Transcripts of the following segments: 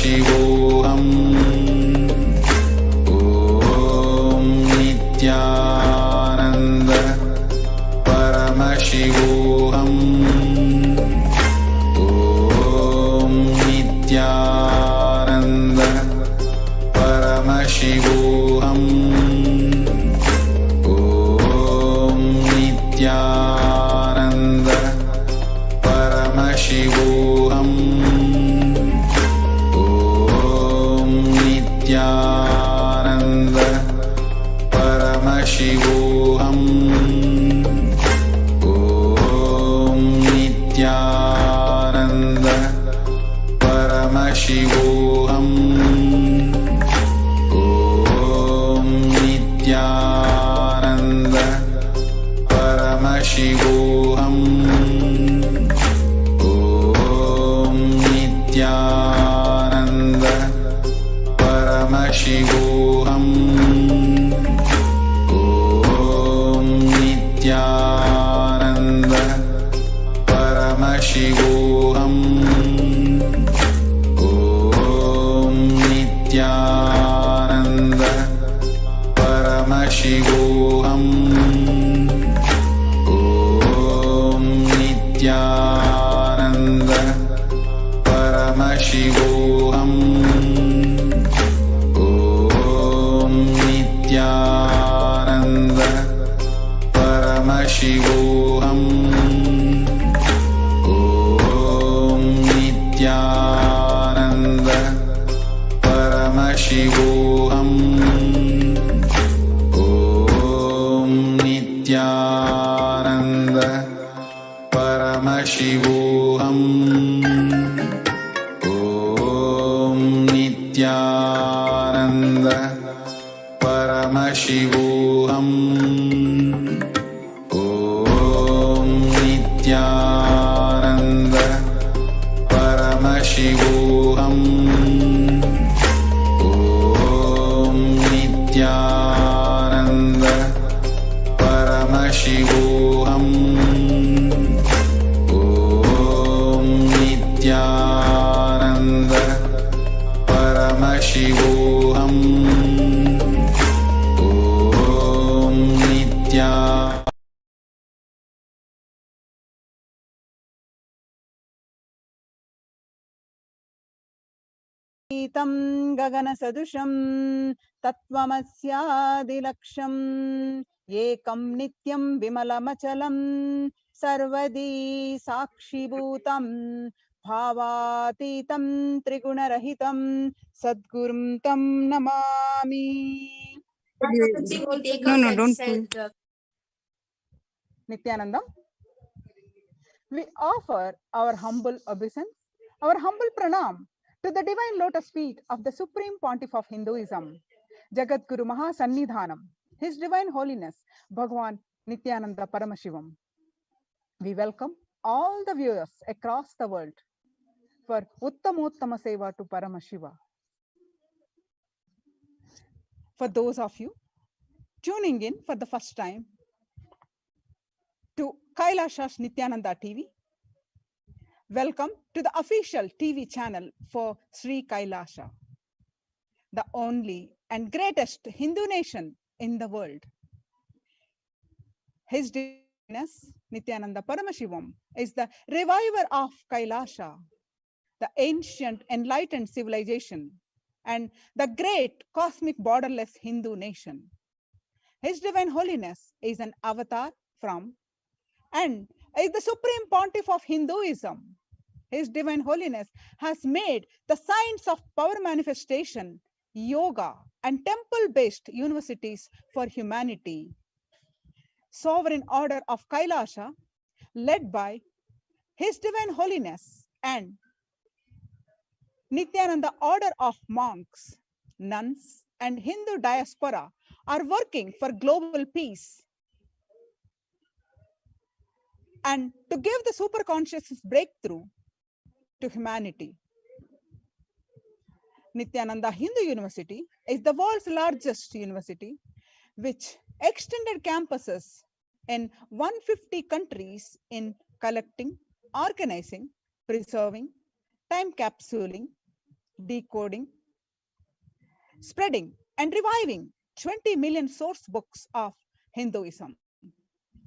Paramashivoham. Om Nithyananda Paramashivoham. Om Nithyananda Paramashivoham. Om Nithyananda Paramashivoham. Om Nithyananda Paramashivoham. Om Nithyananda Paramashivoham. Om Nithyananda Paramashivoham. Om Nithyananda Paramashivoham. Om Nithyananda Paramashivoham. Om Nithyananda Paramashivoham. Om Nithyananda Paramashivoham. Om Nithyananda Paramashivoham. Om Nithyananda Paramashivoham. Om Nithyananda Paramashivoham. Om Nithyananda Paramashivoham. Om Nithyananda Paramashivoham. Om Nithyananda Paramashivoham. Om Nithyananda Paramashivoham. Om Nithyananda तं गगनसदृशं तत्त्वमस्यादिलक्ष्यम् एकं नित्यं विमलमचलं सर्वदी साक्षिभूतं भावातीतं त्रिगुणरहितं सद्गुरुं तं Namami. No, don't pull. Nithyanandam, we offer our humble obeisance, our humble pranam to the divine lotus feet of the Supreme Pontiff of Hinduism, Jagat Guru Maha Sannidhanam, His Divine Holiness, Bhagwan Nithyananda Paramashivam. We welcome all the viewers across the world for Uttamottama Seva to Paramashiva. For those of you tuning in for the first time to Kailasha's Nithyananda TV, welcome to the official TV channel for Sri Kailasha, the only and greatest Hindu nation in the world. His Divineness Nithyananda Paramashivam is the reviver of Kailasha, the ancient enlightened civilization, and the great cosmic borderless Hindu nation. His Divine Holiness is an avatar from and is the Supreme Pontiff of Hinduism. His Divine Holiness has made the science of power manifestation, yoga, and temple-based universities for humanity. Sovereign Order of Kailasha, led by His Divine Holiness and Nithyananda Order of monks, nuns, and Hindu diaspora are working for global peace and to give the super consciousness breakthrough to humanity. Nithyananda Hindu University is the world's largest university, which extended campuses in 150 countries in collecting, organizing, preserving, time capsuling, decoding, spreading, and reviving 20 million source books of Hinduism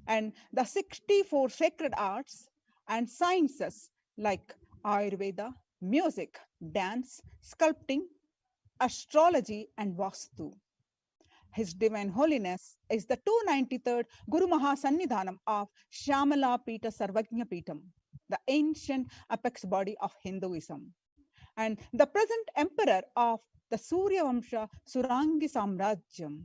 and the 64 sacred arts and sciences like Ayurveda, music, dance, sculpting, astrology, and Vastu. His Divine Holiness is the 293rd Guru Mahasannidhanam of Shyamala Pita Sarvajna Pitam, the ancient apex body of Hinduism, and the present emperor of the Surya Vamsha Surangi Samrajyam.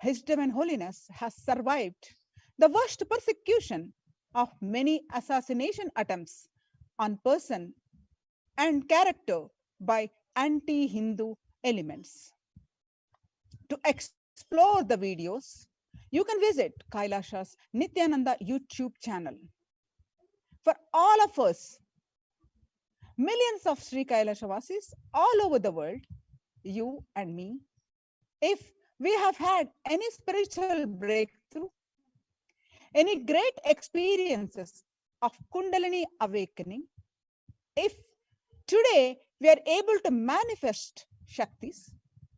His Divine Holiness has survived the worst persecution of many assassination attempts on person and character by anti-Hindu elements. To explore the videos, you can visit Kailasha's Nithyananda YouTube channel. For all of us, millions of Sri Kailashavasis all over the world, you and me, if we have had any spiritual breakthrough, any great experiences of Kundalini awakening, if today we are able to manifest Shaktis,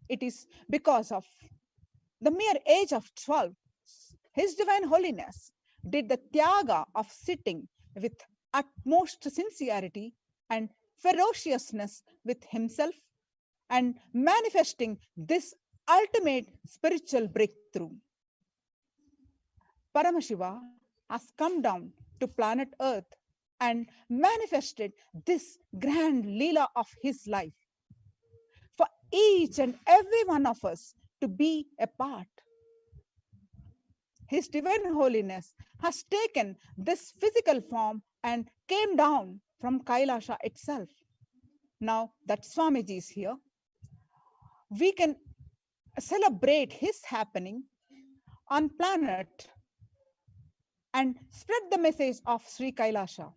it is because of the mere age of 12, His Divine Holiness did the Tyaga of sitting with utmost sincerity and ferociousness with himself and manifesting this ultimate spiritual breakthrough. Paramashiva has come down to planet Earth and manifested this grand Leela of his life for each and every one of us to be a part. His Divine Holiness has taken this physical form and came down from Kailasha itself. Now that Swamiji is here, we can celebrate his happening on planet and spread the message of Sri Kailasha.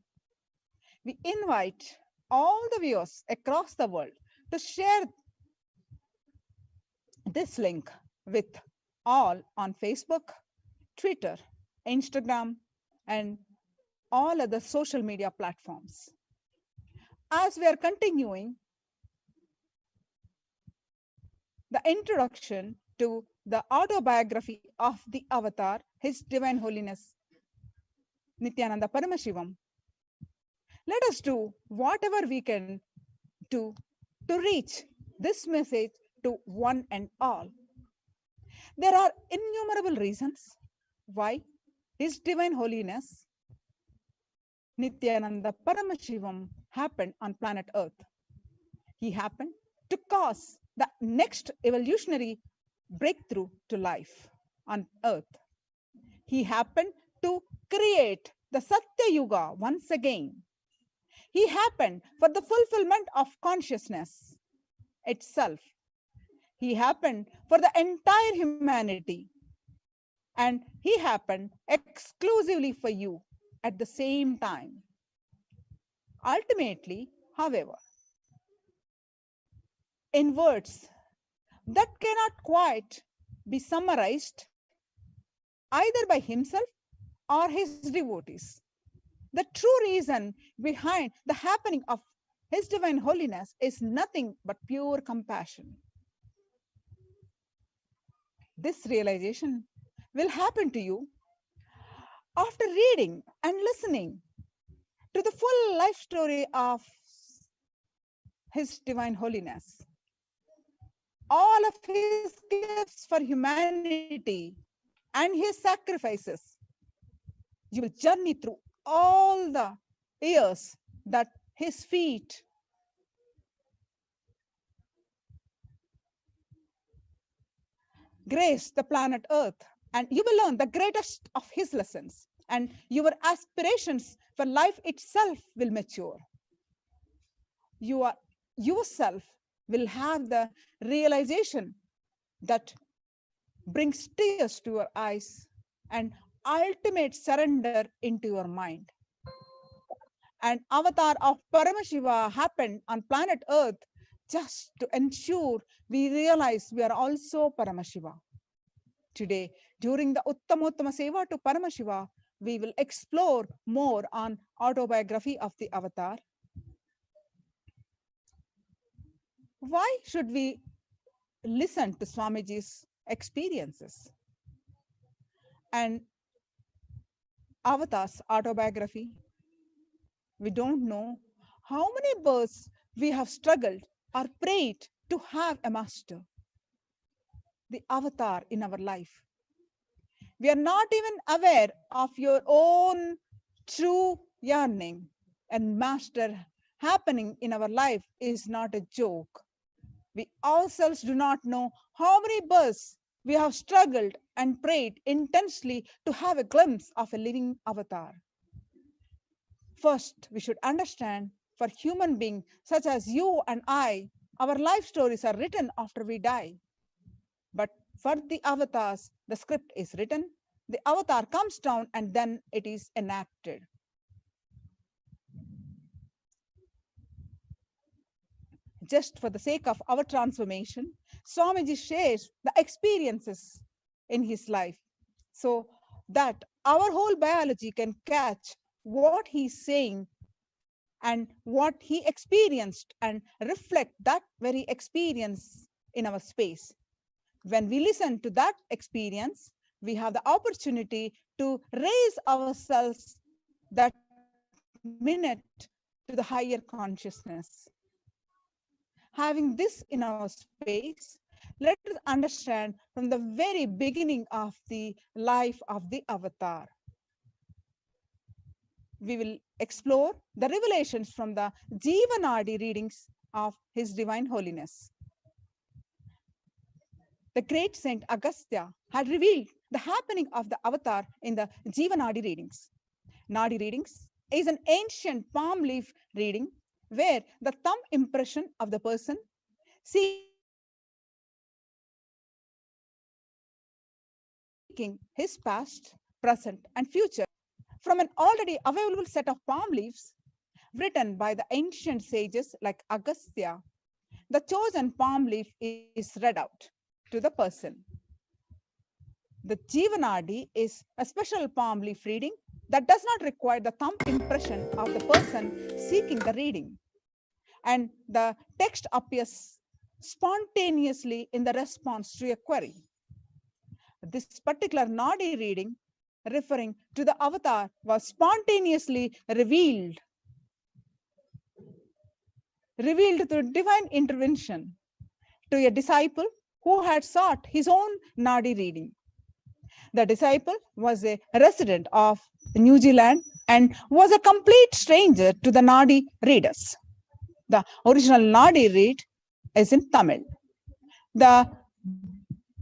We invite all the viewers across the world to share this link with all on Facebook, Twitter, Instagram, and all other social media platforms. As we are continuing the introduction to the autobiography of the Avatar, His Divine Holiness Nithyananda Paramashivam, let us do whatever we can do to reach this message to one and all. There are innumerable reasons why His Divine Holiness Nithyananda Paramashivam happened on planet Earth. He happened to cause the next evolutionary breakthrough to life on Earth. He happened to create the Satya Yuga once again. He happened for the fulfillment of consciousness itself. He happened for the entire humanity. And he happened exclusively for you at the same time. Ultimately, however, in words that cannot quite be summarized either by himself or his devotees, the true reason behind the happening of His Divine Holiness is nothing but pure compassion. This realization will happen to you after reading and listening to the full life story of His Divine Holiness. All of his gifts for humanity and his sacrifices. You will journey through all the years that his feet grace the planet Earth, and you will learn the greatest of his lessons, and your aspirations for life itself will mature. You are yourself will have the realization that brings tears to your eyes and ultimate surrender into your mind. An avatar of Paramashiva happened on planet Earth just to ensure we realize we are also Paramashiva. Today, during the Uttamottama Seva to Paramashiva, we will explore more on autobiography of the avatar. Why should we listen to Swamiji's experiences? And Avatar's autobiography, we don't know how many births we have struggled or prayed to have a master, the avatar in our life. We are not even aware of your own true yearning, and master happening in our life is not a joke. We ourselves do not know how many births we have struggled and prayed intensely to have a glimpse of a living avatar. First, we should understand, for human beings such as you and I, our life stories are written after we die. But for the avatars, the script is written, the avatar comes down, and then it is enacted. Just for the sake of our transformation, Swamiji shares the experiences in his life so that our whole biology can catch what he's saying and what he experienced and reflect that very experience in our space. When we listen to that experience, we have the opportunity to raise ourselves that minute to the higher consciousness. Having this in our space, let us understand from the very beginning of the life of the avatar. We will explore the revelations from the Jivanadi readings of His Divine Holiness. The great Saint Agastya had revealed the happening of the avatar in the Jivanadi readings. Nadi readings is an ancient palm leaf reading where the thumb impression of the person seeking his past, present, and future from an already available set of palm leaves written by the ancient sages like Agastya. The chosen palm leaf is read out to the person. The Jivanadi is a special palm leaf reading that does not require the thumb impression of the person seeking the reading. And the text appears spontaneously in the response to a query. This particular Nadi reading, referring to the avatar, was spontaneously revealed through divine intervention to a disciple who had sought his own Nadi reading. The disciple was a resident of New Zealand and was a complete stranger to the Nadi readers. The original Nadi read is in Tamil.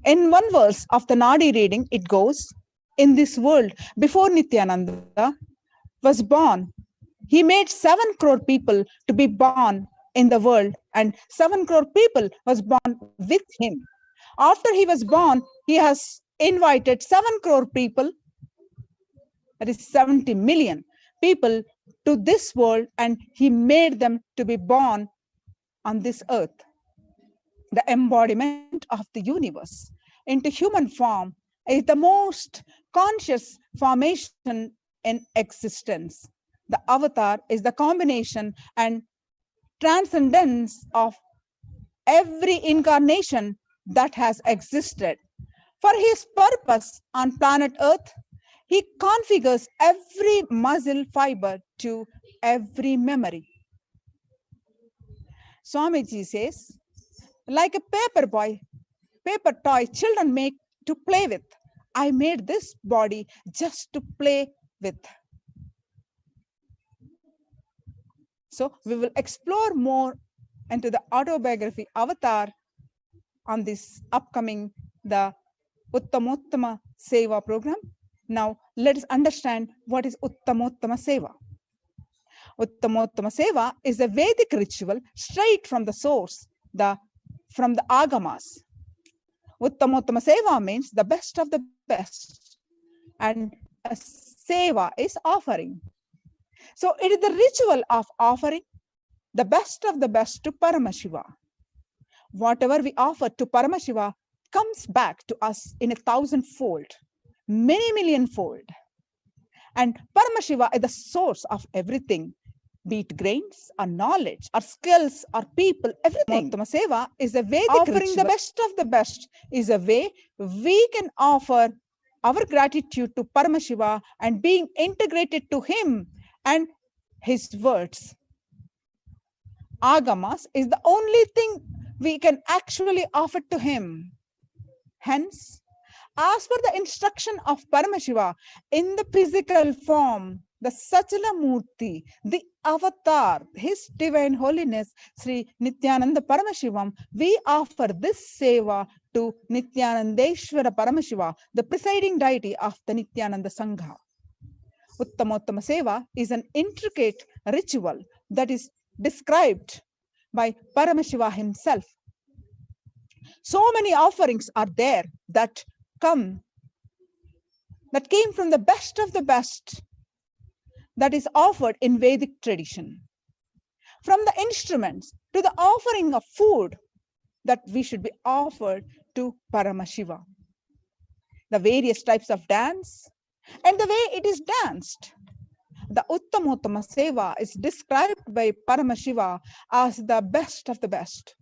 In one verse of the Nadi reading, it goes, in this world, before Nithyananda was born, he made 7 crore people to be born in the world, and 7 crore people was born with him. After he was born, he has invited 7 crore people, that is 70 million people, to this world, and he made them to be born on this earth. The embodiment of the universe into human form is the most conscious formation in existence. The avatar is the combination and transcendence of every incarnation that has existed. For his purpose on planet Earth, he configures every muscle fiber to every memory. Swamiji says, like a paper toy children make to play with, I made this body just to play with. So we will explore more into the autobiography avatar on this upcoming the Uttamottama Seva program. Now let us understand what is Uttamottama Seva. Uttamottama Seva is a Vedic ritual straight from the source, from the Agamas. Uttamottama Seva means the best of the best, and a Seva is offering. So it is the ritual of offering the best of the best to Paramashiva. Whatever we offer to Paramashiva comes back to us in 1,000-fold, many million-fold. And Paramashiva is the source of everything. be it grains or knowledge or skills or people, everything. Uttama Seva is a Vedic offering ritual. The best of the best is a way we can offer our gratitude to Paramashiva and being integrated to him and his words. Agamas is the only thing we can actually offer to him. Hence, as per the instruction of Paramashiva in the physical form, the Sachala Murti, the avatar, his divine holiness, Sri Nithyananda Paramashivam, we offer this seva to Nithyanandeshwara Paramashiva, the presiding deity of the Nithyananda Sangha. Uttamottama Seva is an intricate ritual that is described by Paramashiva himself. So many offerings are there that came from the best of the best that is offered in Vedic tradition. From the instruments to the offering of food that we should be offered to Paramashiva. The various types of dance and the way it is danced. The Uttamottama Seva is described by Paramashiva as the best of the best.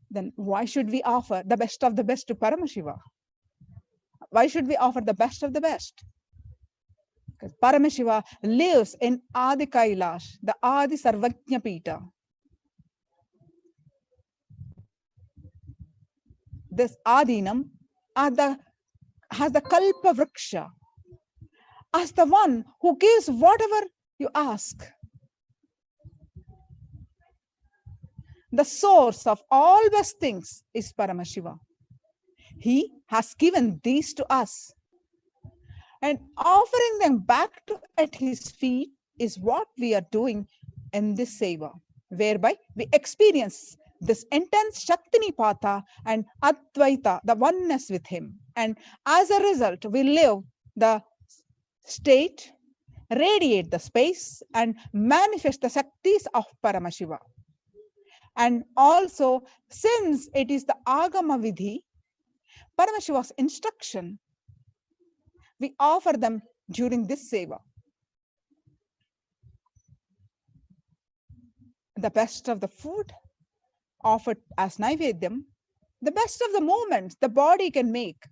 Then why should we offer the best of the best to Paramashiva? Why should we offer the best of the best? Because Paramashiva lives in Adi Kailash, the Adi Sarvajna Pita. This Adinam has the Kalpa Vriksha, as the one who gives whatever you ask. The source of all best things is Paramashiva. He has given these to us. And offering them back at his feet is what we are doing in this seva, whereby we experience this intense Shaktinipata and Advaita, the oneness with him. And as a result, we live the state, radiate the space, and manifest the Shaktis of Paramashiva. And also, since it is the Agama Vidhi, Paramashiva's instruction, we offer them during this seva. The best of the food offered as Naivedyam, the best of the moments the body can make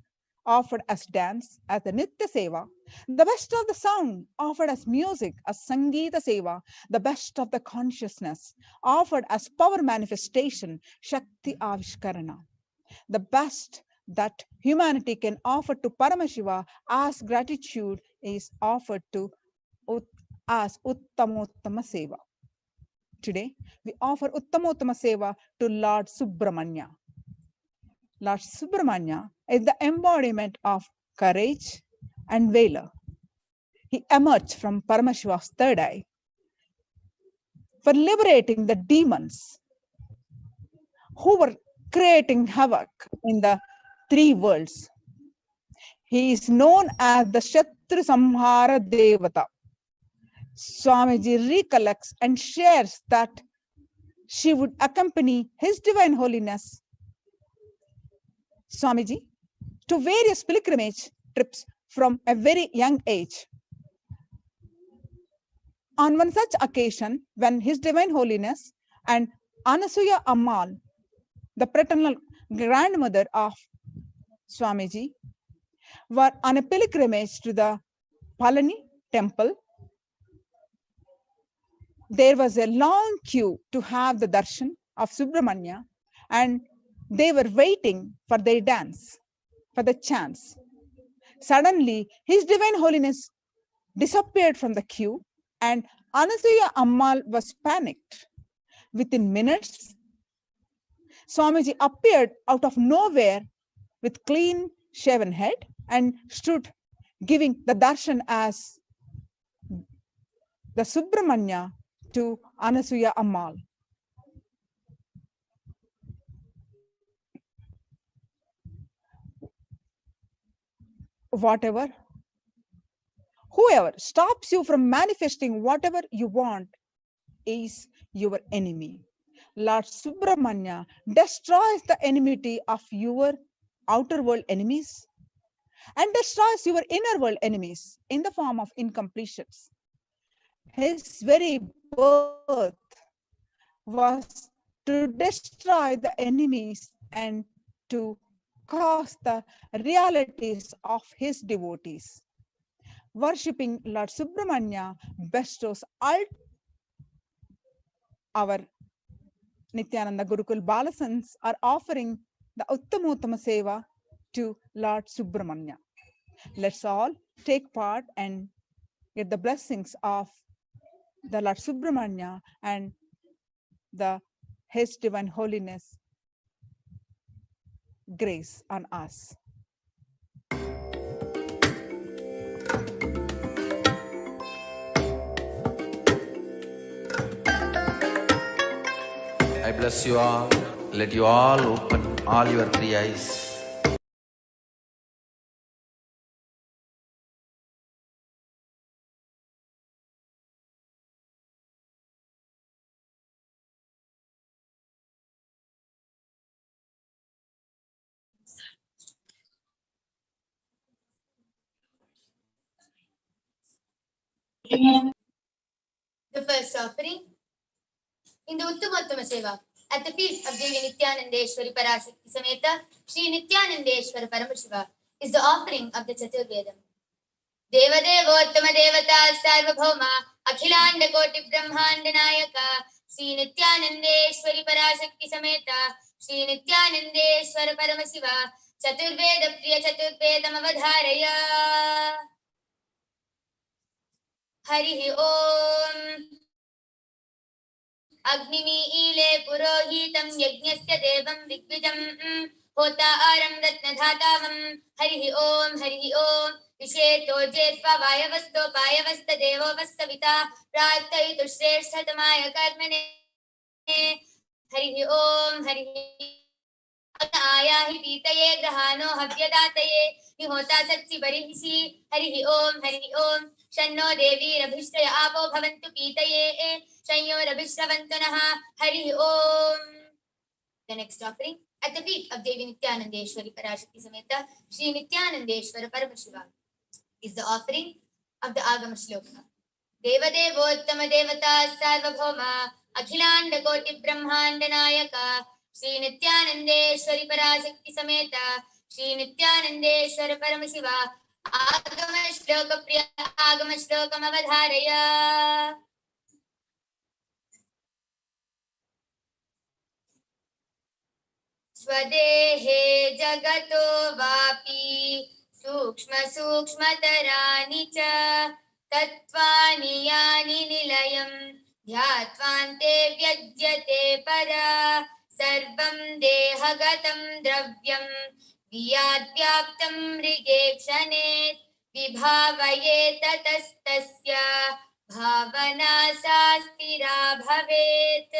offered as dance, as the Nitya Seva, the best of the sound offered as music, as Sangeeta Seva, the best of the consciousness offered as power manifestation, Shakti Avishkarana, the best that humanity can offer to Paramashiva as gratitude is offered to as Uttamottama Seva. Today, we offer Uttamottama Seva to Lord Subramanya. Lord Subramanya is the embodiment of courage and valor. He emerged from Paramashiva's third eye for liberating the demons who were creating havoc in the three worlds. He is known as the Shatru Samhara Devata. Swamiji recollects and shares that she would accompany His Divine Holiness, Swamiji, to various pilgrimage trips from a very young age. On one such occasion, when His Divine Holiness and Anasuya Ammal, the paternal grandmother of Swamiji, were on a pilgrimage to the Palani temple, there was a long queue to have the darshan of Subramanya, and they were waiting for their dance, for the chants. Suddenly, His Divine Holiness disappeared from the queue, and Anasuya Ammal was panicked. Within minutes, Swamiji appeared out of nowhere with clean shaven head and stood giving the darshan as the Subramanya to Anasuya Ammal. Whoever stops you from manifesting whatever you want is your enemy. Lord Subramanya destroys the enmity of your outer world enemies and destroys your inner world enemies in the form of incompletions. His very birth was to destroy the enemies and to cause the realities of his devotees. Worshipping Lord Subramanya bestows our Nithyananda Gurukul Balasans are offering the Uttamottama Seva to Lord Subramanya. Let's all take part and get the blessings of the Lord Subramanya and His Divine Holiness grace on us. I bless you all. Let you all open all your three eyes. The first offering in the Uttamottama Seva at the feet of Devi Nithyanandeshwari Parashakti Sameta Shri Nithyanandeshwara Paramashiva is the offering of the Chaturvedam. Devadevottama Devata Sarvabhauma Akhilanda Koti Brahmanda Nayaka Shri Nithyanandeshwari Parashakti Sameta Shri Nithyanandeshwara Paramashiva Chaturveda Priya Chaturvedam Avadharaya Harihi Om Agniमीले पुरोहितं यज्ञस्य देवं दिग्विजं होता आरं रत्नधातावं हरिः ओम विशेषो जेत्वा वायवस्तो पायवस्त देवो वस्तविता प्रार्थयितु श्रेष्ठतमाय कर्मणे हरिः ओम आयाहि पीतये ग्रहाणो हव्यदातये निहोता सत्सि बर्हिषि हरिः ओम शन्नो देवीरभिष्टय आपो भवन्तु पीतये शंयोरभिश्रवन्तु नः हरिः ओम. The next offering at the feet of Devi Nithyanandeshwari Parashakti Sameta Shri Nithyanandeshwara Paramashiva is the offering of the Agama Shloka. Devadevottama Devata Sarvabhauma Akhilanda Koti Brahmanda Nayaka Shri Nithyanandeshwari Parashakti Sameta Shri Nithyanandeshwara Paramashiva Agama Shloka Priya Agama Shlokam Avadharaya Swadehe Jagato Vapi Sukshma Sukshmataraani Cha Tattvani Yani Nilayam Dhyatvante Vyajyate Para Sarvam Dehagatam Dravyam Vyadvyaptam Rigekshane Vibhavaye Tatastasya Bhavana Sastira Bhavet.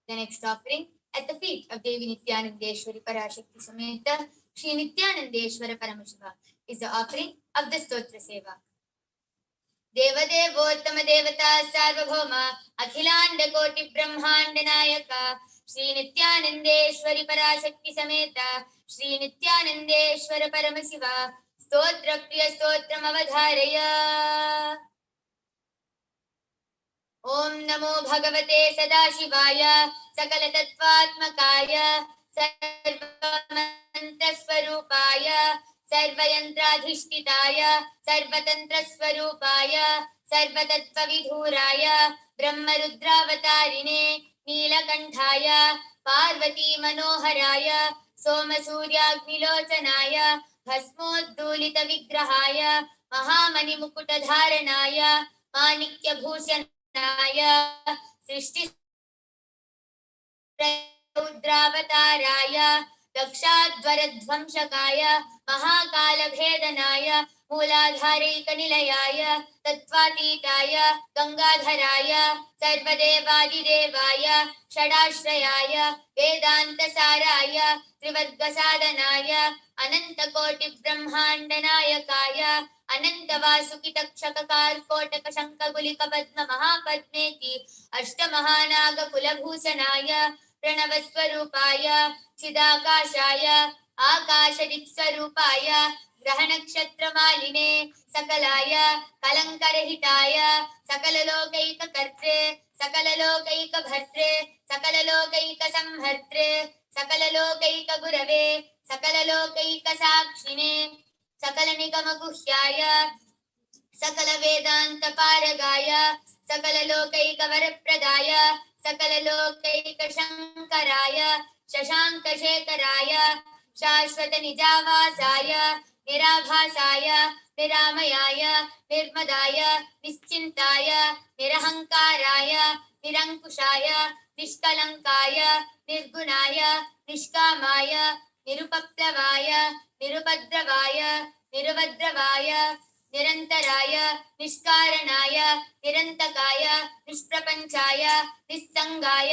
The next offering at the feet of Devi Nithyanandeshwari Parashakti Sameta Shri Nithyanandeshwara Paramashiva is the offering of the Stotra Seva. Devadevottama Devata Sarvabhauma Akhilanda Koti Brahmanda Nayaka Shri Nithyanandeshwari Parashakti Sameta Shri Nithyanandeshwara Paramashiva Stotra Priya Stotram Avadharaya Om Namo Bhagavate Sadashivaya Sakala Tattvatmakaya Sarvamanta Swarupaya Sarvayantradhishtitaya Sarvatantra Swarupaya Sarvatattva Vidhuraya Brahmarudravatarinne Neelakanthaya Parvati Manoharaya Somasuryagnilochanaya Bhasmoddulita Vigrahaya Mahamani Mukutadharanaya Manikya Bhushanaya Srishti Rudravatārāya Dakshadvaradvamshakaya Mahakalabhedanaya Mūladhāraikanilaya Tattvātītāya Gangadharaya Sarvadevādidevāya Shadashrayaya Vedantasārāya Trivargasadhanaya Anantakoti Brahmandanayakaya Anantavasukitakshakakalkotaka Shankagulika Padma Mahapadmeti Ashtamahanaga Kulabhusanaya Pranavaswarupaya Chidakashaya Akashaditswarupaya ग्रहनक्षत्रमालिने सकलाय कलङ्करहिताय सकललोकैककर्त्रे सकललोकैकभर्त्रे सकललोकैकसंहर्त्रे सकललोकैकगुरवे सकललोकैकसाक्षिणे सकलनिगमगुह्याय सकलवेदान्तपारगाय सकललोकैकवरप्रदाय सकललोकैकशङ्कराय शशाङ्कशेखराय शाश्वतनिजावासाय निराभासाय निरामयाय निर्मदाय निश्चिन्ताय निरहङ्काराय निरङ्कुशाय निष्कलङ्काय निर्गुणाय निष्कामाय निरुपप्लवाय निरुपद्रवाय निरुपद्रवाय निरन्तराय निष्कारणाय निरन्तकाय निष्प्रपञ्चाय निस्सङ्गाय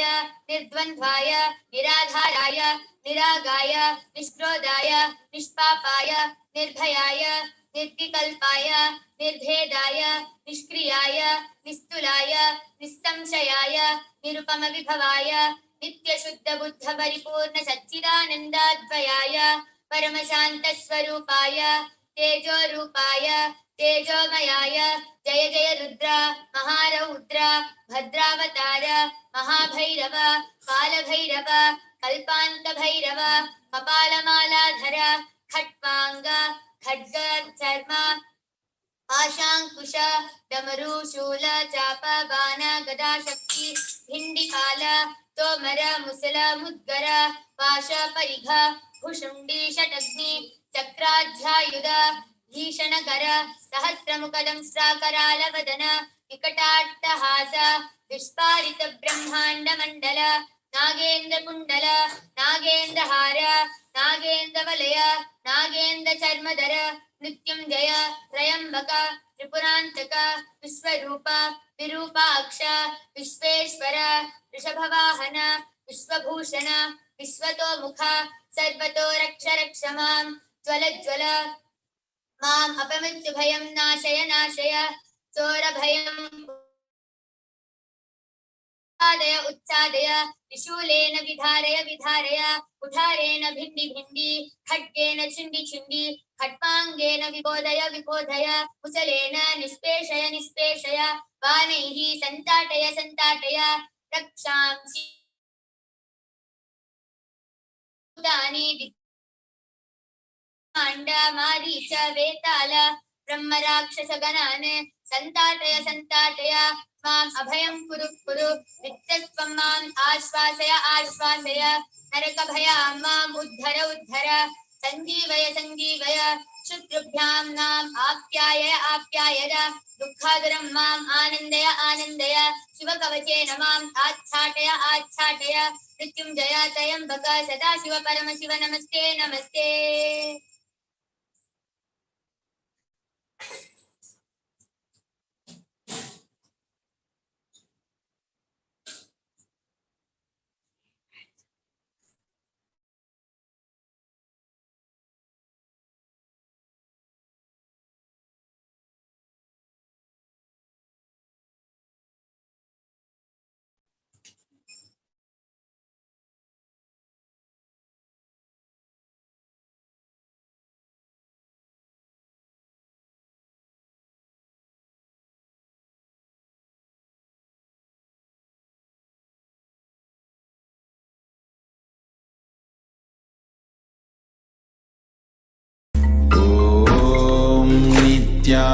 निर्द्वन्द्वाय निराधाराय निरागाय निष्क्रोधाय निष्पापाय निर्भयाय निर्विकल्पाय निर्भेदाय निष्क्रियाय निस्तुलाय निस्संशयाय निरुपमविभवाय नित्यशुद्धबुद्धपरिपूर्ण सच्चिदानन्दाद्वयाय परमशान्तस्वरूपाय तेजोरूपाय तेजोमयाय जय जय रुद्र महारौद्र भद्रावतार महाभैरव कालभैरव कल्पान्तभैरव कपालमालाधर खट्वांग खड्ग चर्म आशांकुश डमरू शूल चाप बाण गदा शक्ति भिंडिकाल तोमर मुसल मुद्गर पाश परिघ भुषुंडी षटग्नि चक्राध्यायुध भीषणकर सहस्रमुखदंष्ट्राकराल वदन विकटाट्टहास विस्फारित ब्रह्मांड मंडल नागेन्द्र कुंडल नागेन्द्र हार नागेन्द्र वलय नागेन्द्र चर्मधर मृत्युंजय त्रयंबक त्रिपुरांतक विश्वरूप विरूपाक्ष विश्वेश्वर ऋषभवाहन विश्वभूषण विश्वतोमुख सर्वतो रक्ष रक्ष मां ज्वल ज्वल माम् अपमृत्युभयं नाशय नाशय चोरभयं उत्सादय उत्सादय त्रिशूलेन विधारय विधारय कुठारेण भिण्डि भिण्डि खड्गेन छिण्डि छिण्डि खट्वाङ्गेन विबोधय विबोधय कुशलेन निष्पेषय निष्पेषय बाणैः सन्ताटय सन्ताटय रक्षांसि भूतानि माण्ड मारीच वेताल ब्रह्मराक्षसगणान् सन्ताटय सन्ताटय माम् अभयं कुरु कुरु नित्यस्त्वं माम् आश्वासय आश्वासय नरकभयां माम् उद्धर उद्धर सञ्जीवय सञ्जीवय शत्रुभ्यां नाम् आप्याय आप्यायद दुःखादुरं माम् आनन्दय आनन्दय शिवकवचेन माम् आच्छाटय आच्छाटय मृत्युञ्जय त्र्यम्बक सदाशिव परमशिव नमस्ते नमस्ते।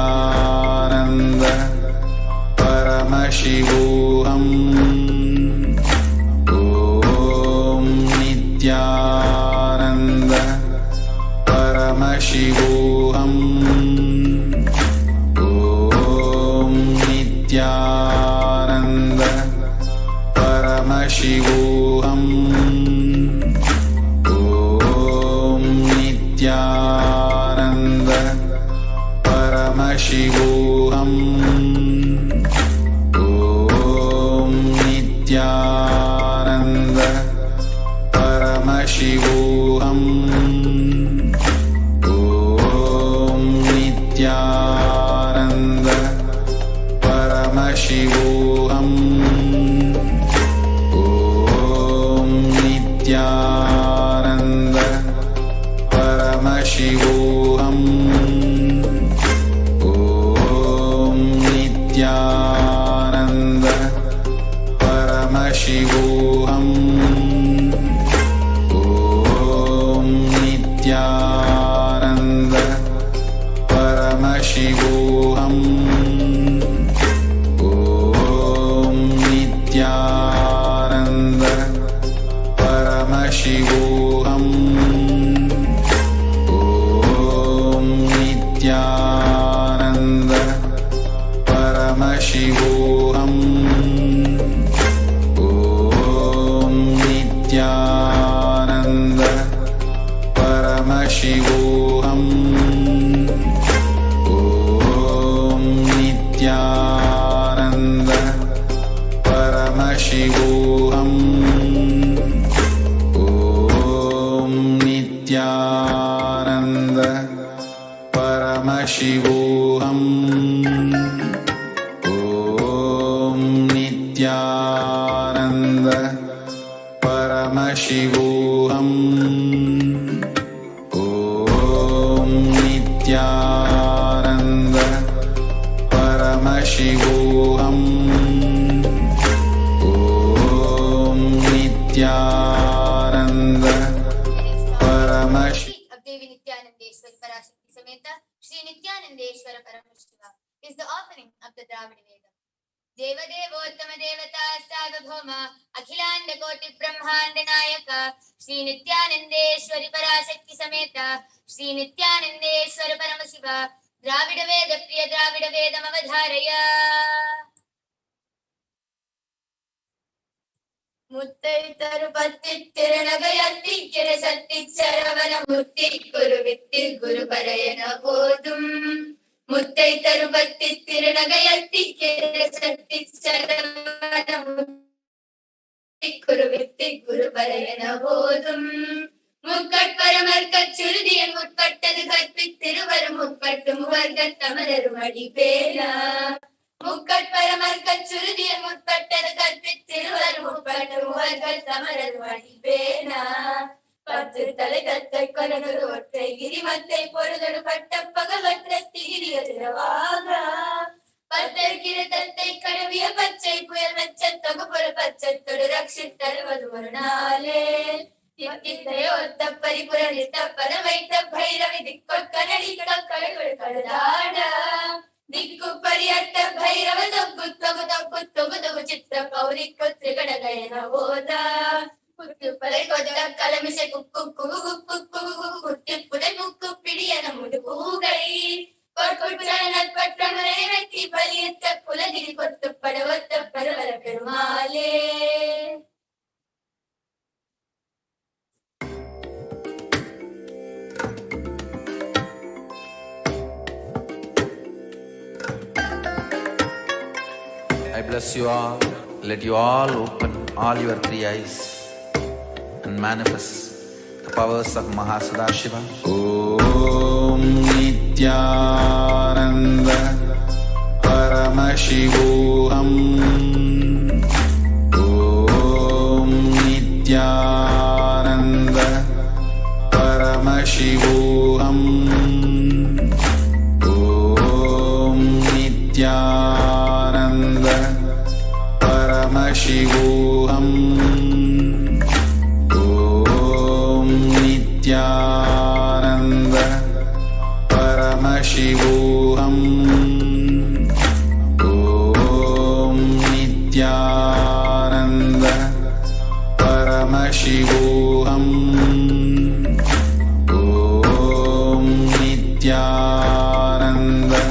नित्यानंद परमशिवोहम ओम नित्यानंद परमशिवोहम ओम नित्यानंद परमशिवोहम ओम नित्यानंद परमशिवोहम ओम नित्यानंद परमशिवोहम ओम नित्यानंद परमशिवोहम ओम Nityanand परमशिवोहम Paramashivoham. Om Nithyananda Paramashivoham. Om Nithyananda Paramashivoham. Om Nithyananda Paramashivoham. Om Nithyananda Paramashivoham. Om Nithyananda Paramashivoham. Om Nithyananda Paramashivoham. Om Nithyananda Paramashivoham. Om Nithyananda Paramashivoham. Om Nithyananda Paramashi. of Devi Nithyanandeshwari Parashakti Sameta Shri Nithyanandeshwara Paramashiva is the offering of the Dravida Veda. Deva Devottama Devata Sarvabhauma Akhilanda Koti Brahmanda Nayaka Shri Nithyanandeshwari Parashakti Sameta Shri Nithyanandeshwara Paramashiva Dravida Veda Priya Dravida Vedam Avadharaya. முத்தை தருபத்தி திருநகையத்தி கிரசத்தி சரவண முத்தி குருவித்தில் குருபரையன போதும் முத்தை தருபத்தி திருநகையத்தி கிரசத்தி சரவண முத்தி குருவித்தில் குருபரையன போதும் முக்கட்பரமர்க்கச் சுருதியன் முற்பட்டது கற்பித்திருவரும் முற்பட்டு முவர்கத் தமரரும் அடிபேலா முக்கட்பரமர்க்கச் சுருதியன் முற்பட்டது கற்பித்திருவரும் முற்பட்டு முவர்கத் தமரரும் அடிபேலா பத்து தலை தத்தை கொலனொரு ஒற்றை கிரிமத்தை பொழுதொரு பட்ட பகவற்ற திகிரியதிரவாக பத்தர் கிரதத்தை கடவிய பச்சை புயல் மெச்ச தொகுப்புற பச்சத்தொடு ரட்சித்தருவது ஒரு நாளே ஒத்த பரிபுர நித்த பத வைத்த பைரவி திக்கொட்கனடி கடவுள் கழுதாட ದಿಕ್ಕು ಪರಿಯಟ್ಟ ಭೈರವ ತಗ್ಗು ತೊಗು ತಗ್ಗು ತೊಗು ತೊಗು ಚಿತ್ರ ಪೌರಿಕ್ಕು ತ್ರಿಗಣಗಯನ ಹೋದ ಕುತ್ತು ಪಲೈ ಕೊದ ಕಲಮಿಸೆ ಕುಕ್ಕು ಕುಗು ಕುಕ್ಕು ಕುಗು ಕುಟ್ಟಿ ಪುಡೆ ಮುಕ್ಕು ಪಿಡಿಯನ ಮುಡುಗೂಗೈ ಕೊಟ್ಕೊಟ್ಟ ಪಟ್ಟ ಮರೆ ವ್ಯಕ್ತಿ ಬಲಿಯತ್ತ ಕುಲಗಿರಿ ಕೊಟ್ಟು ಪಡವತ್ತ ಪರವರ ಪೆರುಮಾಲೇ. I bless you all. Let you all open all your three eyes and manifest the powers of Mahasadashiva. Om Nithyananda Paramashivoham. Om Nithyananda Paramashivoham. Om Nithyananda Paramashivoham. Om Nithyananda Paramashivoham. Om Nithyananda Paramashivoham. Om Nithyananda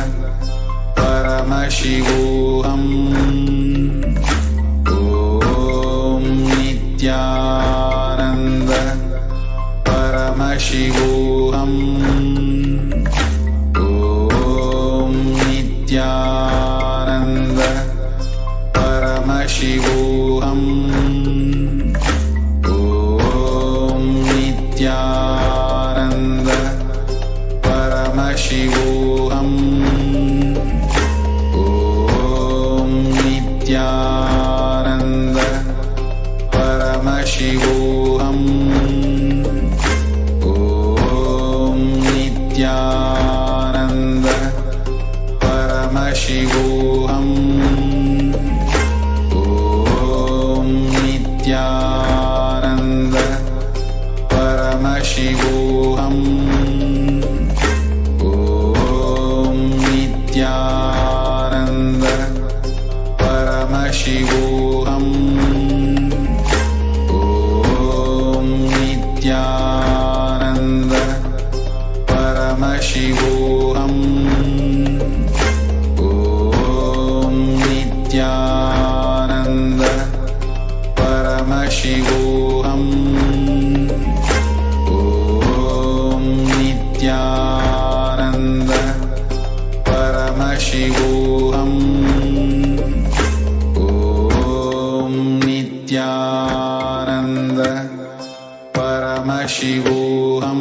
Paramashivoham. Om Nithyananda Paramashivoham. Om Nithyananda Paramashivoham. Om Nithyananda Paramashivoham. Om Nithyananda Paramashivoham. Om Paramashivoham. Om Nithyananda Paramashivoham. Om Nithyananda Paramashivoham.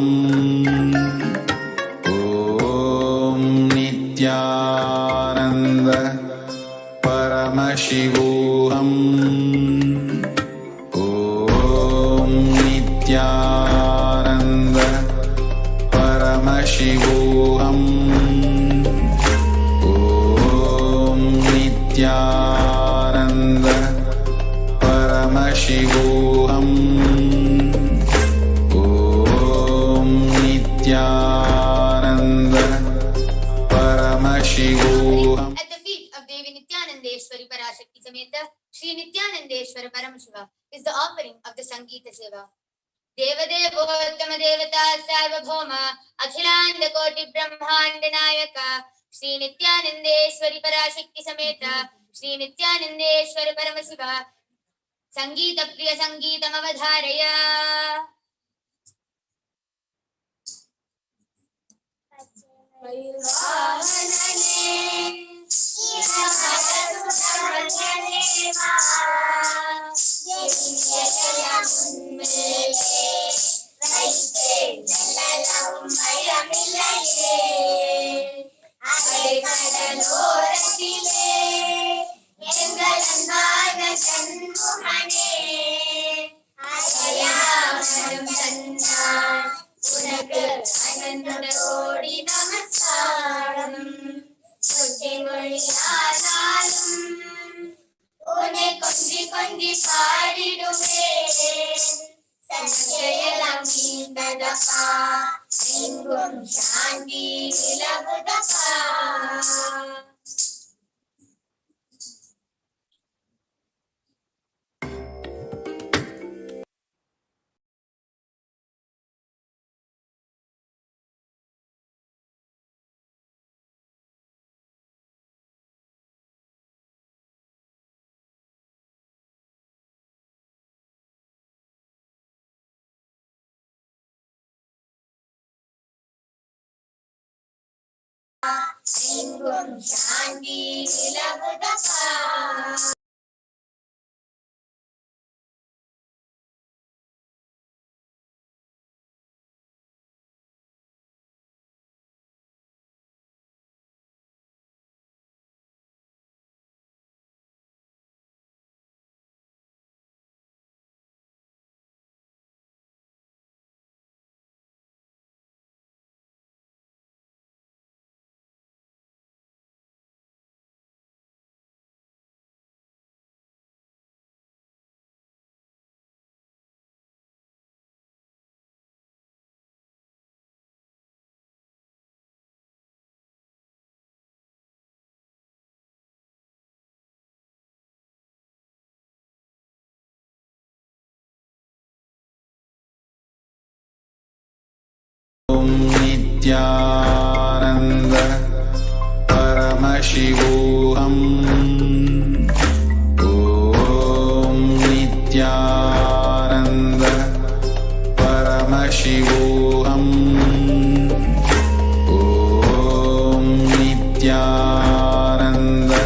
Om Nithyananda Paramashivoham. Om Nithyananda Paramashivoham. Om Nithyananda Paramashivoham. Om Nithyananda Paramashivoham. At the feet of Devi Nithyanandeshwari Parashakti Sameta Shri Nithyanandeshwara Paramashiva is the offering of the Sangeeta Seva. Devadevottama Devata Sarvabhauma Akhilanda Koti Brahmanda Nayaka Shri Nithyanandeshwari Parashakti Sameta Shri Nithyanandeshwara Paramashiva Sangeeta Priya Sangeetam Avadharaya. Om Nithyananda Paramashivoham. Om Nithyananda Paramashivoham. Om Nithyananda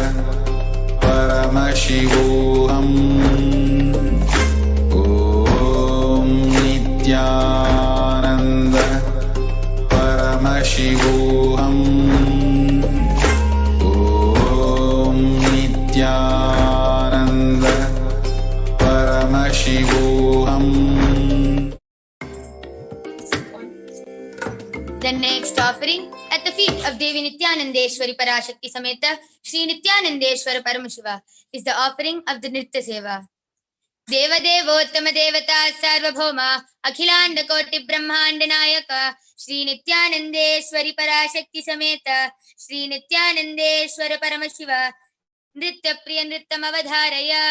Paramashivoham. Om Nithyananda Paramashivoham. Om Nithyananda Paramashivoham. The next offering at the feet of Devi Nithyanandeshwari Parashakti Sameta Shri Nithyanandeshwara Paramashiva is the offering of the Nritya Seva. Devadevottama Devata Sarvabhauma Akhilanda Koti Brahmanda Nayaka Shri Nithyanandeshwari Parashakti Sameta Shri Nithyanandeshwara Paramashiva Nritya Priya Nrityam Avadharaya.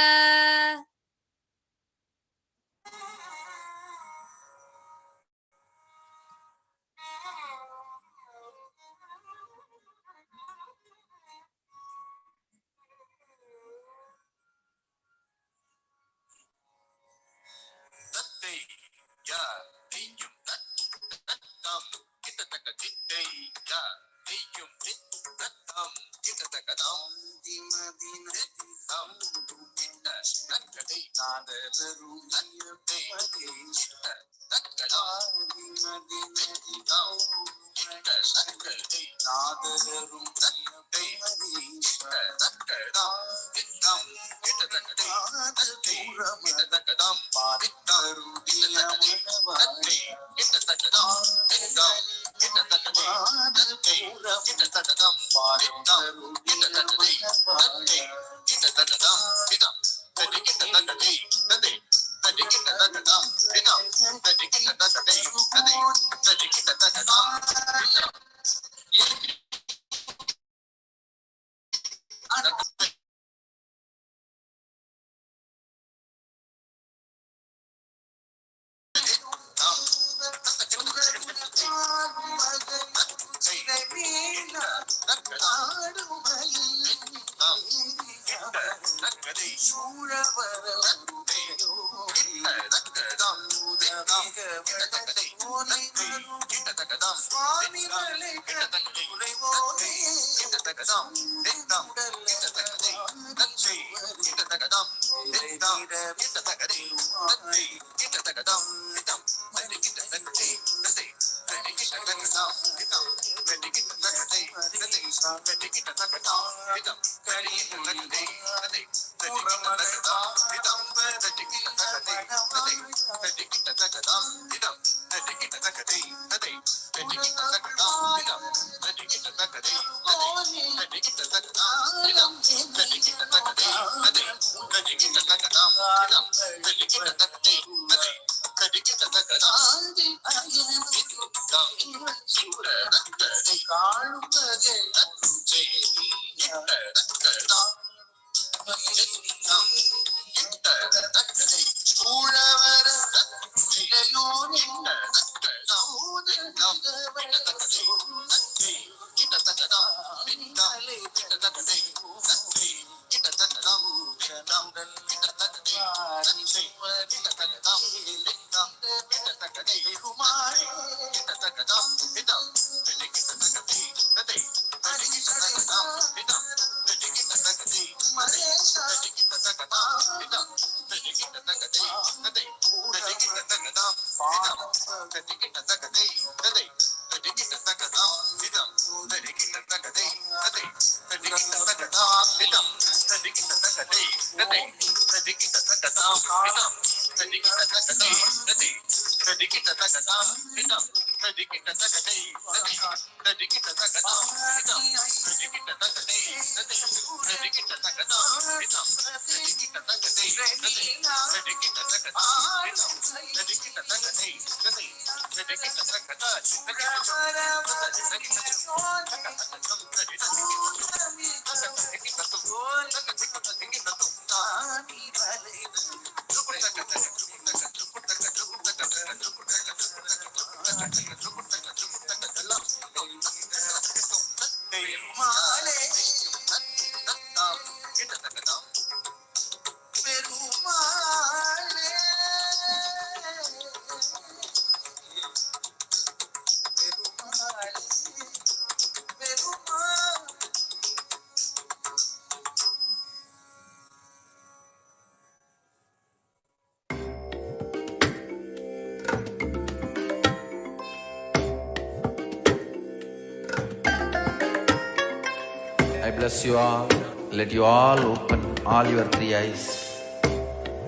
I bless you all. Let you all open all your three eyes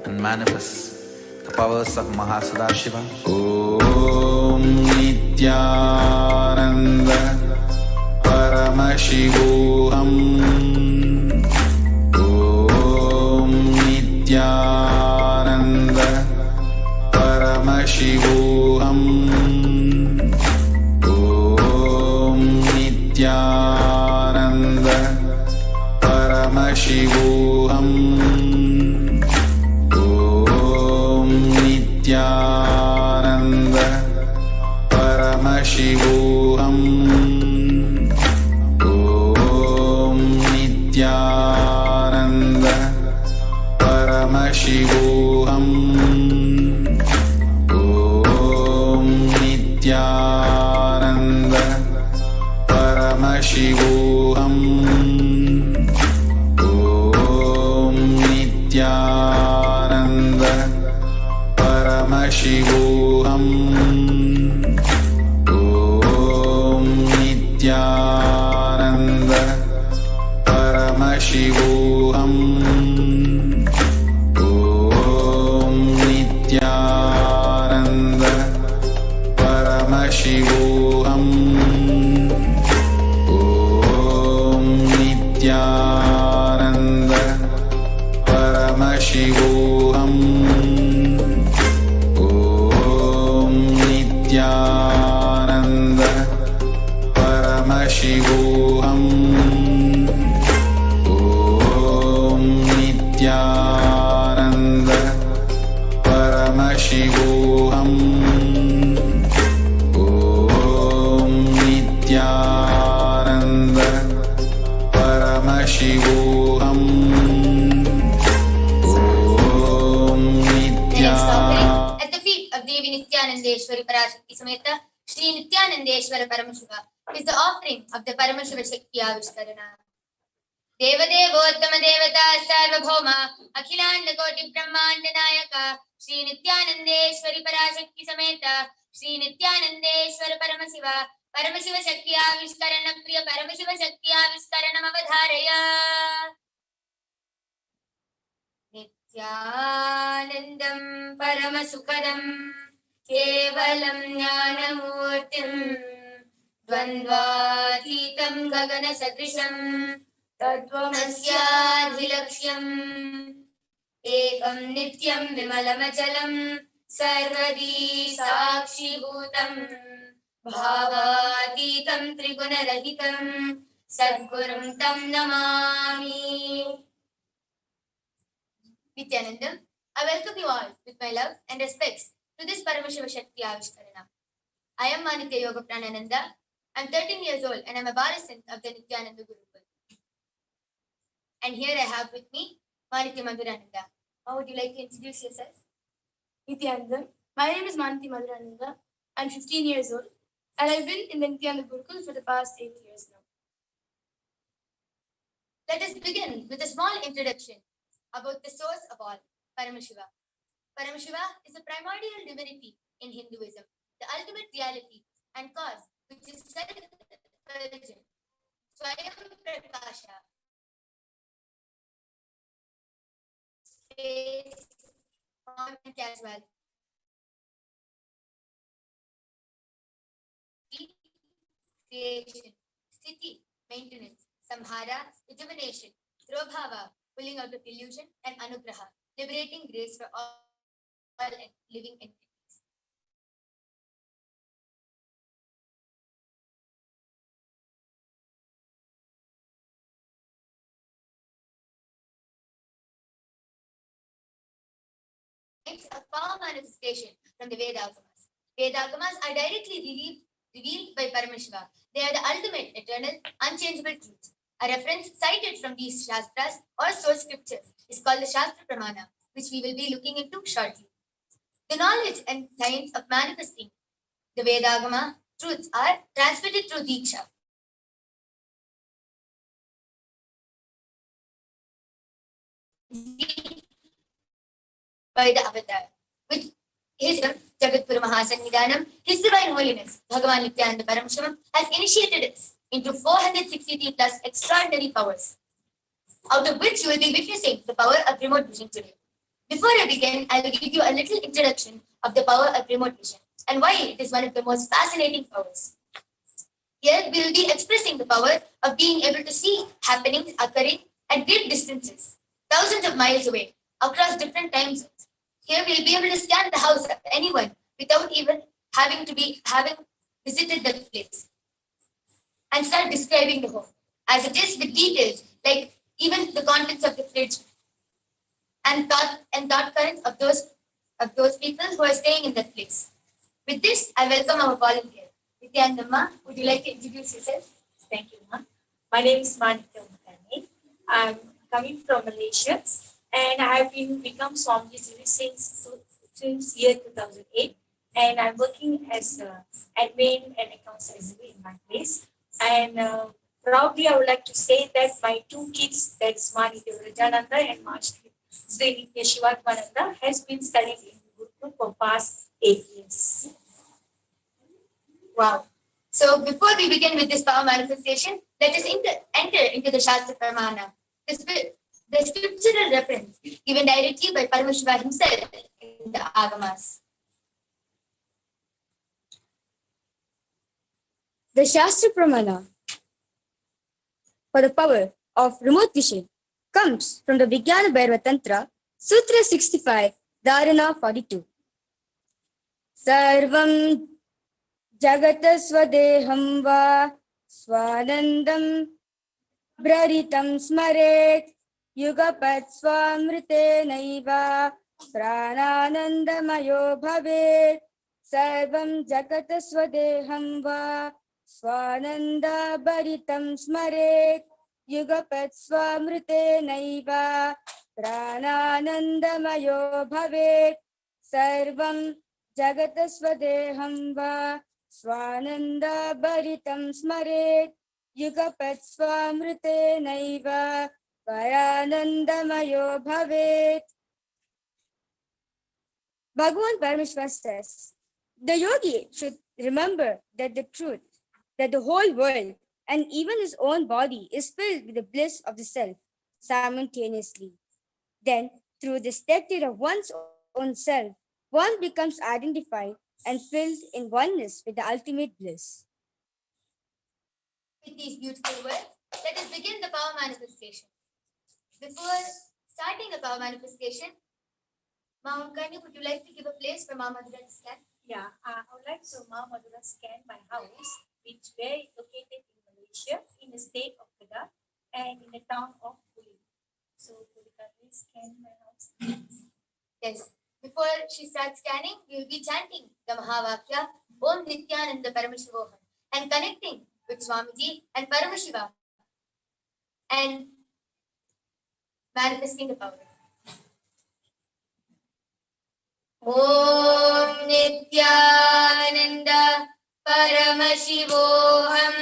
and manifest the powers of Satsang. Om Nithyananda Paramashivoham. Om Nithyananda Paramashivoham. Om Nithyananda Paramashivoham. Om Nithyananda Paramashivoham. Om Nithyananda Paramashivoham. Om Nithyananda Paramashivoham. Om Nithyananda Paramashivoham. Om Nithyananda Paramashivoham. Om Nithyananda Paramashivoham. Om Nithyananda Paramashivoham. Om Nithyananda Paramashivoham. Om Nithyananda Paramashivoham. Om Nithyananda Paramashivoham. Om The next offering Nithyananda at the feet of Devi Nithyanandeshwari Parashakti Sameta Shri Nithyanandeshwara Paramashiva is the offering of the Paramashiva Shakti Avishkarana. Devadevottama Devata Sarvabhauma Akhilanda Koti Brahmanda Nayaka Shri Nithyanandeshwari Parashakti Sameta Shri Nithyanandeshwara Paramashiva Paramashiva Shakti Avishkarana Priya Paramashiva Shakti Avishkaranam Avadharaya. Nithyanandam Paramasukadam Kevalam Jnanamurtim Dvandvatitam Gagana Sadrisham Tattvamasyaadhilaksham Ekam Nityam Vimalamachalam Sarvadi Sakshi Bhutam Bhavatitam Trigunarahitam Sadgurum Tam Namami. Nithyanandam, I welcome you all with my love and respects to this Paramashiva Shakti Avishkarana. I am Nithya Yoga Pranananda. I am 13 years old and I am a Bharasant of the Nithyananda Gurukul. And here I have with me Nithya Madhurananda. How would you like to introduce yourself? Nithyananda. My name is Manti Madhurananda. I'm 15 years old and I've been in the Nithyananda Gurukul for the past 8 years now. Let us begin with a small introduction about the source of all, Paramashiva. Paramashiva is a primordial divinity in Hinduism, the ultimate reality and cause which is self-effulgent, Swayam Prakasha, space, form and casuality, creation, sthiti, maintenance, samhara, rejuvenation, drobhava, pulling out of illusion, and anugraha, liberating grace for all living entities. It's a power manifestation from the Vedagamas. Vedagamas are directly revealed by Paramashiva. They are the ultimate, eternal, unchangeable truths. A reference cited from these Shastras or source scriptures is called the Shastra Pramana, which we will be looking into shortly. The knowledge and science of manifesting the Vedagama truths are transmitted through Diksha. By the avatar, which his Jagatpura Mahasannidhanam, His Divine Holiness, Bhagavan Nithyananda Paramashivam, has initiated us into 463 plus extraordinary powers, out of which you will be witnessing the power of remote vision today. Before I begin, I will give you a little introduction of the power of remote vision and why it is one of the most fascinating powers. Here we will be expressing the power of being able to see happenings occurring at great distances, thousands of miles away, across different time zones. Here we will be able to scan the house of anyone without even having visited the place and start describing the home as it is with details like even the contents of the fridge and thought currents of those people who are staying in that place. With this, I welcome our volunteer. Nithyanandamma, would you like to introduce yourself? Thank you, Ma. My name is Manikya Mukherjee. I'm coming from Malaysia and I have become Swamiji since year 2008 and I'm working as admin and accounts executive in my place. And proudly, I would like to say that my two kids, that's Nithyananda and Sri Nithya Shivatmananda, has been studying in Gurukul for past 8 years. Wow. So before we begin with this power manifestation, let us enter into the Shastra Pramana, the scriptural reference given directly by Paramashiva himself in the Agamas. The Shastra Pramana for the power of remote vision comes from the Vijnana Bhairava Tantra, Sutra 65, Dharana 42. Sarvam Jagata Swadeham Va Swanandam Braritam Smaret Yugapat Swamrite Naiva Prananandamayo Bhavet Sarvam Jagata Swadeham Va Swananda Bharitam Smaret Yugapat Swamrite Naiva Prananandamayo Bhavet Sarvam Jagata Swadeham Va Swananda Bharitam Smaret Yugapat Swamrite Naiva Paranandamayo Bhavet. Bhagavan Parameshwar says, the yogi should remember that the truth, that the whole world and even his own body is filled with the bliss of the self simultaneously. Then, through the stature of one's own self, one becomes identified and filled in oneness with the ultimate bliss. With these beautiful words, let us begin the power manifestation. Before starting the power manifestation, Ma'am Kanya, would you like to give a place for Ma'am Madhura to stand? Yeah, I would like to Madhura scan my house, which were located in Malaysia, in the state of Kedah, and in the town of Puli. So, could you kindly scan my house? Yes. Before she starts scanning, we will be chanting the Mahavakya, Om Nithyananda Paramashivoham, and connecting with Swamiji and Paramashiva, and manifesting the power. Om Nithyananda Paramashivoham.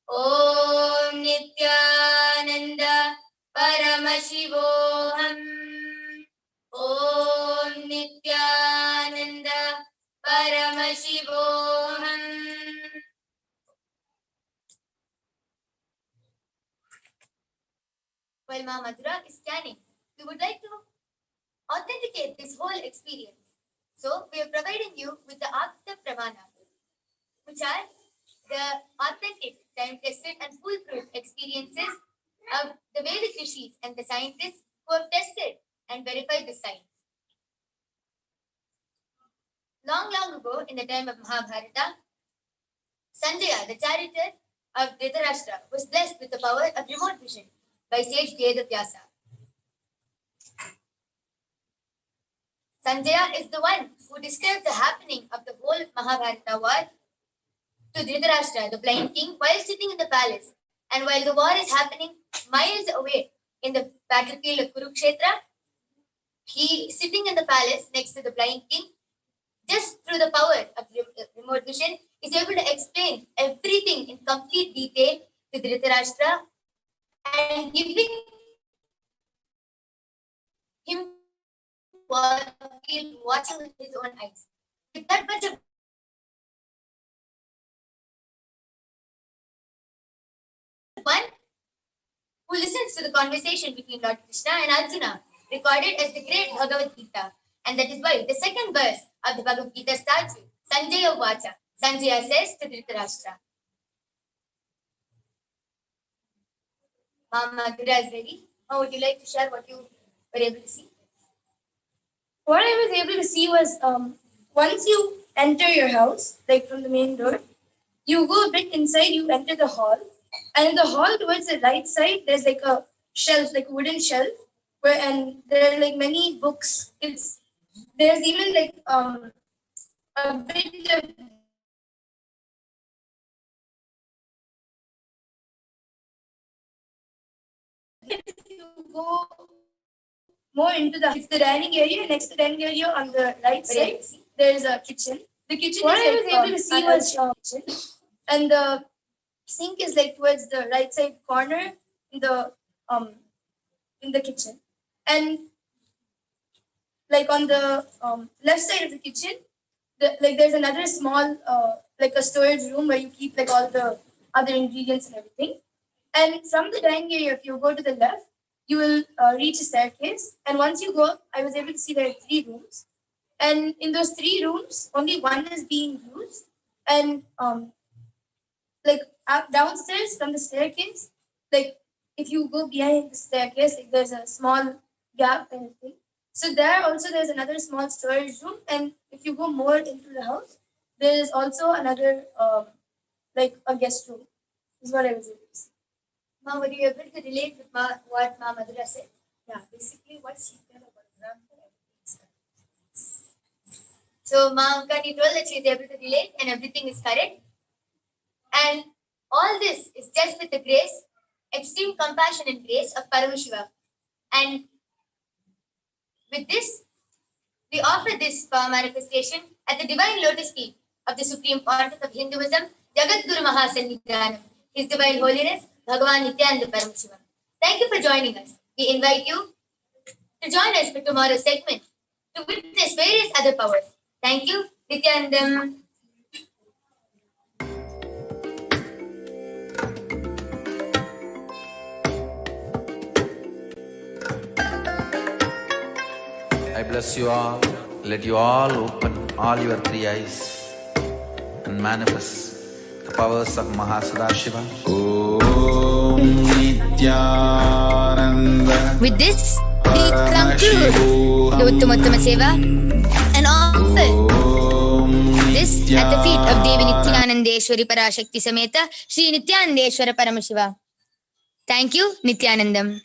Om Nithyananda Paramashivoham. Om Nithyananda Paramashivoham. While Ma Madhura is scanning, we would like to authenticate this whole experience. So we are providing you with the Akta Pramana, which are the authentic, time-tested and foolproof experiences of the Vedic rishis and the scientists who have tested and verified the science. Long, long ago, in the time of Mahabharata, Sanjaya, the charioteer of Dhritarashtra, was blessed with the power of remote vision by sage Vyasa. Sanjaya is the one who described the happening of the whole Mahabharata war to Dhritarashtra, the blind king, while sitting in the palace. And while the war is happening miles away in the battlefield of Kurukshetra, he is sitting in the palace next to the blind king. Just through the power of remote vision, is able to explain everything in complete detail to Dhritarashtra and giving him watching with his own eyes. With that much of one who listens to the conversation between Lord Krishna and Arjuna, recorded as the great Bhagavad Gita. And that is why the second verse of the Bhagavad Gita starts with Sanjaya Vacha. Sanjaya says to Dhritarashtra. Mama Madhura is ready. How would you like to share what you were able to see? What I was able to see was once you enter your house, like from the main door, you go a bit inside, you enter the hall, and in the hall towards the right side, there's like a shelf, like a wooden shelf, and there are like many books. There's even like a bit of you go more into it's the dining area. Next to the dining area on the right side, there is a kitchen. The kitchen what I was able to see was kitchen, and the sink is like towards the right side corner in the kitchen. And like on the left side of the kitchen, there's another small like a storage room where you keep like all the other ingredients and everything. And from the dining area, if you go to the left, you will reach a staircase. And once you go, I was able to see there are 3 rooms. And in those 3 rooms, only one is being used. And like up downstairs from the staircase, like if you go behind the staircase, like there's a small gap kind of thing. So there also there's another small storage room. And if you go more into the house, there is also another like a guest room. Is what I was able to see. Ma, were you able to relate with what Ma Madhura said? Yeah, basically what she said about grandfather, everything is correct. So Ma Ankani told that she is able to relate and everything is correct. And all this is just with the grace, extreme compassion and grace of Paramashiva. And with this, we offer this power manifestation at the divine lotus feet of the Supreme Pontiff of Hinduism, Jagat Guru Mahasannidhanam, His Divine Holiness, Bhagavan Nithyananda Paramashivam. Thank you for joining us. We invite you to join us for tomorrow's segment to witness various other powers. Thank you, Nithyanandam. I bless you all. Let you all open all your 3 eyes and manifest the powers of Mahasadashiva. Om Nithyananda With this, we conclude the Uttama Seva and offer this at the feet of Devi Nithyanandeshwari Parashakti Sameta Shri Nithyanandeshwara Paramashiva. Thank you, Nithyanandam.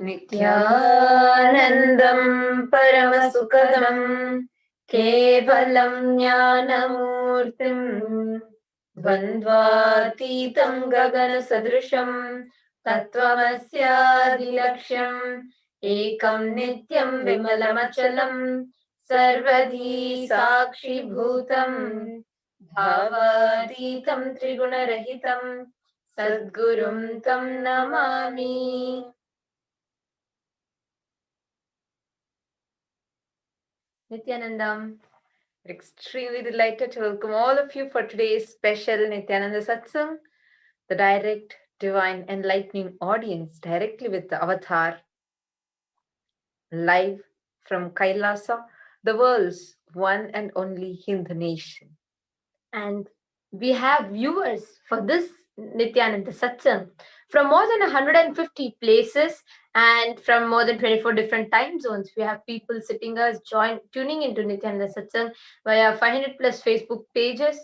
नित्यानन्दं परमसुखदं केवलं ज्ञानमूर्तिं द्वन्द्वातीतं गगनसदृशं तत्त्वमस्यादिलक्ष्यम् एकं नित्यं विमलमचलं सर्वधी साक्षिभूतं भावातीतं त्रिगुणरहितं सद्गुरुं तं Namami. Nithyanandam, we're extremely delighted to welcome all of you for today's special Nithyananda Satsang, the direct, divine, enlightening audience directly with the avatar, live from Kailasa, the world's one and only Hindu nation. And we have viewers for this Nithyananda Satsang from more than 150 places and from more than 24 different time zones. We have people tuning into Nithyananda Satsang via 500 plus Facebook pages,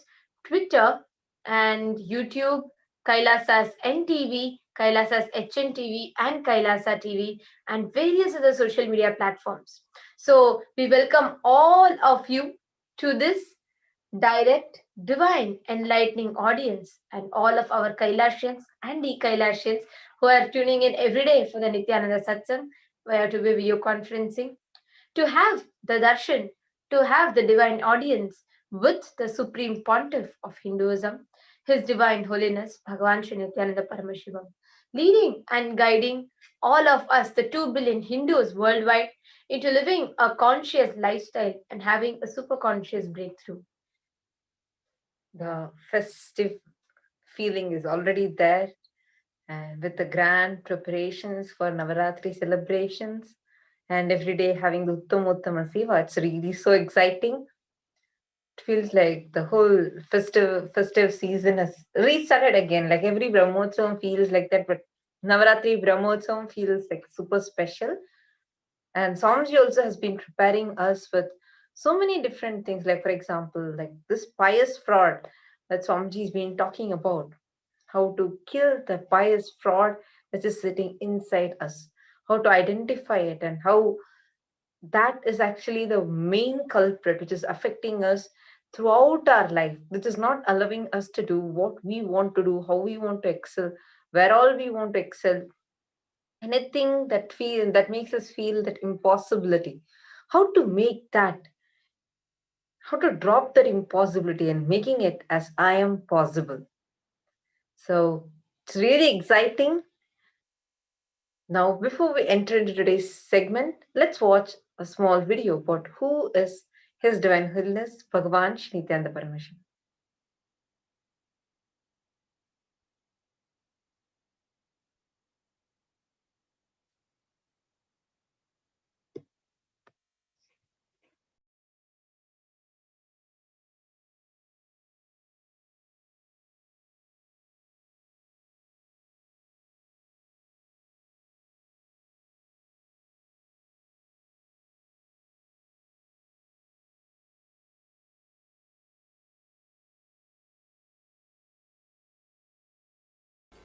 Twitter and YouTube, Kailasa's NTV, Kailasa's HNTV and Kailasa TV and various other social media platforms. So we welcome all of you to this direct, divine enlightening audience and all of our Kailashians and de-Kailashians who are tuning in every day for the Nithyananda Satsang, where to be video conferencing, to have the darshan, to have the divine audience with the Supreme Pontiff of Hinduism, His Divine Holiness Bhagavan Sri Nithyananda Paramashivam, leading and guiding all of us, the 2 billion Hindus worldwide, into living a conscious lifestyle and having a super conscious breakthrough. The festive feeling is already there, and with the grand preparations for Navaratri celebrations, and every day having the Uttama Seva, it's really so exciting. It feels like the whole festive season has restarted again. Like every Brahmotsavam feels like that, but Navaratri Brahmotsavam feels like super special. And Swamiji also has been preparing us with so many different things, like for example, like this pious fraud that Swamiji has been talking about, how to kill the pious fraud which is sitting inside us, how to identify it, and how that is actually the main culprit which is affecting us throughout our life, which is not allowing us to do what we want to do, how we want to excel, where all we want to excel. Anything that makes us feel that impossibility, how to make that, how to drop that impossibility and making it as I am possible. So it's really exciting. Now, before we enter into today's segment, let's watch a small video about who is His Divine Holiness Bhagavan Sri Nithyananda Paramashivam.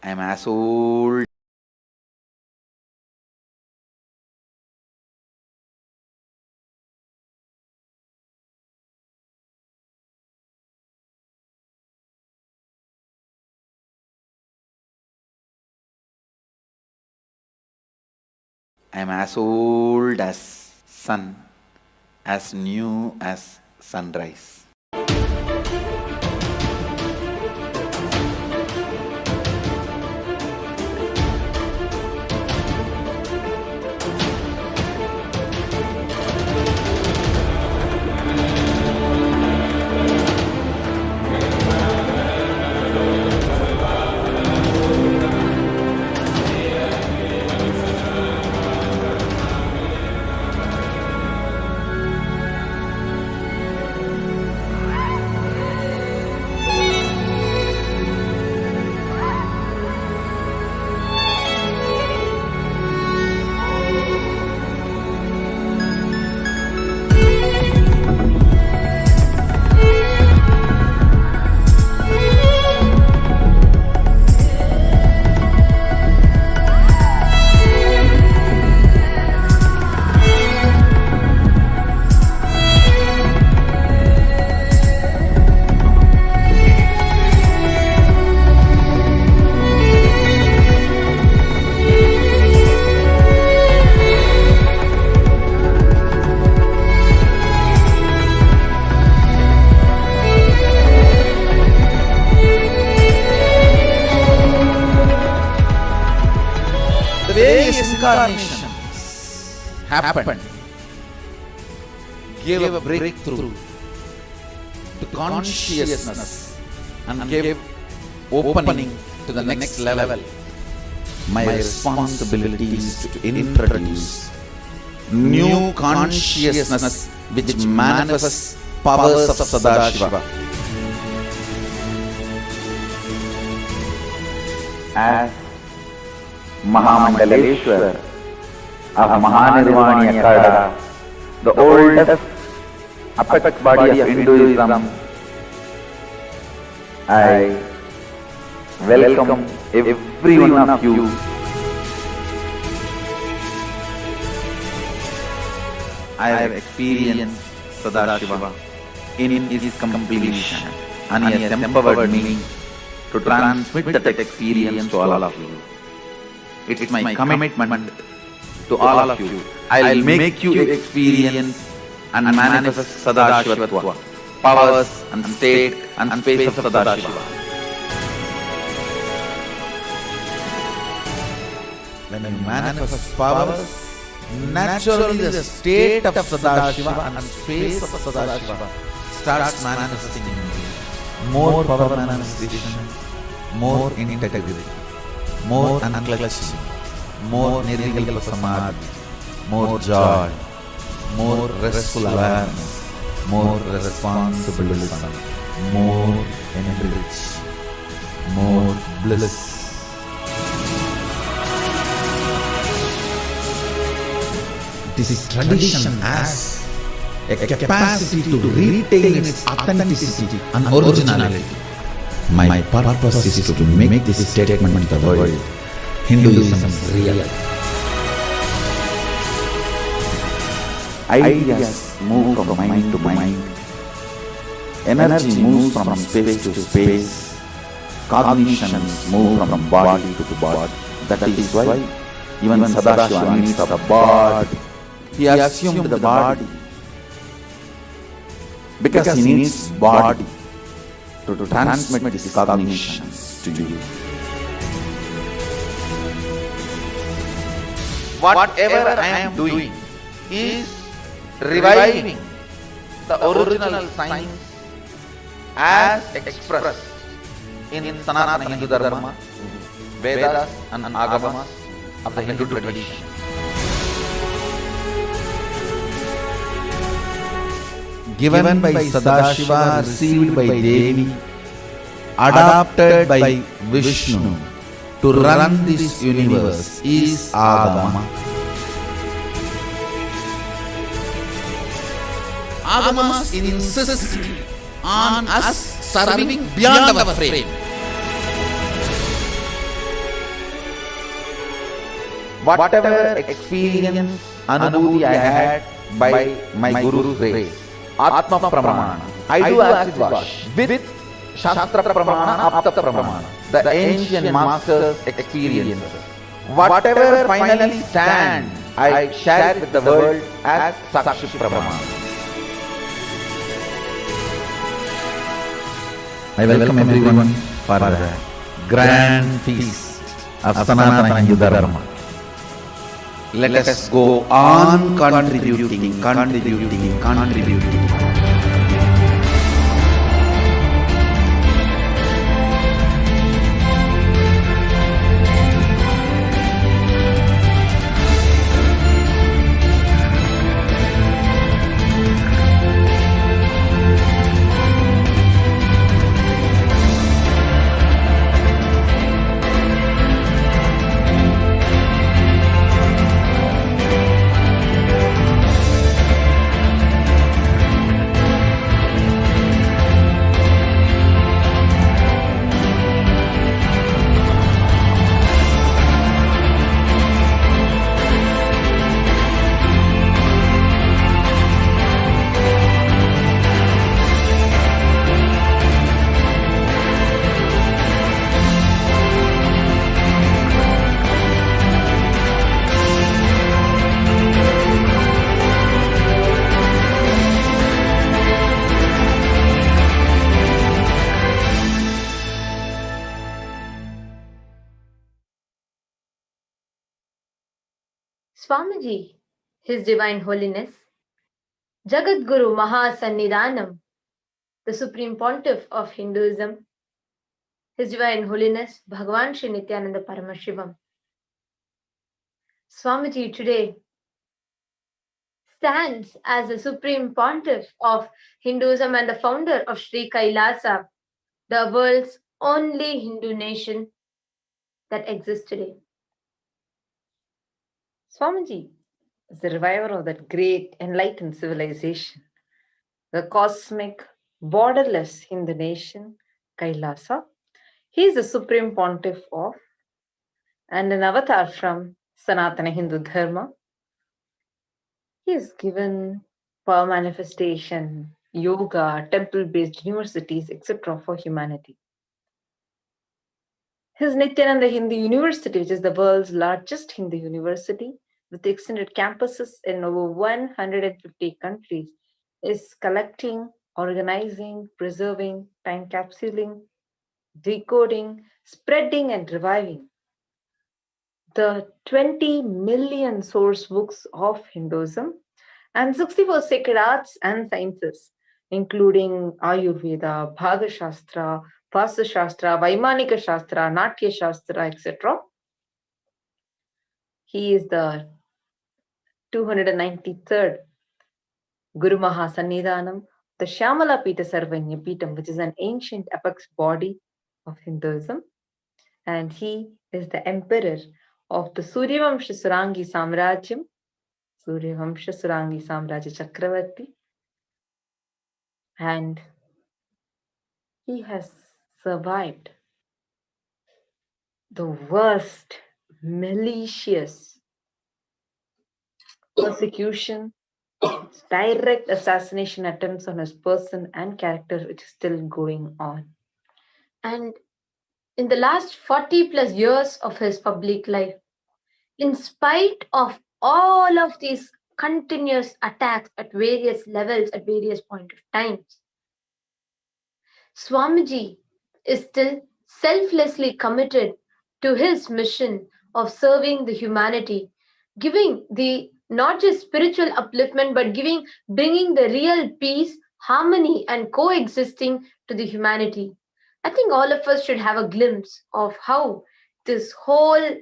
I am as old as sun, as new as sunrise. The various incarnations happened, gave a breakthrough to consciousness and gave opening to the next level. My responsibility is to introduce new consciousness which manifests powers of Sadashiva. As Mahamandaleshwar of Mahanirvani Akada, the oldest apex body of Hinduism, I welcome every one of you. I have experienced Sadashiva in his completion. and he has empowered me to transmit that experience to all of you. It's my commitment to all of you. I'll make you experience and manifest Sadashivatva, powers and state and space of Sadashiva. When you manifest powers, naturally the state of Sadashiva and space of Sadashiva starts manifesting in you. More power manifestation, more integrity, more unclutching, more nirvikalpa samadhi, more joy, more restful awareness, more responsibilism, more enrich, more bliss. This tradition has a capacity to retain its authenticity and originality. My purpose is to make this statement to the world. Hinduism is real. Ideas move from mind to mind. Energy moves from space to space. Cognitions move from body to body. That is why even Sadashiva needs a body. He assumed the body because he needs body to transmit his cognitions to you. Whatever I am doing is reviving the original science as expressed in Sanatana Hindu Dharma, Vedas and Agamas of the Hindu tradition. Given by Sadashiva, received by Devi, adopted by Vishnu to run this universe is Agama. Agamas insist on us serving beyond our frame. Whatever experience, anubhuti I had by my Guru's grace, Atma Pramana, I do acid wash with Shastra Pramana, Apta Pramana, the ancient masters' experiences. Whatever finally stand, I share it with the world as Sakshi Pramana. I welcome everyone for the grand feast of Sanatana Hindu Dharma. Let us go on contributing. Swamiji, His Divine Holiness, Jagat Guru Mahasannidhanam, the Supreme Pontiff of Hinduism, His Divine Holiness Bhagavan Sri Nithyananda Paramashivam. Swamiji today stands as the Supreme Pontiff of Hinduism and the founder of Sri Kailasa, the world's only Hindu nation that exists today. Swamiji is the reviver of that great enlightened civilization, the cosmic, borderless Hindu nation, Kailasa. He is the Supreme Pontiff of and an avatar from Sanatana Hindu Dharma. He has given power manifestation yoga, temple-based universities, etc. for humanity. His Nithyananda Hindu University, which is the world's largest Hindu university, with extended campuses in over 150 countries, is collecting, organizing, preserving, time capsuling, decoding, spreading, and reviving the 20 million source books of Hinduism and 64 sacred arts and sciences, including Ayurveda, Bhaga Shastra, Vastu Shastra, Vaimanika Shastra, Natya Shastra, etc. He is the 293rd Guru Mahasannidhanam, the Shyamala Pita Sarvanya Pitam, which is an ancient apex body of Hinduism. And he is the emperor of the Suryavamsha Surangi Samrajyam, Suryavamsha Surangi Samrajya Chakravarti. And he has survived the worst, malicious persecution, direct assassination attempts on his person and character, which is still going on. And in the last 40 plus years of his public life, in spite of all of these continuous attacks at various levels, at various points of times, Swamiji is still selflessly committed to his mission of serving the humanity, giving the not just spiritual upliftment, but bringing the real peace, harmony, and coexisting to the humanity. I think all of us should have a glimpse of how this whole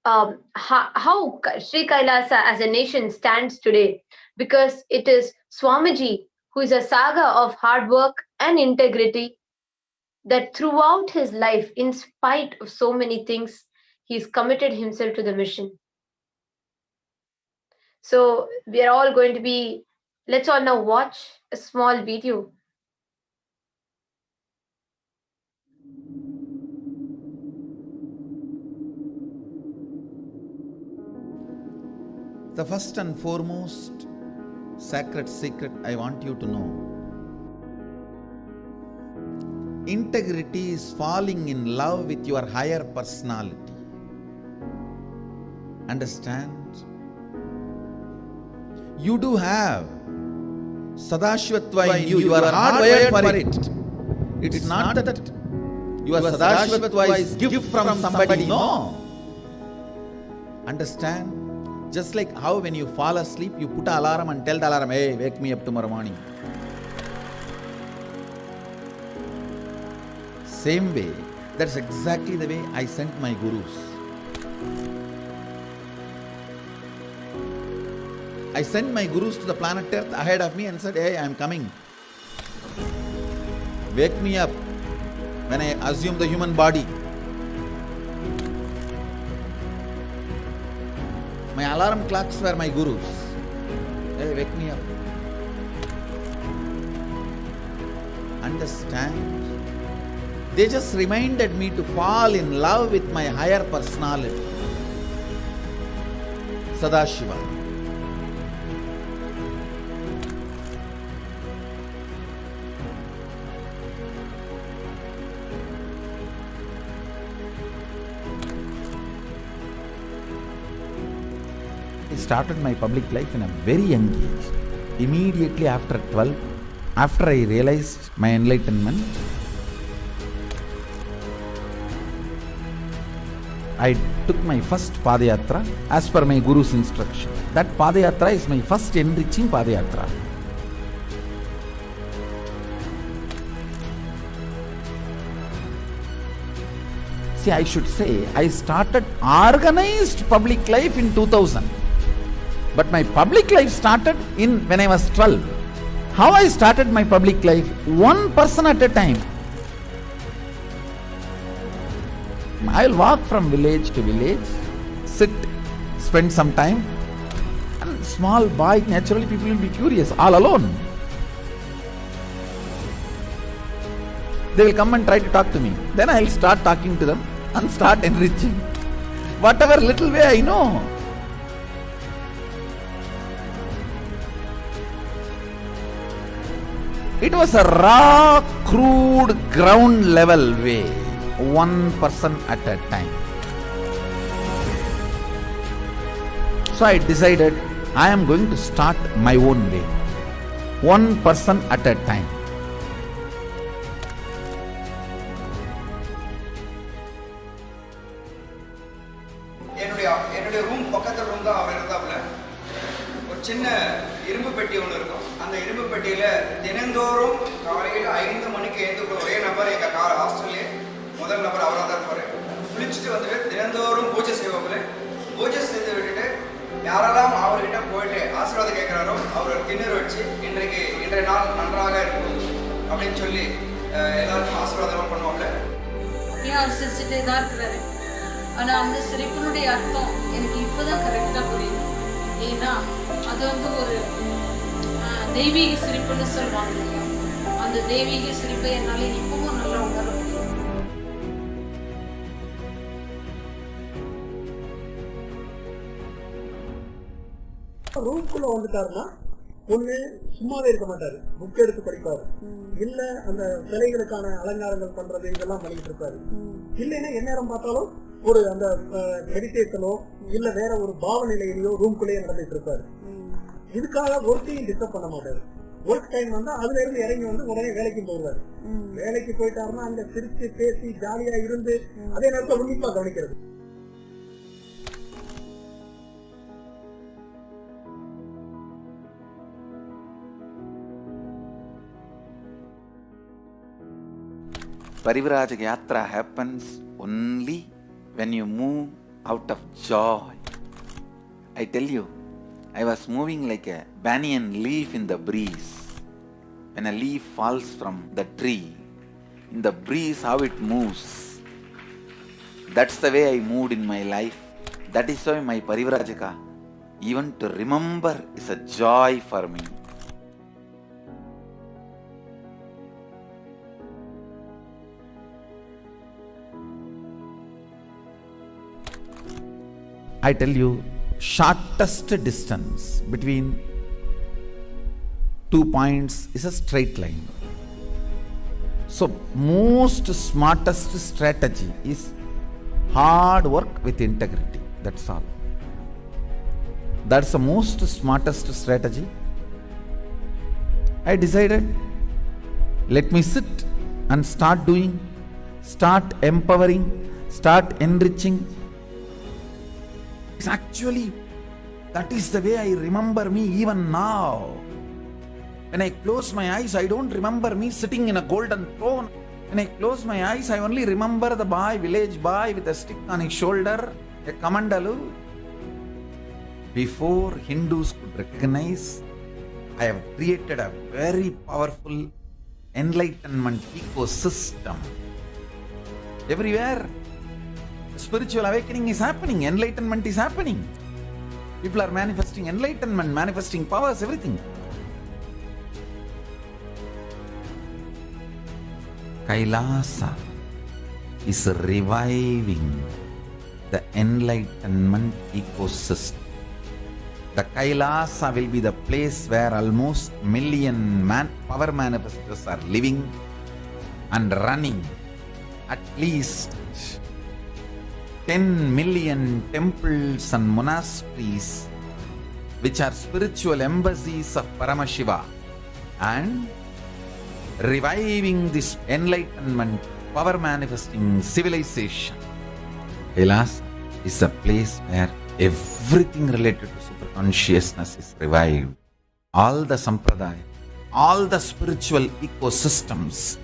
how Sri Kailasa as a nation stands today, because it is Swamiji who is a saga of hard work and integrity, that throughout his life, in spite of so many things, he's committed himself to the mission. So we are all going to be, let's all now watch a small video. The first and foremost sacred secret I want you to know: integrity is falling in love with your higher personality. Understand? You do have Sadashivatva in you. You are hardwired for it. It's not that your Sadashivatva is gift from somebody. No. Understand? Just like how when you fall asleep, you put an alarm and tell the alarm, hey, wake me up tomorrow morning. Same way, that's exactly the way I sent my gurus. I sent my gurus to the planet Earth ahead of me and said, hey, I am coming. Wake me up when I assume the human body. My alarm clocks were my gurus. Hey, wake me up. Understand? They just reminded me to fall in love with my higher personality, Sadashiva. I started my public life in a very young age. Immediately after 12, after I realized my enlightenment, I took my first Padayatra as per my Guru's instruction. That Padayatra is my first enriching Padayatra. See, I should say, I started organized public life in 2000. But my public life started when I was 12. How I started my public life? One person at a time. I'll walk from village to village, sit, spend some time, and small boy, naturally people will be curious, all alone. They will come and try to talk to me. Then I'll start talking to them and start enriching. Whatever little way I know. It was a raw, crude, ground level way, one person at a time. So I decided I am going to start my own way, one person at a time. என்னுடைய room பக்கத்து room தான் அவர் இருந்தாப்புல. ஒரு சின்ன இரும்பு பெட்டி ஒன்று இருக்கும். அந்த இரும்பு பெட்டியில தினந்தோறும் காலையில் 5 மணிக்கு எழுந்து ஒரே நபர் எங்க ஹாஸ்டல்லே முதல் நபர் அவராக தான் இருப்பாரு. குளிச்சுட்டு வந்துட்டு தினந்தோறும் பூஜை செய்வாப்புல. பூஜை செய்து விட்டுட்டு யாரெல்லாம் அவர்கிட்ட போயிட்டு ஆசீர்வாதம் கேட்கிறாரோ அவர் திண்ணூறு வச்சு இன்றைய நாள் நன்றாக இருக்கும் அப்படின்னு சொல்லி எல்லாருக்கும் ஆசீர்வாதம் பண்ணுவாங்க. அவர் சிரிச்சுட்டே தான் இருக்கிறாரு. ஆனா அந்த சிரிப்பினுடைய அர்த்தம் எனக்கு இப்பதான் கரெக்டா புரியுது. ஏன்னா அது ஒரு தெய்வீக சிரிப்புன்னு சொல்லுவாங்க இல்லையா, அந்த தெய்வீக சிரிப்பை என்னால இப்பவும் நல்லா உணர முடியும். ரூம்குள்ள வந்துட்டாருன்னா ஒண்ணு சும்மாவே இருக்க மாட்டாரு, புக் எடுத்து படிப்பாரு, இல்ல அந்த சிலைகளுக்கான அலங்காரங்கள் பண்றது இதெல்லாம் பண்ணிட்டு இருப்பாரு. இல்லைன்னா எந்நேரம் பார்த்தாலும் ஒரு அந்த மெடிடேஷனோ இல்ல வேற ஒரு பாவ நிலையிலையோ ரூம்குள்ளேயே நடந்துட்டு இருப்பாரு. இதுக்காக ஒர்க்கையும் டிஸ்டர்ப் பண்ண மாட்டாரு. ஒர்க் டைம் வந்தா அதுல இருந்து இறங்கி உடனே வேலைக்கு போயிடுவாரு. வேலைக்கு போயிட்டாருன்னா அங்க சிரிச்சு பேசி ஜாலியா இருந்து அதே நேரத்தில் உன்னிப்பா கவனிக்கிறது. Parivrajaka Yatra happens only when you move out of joy. I tell you, I was moving like a banyan leaf in the breeze. When a leaf falls from the tree, in the breeze how it moves. That's the way I moved in my life. That is why my Parivrajaka, even to remember, is a joy for me. I tell you, shortest distance between 2 points is a straight line. So most smartest strategy is hard work with integrity. That's all. That's the most smartest strategy. I decided, let me sit and start doing, start empowering, start enriching. Actually, that is the way I remember me even now. When I close my eyes, I don't remember me sitting in a golden throne. When I close my eyes, I only remember the boy, village boy with a stick on his shoulder, a kamandalu. Before Hindus could recognize, I have created a very powerful enlightenment ecosystem. Everywhere, spiritual awakening is happening, enlightenment is happening. People are manifesting enlightenment, manifesting powers, everything. Kailasa is reviving the enlightenment ecosystem. The Kailasa will be the place where almost million power manifestors are living and running. At least 10 million temples and monasteries, which are spiritual embassies of Paramashiva, and reviving this enlightenment, power manifesting civilization. Kailas is a place where everything related to super consciousness is revived. All the sampradaya, all the spiritual ecosystems.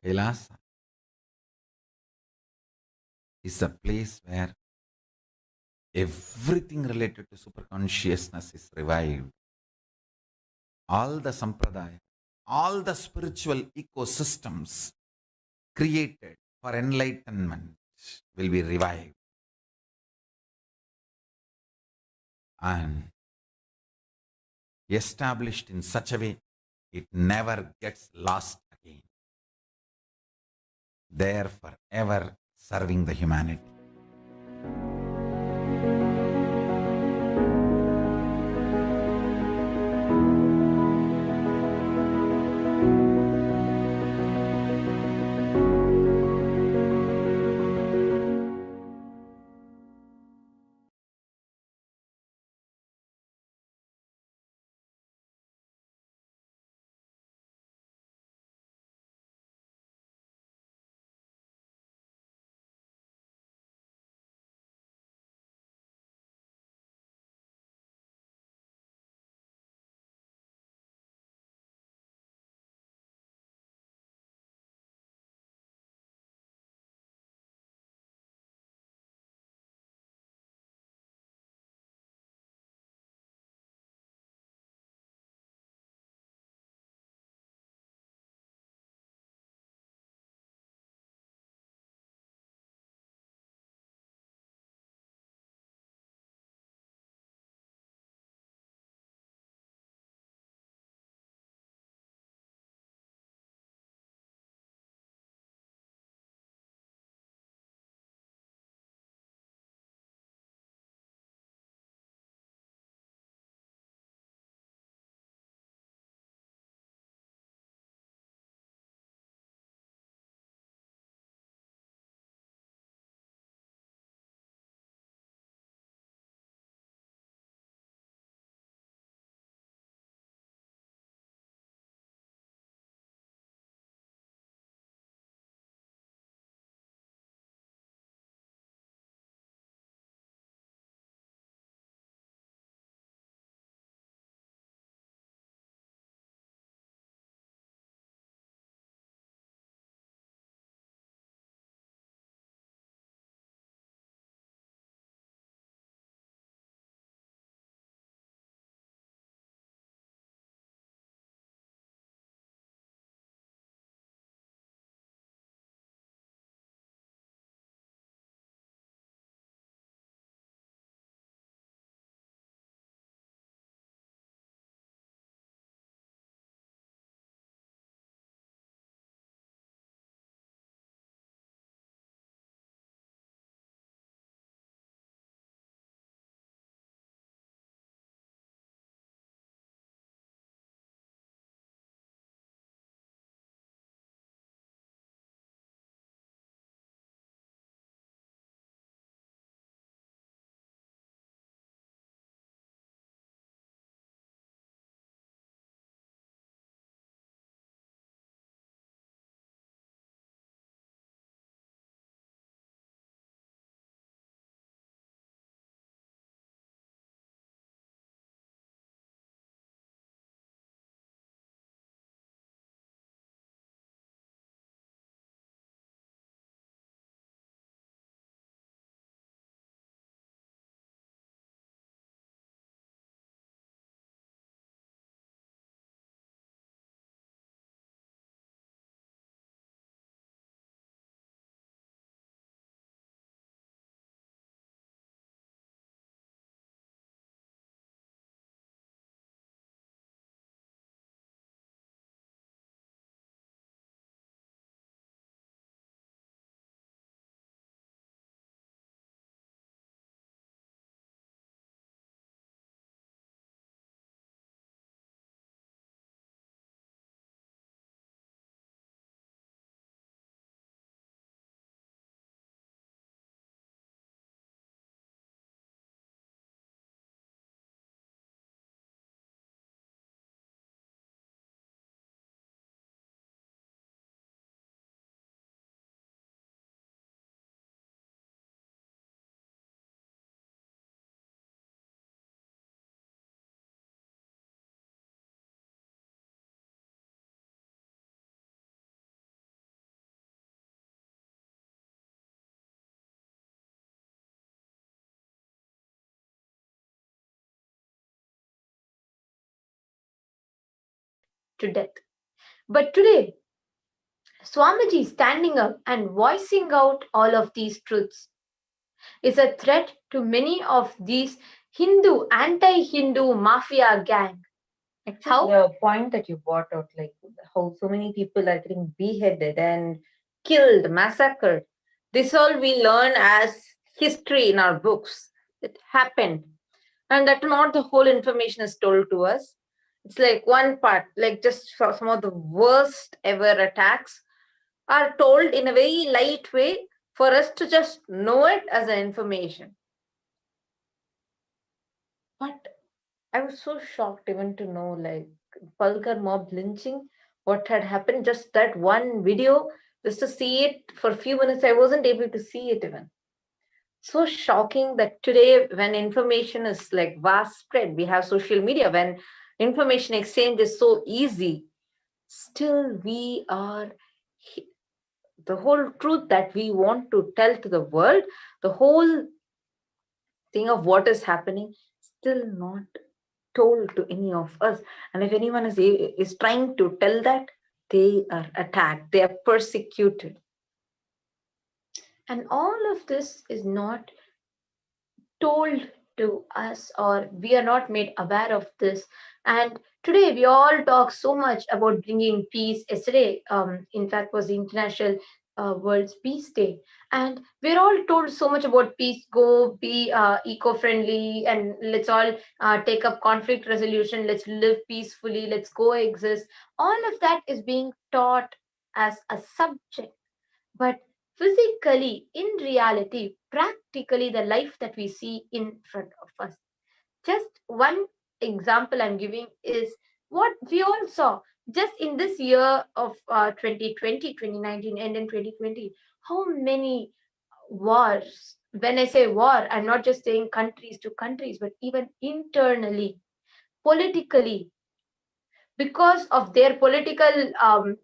Kailasa is a place where everything related to superconsciousness is revived. All the sampradaya, all the spiritual ecosystems created for enlightenment will be revived. And established in such a way, it never gets lost again. There forever serving the humanity. to death. But today, Swamiji standing up and voicing out all of these truths is a threat to many of these anti-Hindu mafia gang. Actually, the point that you brought out, like how so many people are getting beheaded and killed, massacred. This all we learn as history in our books. It happened. And that not the whole information is told to us. It's like one part, like just some of the worst ever attacks are told in a very light way for us to just know it as an information. But I was so shocked even to know, like, Palkar mob lynching, what had happened, just that one video, just to see it for a few minutes, I wasn't able to see it even. So shocking that today, when information is like vast spread, we have social media, when information exchange is so easy, still we are, the whole truth that we want to tell to the world, the whole thing of what is happening, still not told to any of us. And if anyone is trying to tell that, they are attacked, they are persecuted. And all of this is not told to us, or we are not made aware of this. And today we all talk so much about bringing peace. Yesterday, in fact, was the International World's Peace Day, and we're all told so much about peace. Go be eco-friendly, and let's all take up conflict resolution. Let's live peacefully. Let's coexist. All of that is being taught as a subject, but physically, in reality, practically, the life that we see in front of us. Just one example I'm giving is what we all saw just in this year of 2020, 2019, and in 2020. How many wars? When I say war, I'm not just saying countries to countries, but even internally, politically, because of their political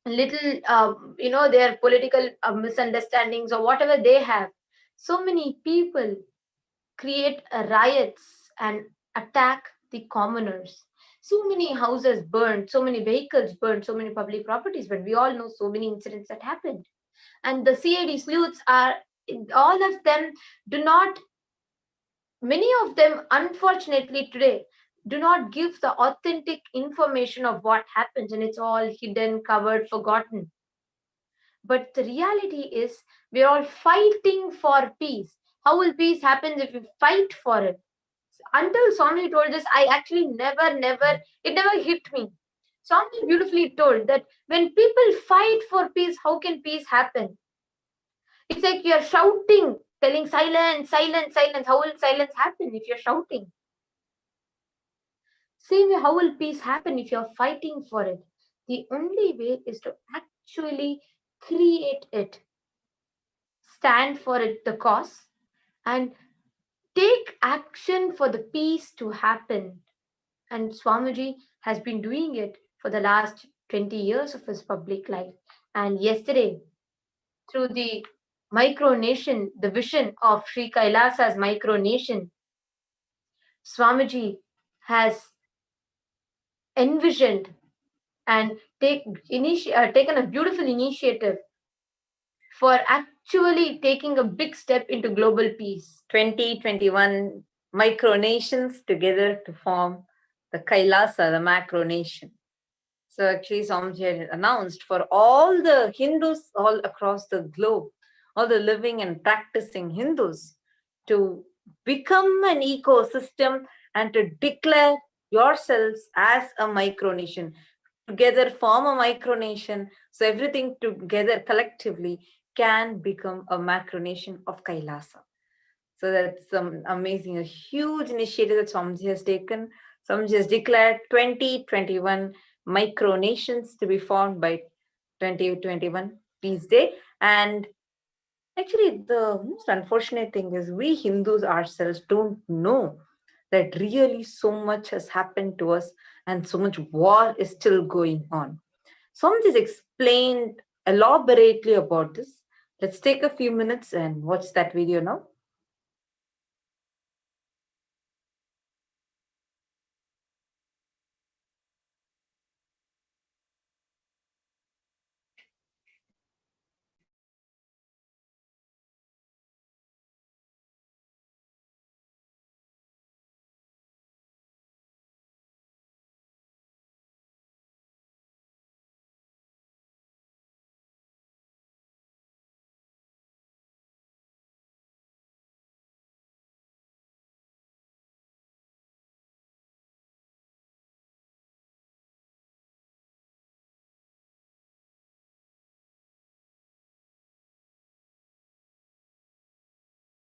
their political misunderstandings or whatever they have, so many people create riots and attack the commoners. So many houses burned, so many vehicles burned, so many public properties, but we all know so many incidents that happened. And the CID sleuths are, all of them do not, many of them unfortunately today do not give the authentic information of what happens, and it's all hidden, covered, forgotten. But the reality is, we're all fighting for peace. How will peace happen if we fight for it? Until Swami told this, I actually it never hit me. Swami beautifully told that when people fight for peace, how can peace happen? It's like you're shouting, telling silence, silence, silence. How will silence happen if you're shouting? Same way, how will peace happen if you're fighting for it? The only way is to actually create it, stand for it, the cause, and take action for the peace to happen. And Swamiji has been doing it for the last 20 years of his public life. And yesterday, through the micronation, the vision of Sri Kailasa's micronation, Swamiji has envisioned and taken a beautiful initiative for actually taking a big step into global peace. 2021 micronations together to form the Kailasa, the macronation. So actually, Swamiji had announced for all the Hindus all across the globe, all the living and practicing Hindus, to become an ecosystem and to declare yourselves as a micronation. Together form a micronation, so everything together collectively can become a macronation of Kailasa. So that's amazing, a huge initiative that Swamiji has taken. Swamiji has declared 2021 micronations to be formed by 2021 Peace Day. And actually, the most unfortunate thing is we Hindus ourselves don't know that really so much has happened to us and so much war is still going on. Swamiji has explained elaborately about this. Let's take a few minutes and watch that video now.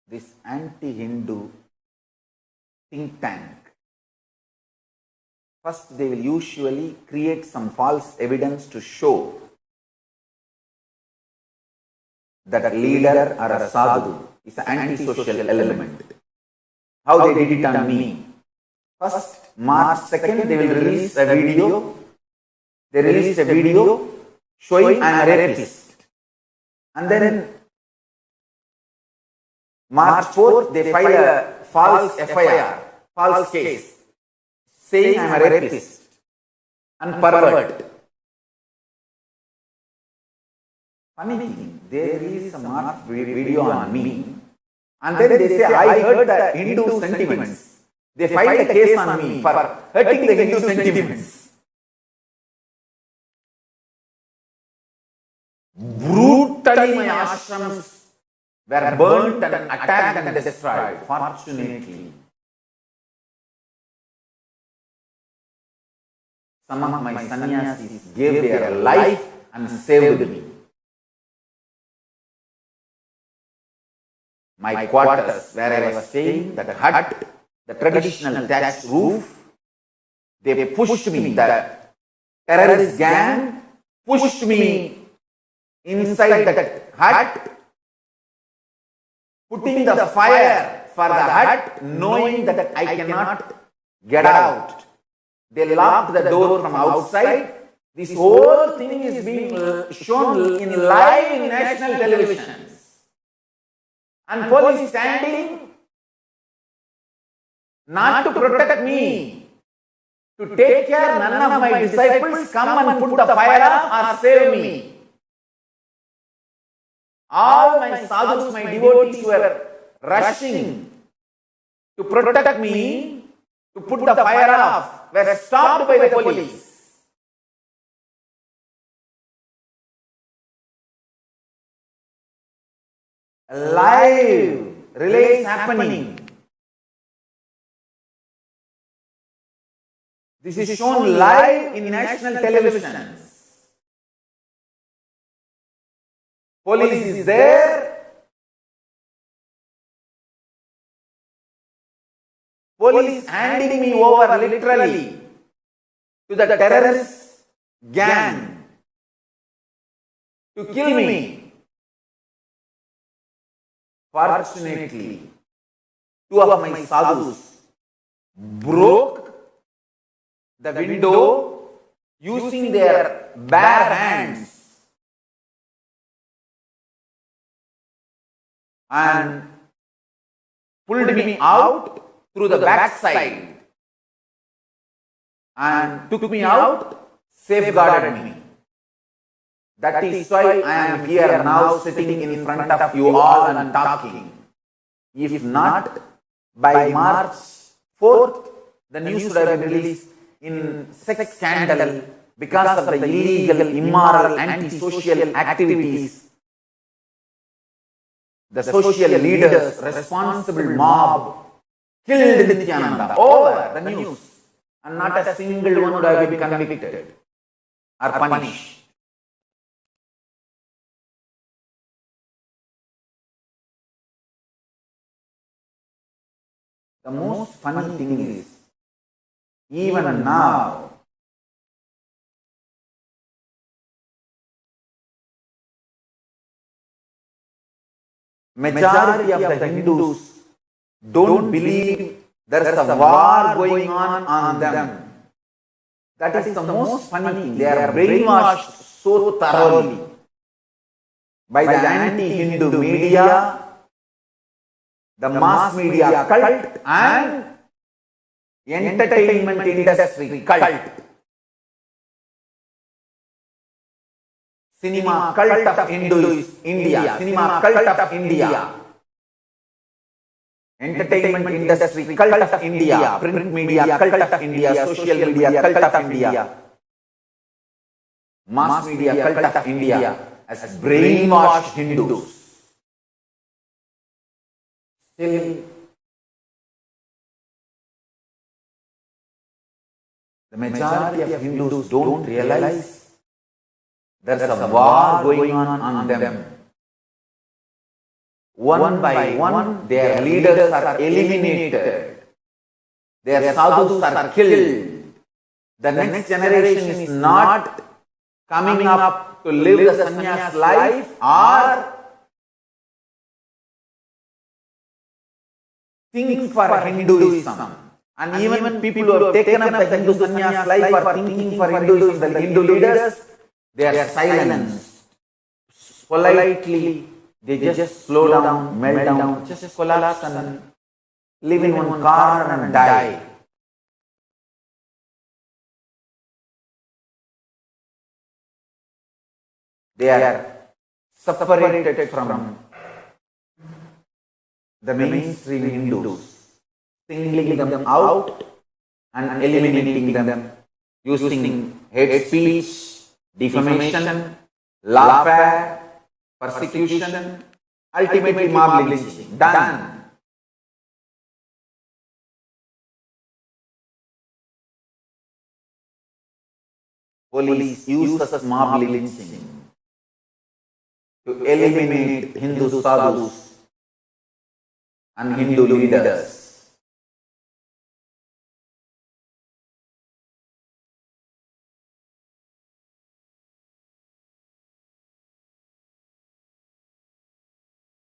this anti-Hindu think tank. First, they will usually create some false evidence to show that a leader or a sadhu is an anti-social element. How they did it on me. First, March 2nd, they will release a video. They released a video showing I am a rapist. And then March 4th, they file a false FIR, false case, saying I am a rapist and pervert. Funny thing, there is a March video on me, and then they say I hurt the Hindu sentiments. They filed a case on me for hurting the Hindu sentiments. Brutally, my ashrams were burnt and attacked and destroyed. Fortunately, some of my sannyasis gave their life and saved me. My quarters, where I was staying, that hut, the traditional thatched roof, they pushed me, the terrorist gang pushed me inside that hut, putting the fire for the hut, knowing that I cannot get out. They locked the door from outside. This whole thing is being shown in live in national television. And police standing not to protect me, to take care none of my disciples come and put the fire off or save me. All my sadhus, my devotees were rushing to protect me, to put the fire off, were stopped by the police. Live relay is happening. This is shown live in national television. Police is there. Police handing me over literally to the terrorist gang to kill me. Fortunately, two of my sadhus broke the window using their bare hands and pulled me out through the back side and took me out, safeguarded me. That is why I am here now sitting in front of you all and talking. If not, by March 4th, the news would have been released in sex scandal because of the illegal, immoral, antisocial activities. The social leaders, responsible mob, killed Nithyananda. Over the news. And not a single one would have been convicted or punished. The most funny thing is, even now, majority of the Hindus don't believe there is a war going on them. That is the most funny thing. They are brainwashed so thoroughly by the anti-Hindu media, the mass media cult and entertainment industry cult. Cinema cult of India. Cinema cult of India. Entertainment industry cult of India. Print media cult of India. Social media cult of India. Mass media cult of India as brainwashed Hindus. Still, the majority of Hindus don't realize there's a war going on them. one by one, their leaders are eliminated. Their sadhus are killed. The next generation is not coming up to live the sannyas life or think for Hinduism. And even people who have taken up the Hindu sannyas life are thinking for Hinduism. The Hindu leaders, they are silenced. Politely, they just slow down, melt down, just collapse and live in one corner and die. They are separated from the mainstream Hindus, singling them out and eliminating them using hate speech, defamation, lawfare, persecution, ultimately mob lynching. Done. Police uses mob lynching to eliminate Hindu sadhus and Hindu leaders.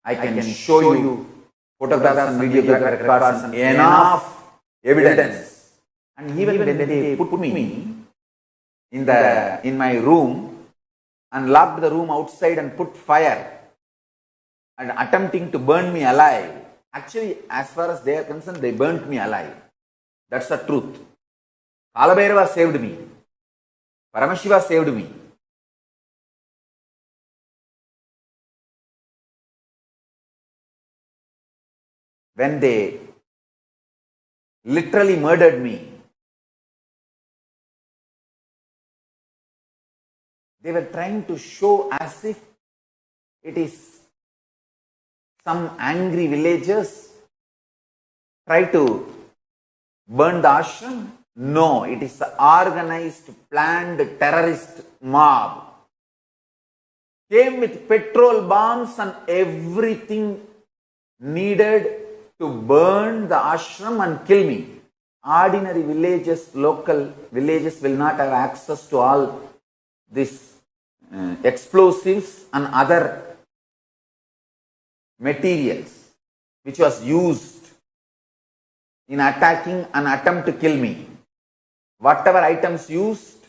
I can show you photographs and video records and enough evidence. And even when they put me in my room and locked the room outside and put fire and attempting to burn me alive, actually, as far as they are concerned, they burnt me alive. That's the truth. Kalabhairava saved me. Paramashiva saved me. When they literally murdered me, they were trying to show as if it is some angry villagers try to burn the ashram. No, it is an organized, planned terrorist mob. Came with petrol bombs and everything needed to burn the ashram and kill me. Ordinary villages, local villages will not have access to all these explosives and other materials which was used in attacking an attempt to kill me. Whatever items used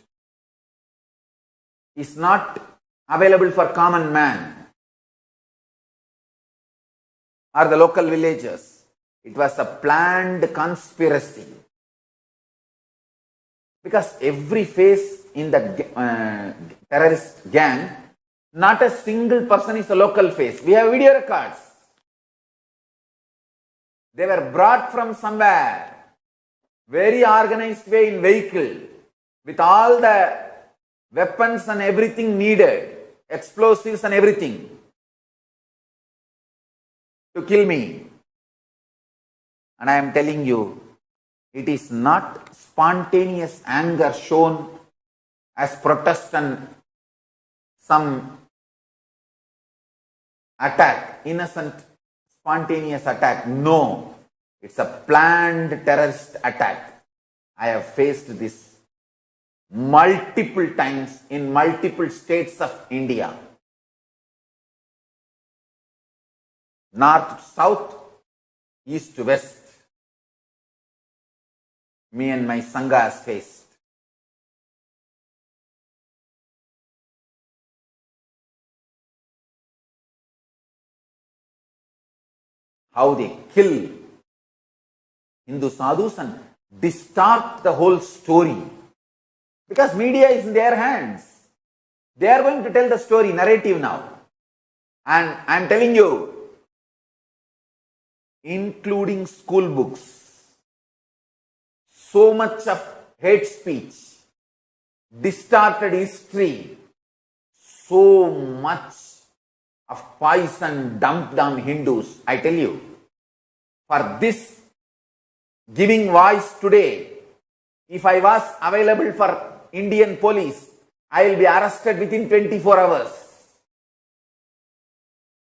is not available for common man or the local villagers. It was a planned conspiracy. Because every face in the terrorist gang, not a single person is a local face. We have video records. They were brought from somewhere, very organized way in vehicle, with all the weapons and everything needed, explosives and everything, to kill me. And I am telling you, it is not spontaneous anger shown as protest and some attack, innocent, spontaneous attack. No, it's a planned terrorist attack. I have faced this multiple times in multiple states of India. North, south, east, west. Me and my Sangha has faced. How they kill Hindu sadhus and distort the whole story. Because media is in their hands. They are going to tell the story, narrative now. And I am telling you, including school books, so much of hate speech, distorted history, so much of poison dumped on Hindus. I tell you, for this giving voice today, if I was available for Indian police, I will be arrested within 24 hours.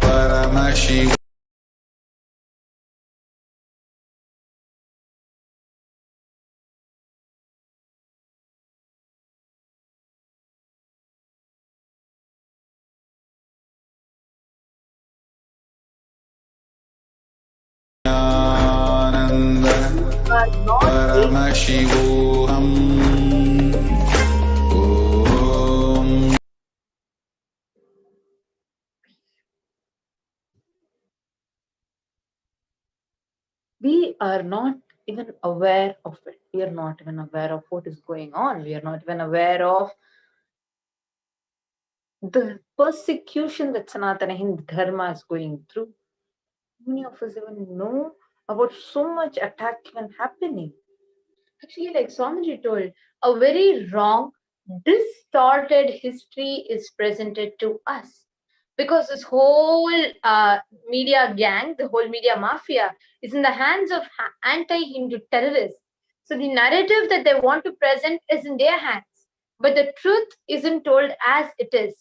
Paramashivoham. Nithyananda Paramashivoham. Om. We are not even aware of it. We are not even aware of what is going on. We are not even aware of the persecution that Sanatana Hindu Dharma is going through. Many of us even know about so much attack even happening. Actually, like Swamiji told, a very wrong, distorted history is presented to us. Because this whole media gang, the whole media mafia, is in the hands of anti-Hindu terrorists. So the narrative that they want to present is in their hands. But the truth isn't told as it is.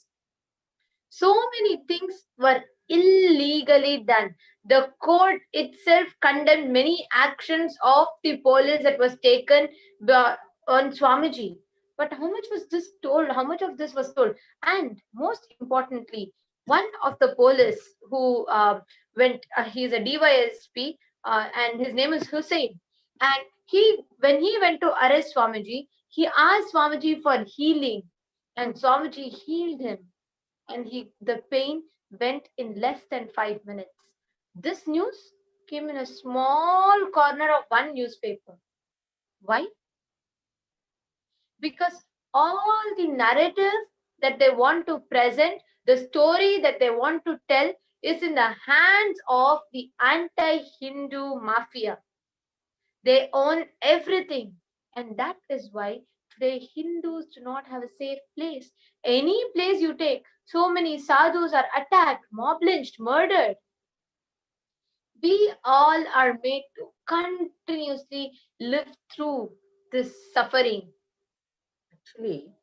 So many things were illegally done. The court itself condemned many actions of the police that was taken on Swamiji. But how much was this told? How much of this was told? And most importantly, one of the police who went, he's a DYSP, and his name is Hussein. And when he went to arrest Swamiji, he asked Swamiji for healing, and Swamiji healed him. And the pain went in less than 5 minutes. This news came in a small corner of one newspaper. Why? Because all the narrative that they want to present, the story that they want to tell, is in the hands of the anti-Hindu mafia. They own everything. And that is why today Hindus do not have a safe place. Any place you take, so many sadhus are attacked, mob lynched, murdered. We all are made to continuously live through this suffering. Actually,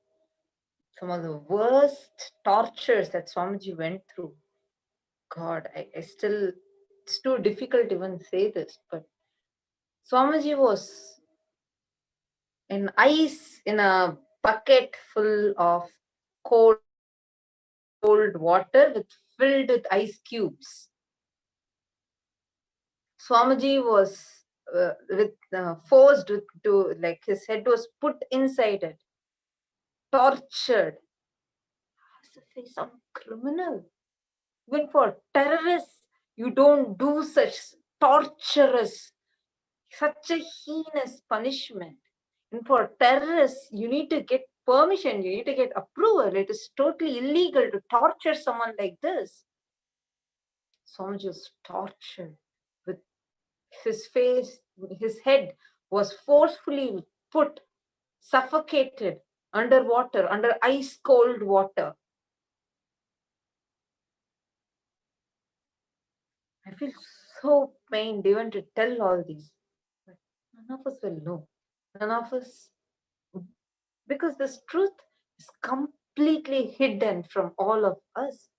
some of the worst tortures that Swamiji went through. God, I still, it's too difficult to even say this, but Swamiji was in ice in a bucket full of cold water filled with ice cubes. Swamiji was forced to, like, his head was put inside it, tortured. As if he's some criminal. Even for terrorists, you don't do such torturous, such a heinous punishment. And for terrorists, you need to get permission, you need to get approval. It is totally illegal to torture someone like this. Swamiji was tortured with his face, his head was forcefully put, suffocated underwater, under ice cold water. I feel so pained even to tell all these. But none of us will know. None of us, because this truth is completely hidden from all of us.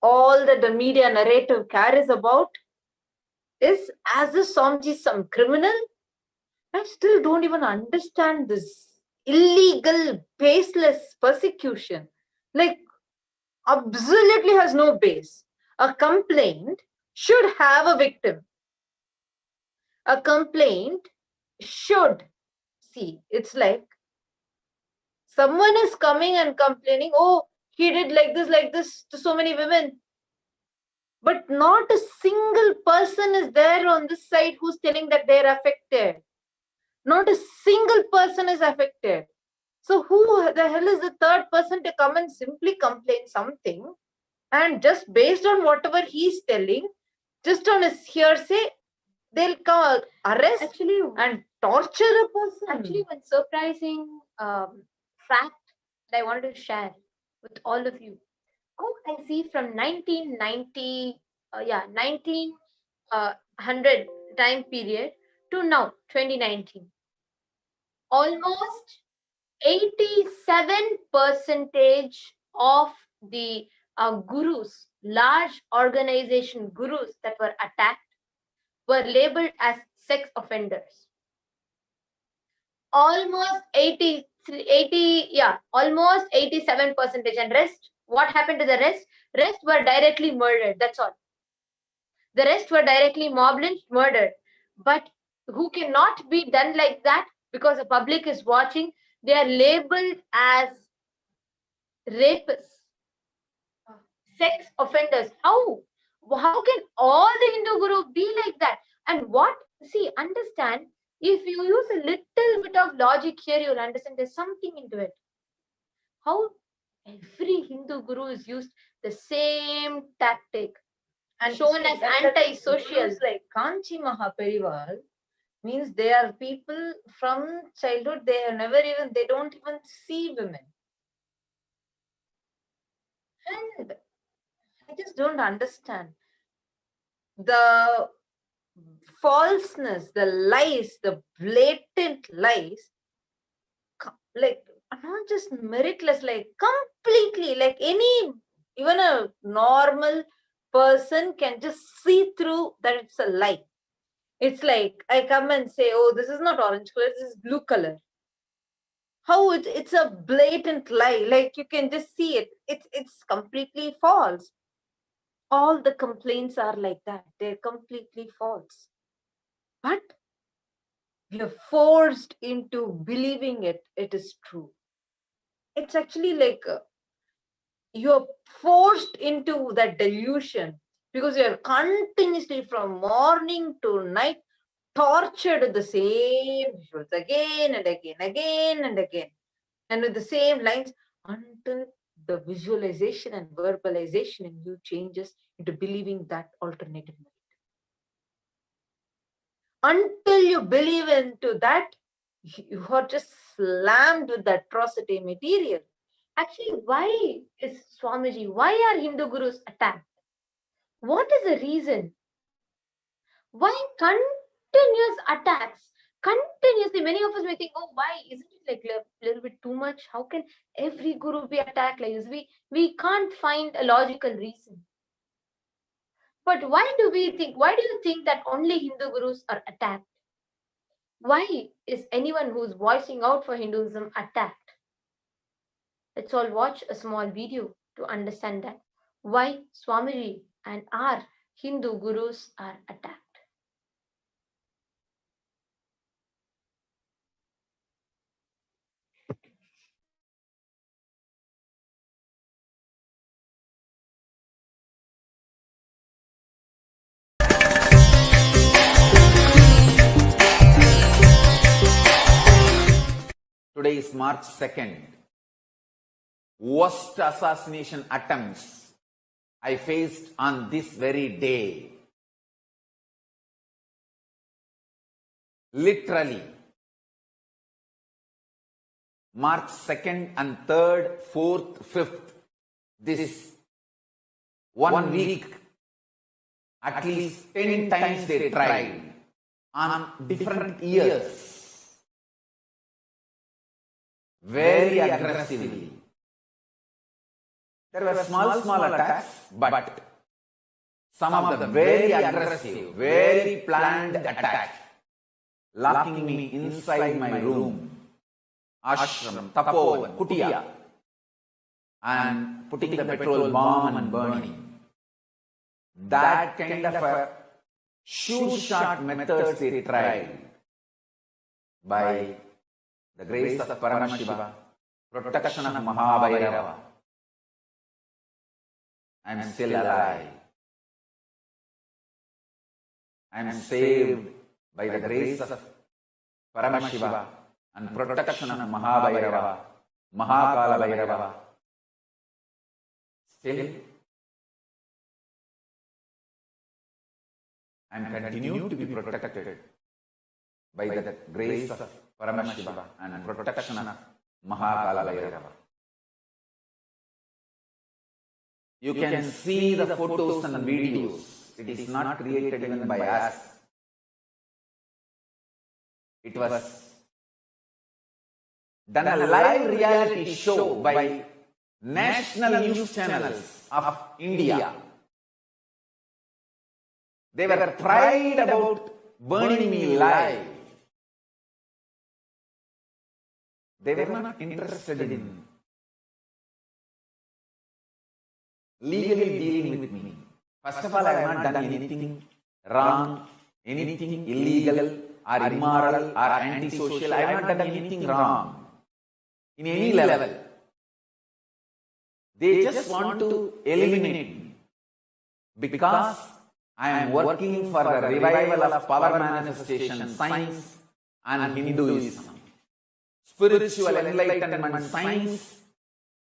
All that the media narrative cares about is as if Swamiji is some criminal. I still don't even understand this illegal, baseless persecution. Like, absolutely has no base. A complaint should have a victim. A complaint should, see, it's like someone is coming and complaining, oh, he did like this to so many women. But not a single person is there on this side who's telling that they're affected. Not a single person is affected. So who the hell is the third person to come and simply complain something? And just based on whatever he's telling, just on his hearsay, they'll come arrest and torture a person. Actually, one surprising fact that I wanted to share with all of you. Go and see from 1990, 1900 time period to now, 2019. Almost 87% of the gurus, large organization gurus that were attacked, were labeled as sex offenders. Almost 87%. And rest, what happened to the rest? Rest were directly murdered. That's all. The rest were directly mob lynched, murdered. But who cannot be done like that because the public is watching, they are labeled as rapists, sex offenders. How can all the Hindu guru be like that? And what, see, understand, if you use a little bit of logic here, you'll understand there's something into it. How every Hindu guru is used the same tactic And shown as anti-social. Gurus like Kanchi Mahaperival means they are people from childhood, they have never even, they don't even see women. And I just don't understand the falseness, the lies, the blatant lies, like not just meritless, like completely, like any, even a normal person can just see through that it's a lie. It's like I come and say, oh, this is not orange color, this is blue color. How it's a blatant lie, like you can just see it. It's completely false. All the complaints are like that. They're completely false. But we are forced into believing it is true. It's actually like you're forced into that delusion because you're continuously from morning to night tortured with the same visuals again and again, again and again, and with the same lines until the visualization and verbalization in you changes into believing that alternative narrative. Until you believe into that, you are just slammed with that atrocity material. Actually, why is Swamiji, why are Hindu gurus attacked? What is the reason? Why continuous attacks? Continuously, many of us may think, oh, why isn't it like a little bit too much? How can every guru be attacked like this? We can't find a logical reason. But why do you think that only Hindu gurus are attacked? Why is anyone who's voicing out for Hinduism attacked? Let's all watch a small video to understand that. Why Swamiji and our Hindu gurus are attacked. Today is March 2nd. Worst assassination attempts I faced on this very day. Literally. March 2nd and 3rd, 4th, 5th. This 1 week. At least 10 times they tried on different years. Very aggressively. There were small attacks, but some of them very aggressive, very planned attack, locking me inside my room, ashram, tapovan, kutia, and putting the petrol bomb and burning. That kind of a shoe-shot methods they tried. By the grace of Paramashiva, protection of Mahabhairava, I am still alive. I am saved by the grace of Paramashiva and protection of Mahabhairava, Mahakala Bhairava. Still, I am continued to be protected by the grace of Paramashiva and protection of Mahakala Bhairava. You can see the photos and videos. It is not created even by us. It was done a live reality show by national news channels of India. They were pride about burning me live. They were not interested in legally dealing with me. First of all, I have not done anything wrong, anything illegal are immoral or antisocial. I have not done anything wrong in any level. They just want to eliminate me because I am working for the revival of power manifestation, science and Hinduism. Spiritual enlightenment science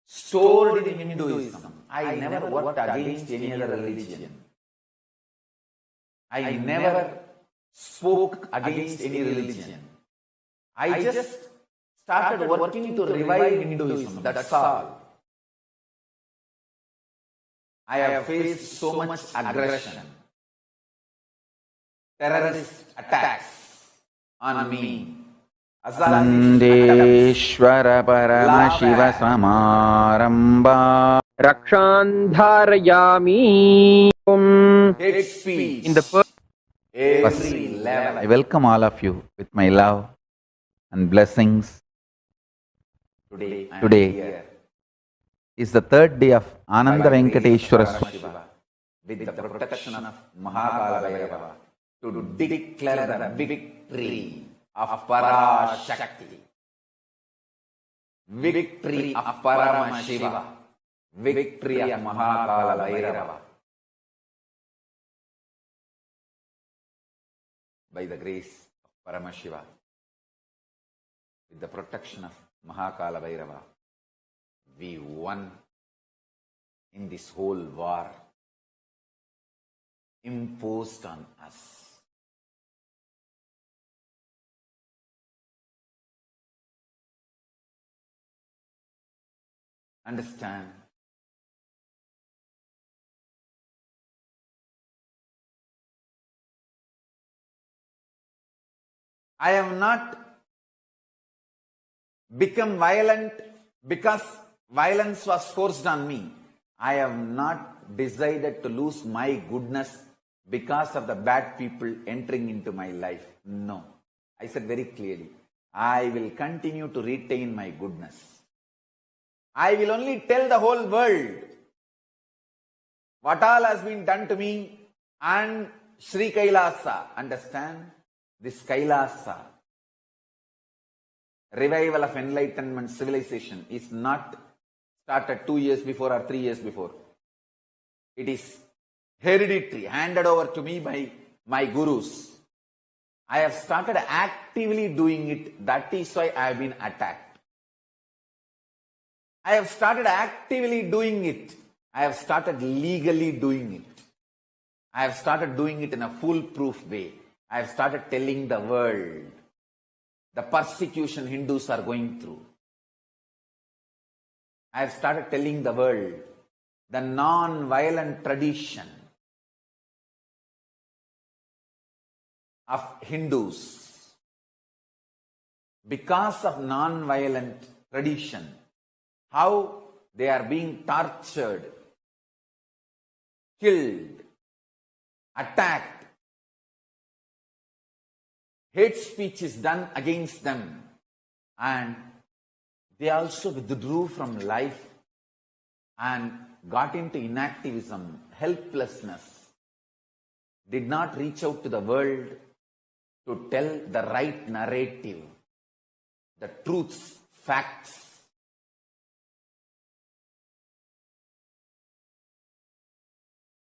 stored in Hinduism. I never worked against any other religion. I never spoke against any religion. I just started working to revive Hinduism. That's all. I have faced so much aggression, terrorist attacks on me. Nandeshwara Paramashiva Samaramba Rakshandharayami. Hate speech In the first every level. I welcome all of you with my love and blessings. Today Today is the third day of Ananda Venkateshwara Swami with the protection of Mahakala Bhairava to declare the victory of Parashakti, victory of Paramashiva, victory of Mahakala Bhairava. By the grace of Paramashiva, with the protection of Mahakala Bhairava, we won in this whole war imposed on us. Understand? I have not become violent because violence was forced on me. I have not decided to lose my goodness because of the bad people entering into my life. No. I said very clearly, I will continue to retain my goodness. I will only tell the whole world what all has been done to me and Sri Kailasa. Understand? This Kailasa, revival of enlightenment civilization, is not started 2 years before or 3 years before. It is hereditary, handed over to me by my gurus. I have started actively doing it. That is why I have been attacked. I have started actively doing it. I have started legally doing it. I have started doing it in a foolproof way. I have started telling the world the persecution Hindus are going through. I have started telling the world the non-violent tradition of Hindus. Because of non-violent tradition, how they are being tortured, killed, attacked. Hate speech is done against them, and they also withdrew from life and got into inactivism, helplessness, did not reach out to the world to tell the right narrative, the truths, facts.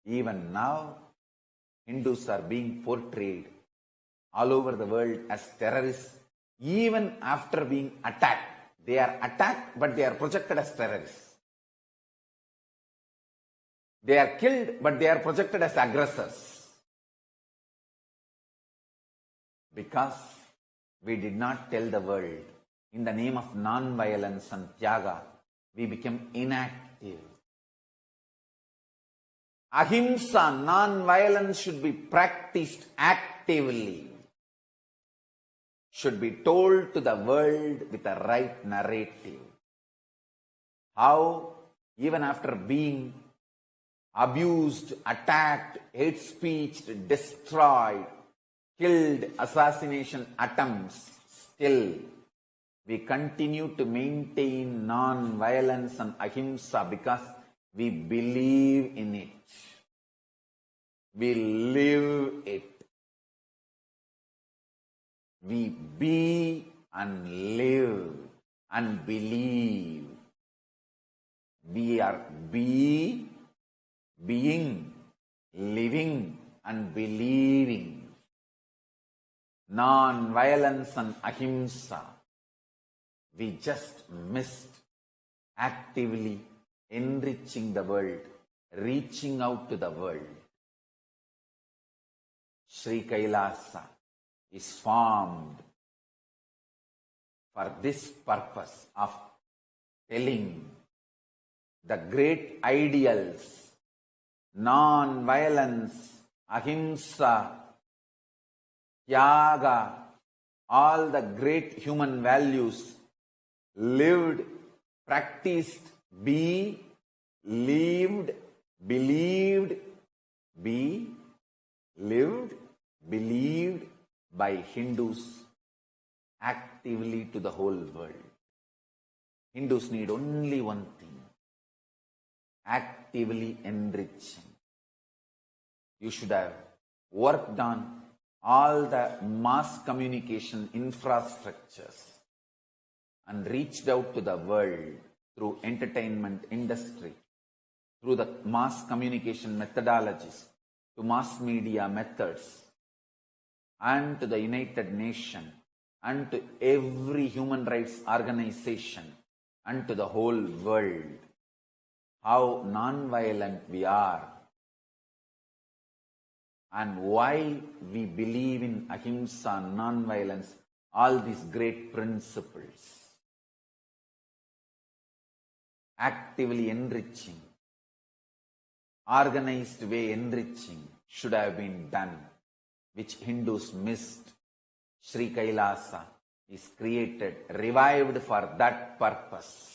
Even now, Hindus are being portrayed all over the world as terrorists, even after being attacked. They are attacked, but they are projected as terrorists. They are killed, but they are projected as aggressors. Because we did not tell the world, in the name of non-violence and Tyaga, we became inactive. Ahimsa, non-violence, should be practiced actively. Should be told to the world with the right narrative. How, even after being abused, attacked, hate speech, destroyed, killed, assassination attempts, still we continue to maintain non-violence and ahimsa because we believe in it. We live it. We be and live and believe. We are being, living and believing. Non-violence and ahimsa. We just missed actively enriching the world, reaching out to the world. Sri Kailasa is formed for this purpose of telling the great ideals, non-violence, ahimsa, tyaga, all the great human values lived, practiced, lived, believed, lived, believed by Hindus actively to the whole world. Hindus need only one thing: actively enriching. You should have worked on all the mass communication infrastructures and reached out to the world through entertainment industry, through the mass communication methodologies, to mass media methods, and to the United Nations, and to every human rights organization, and to the whole world, how non-violent we are, and why we believe in ahimsa, non-violence, all these great principles. Actively enriching, organized way enriching should have been done, which Hindus missed. Sri Kailasa is created, revived for that purpose.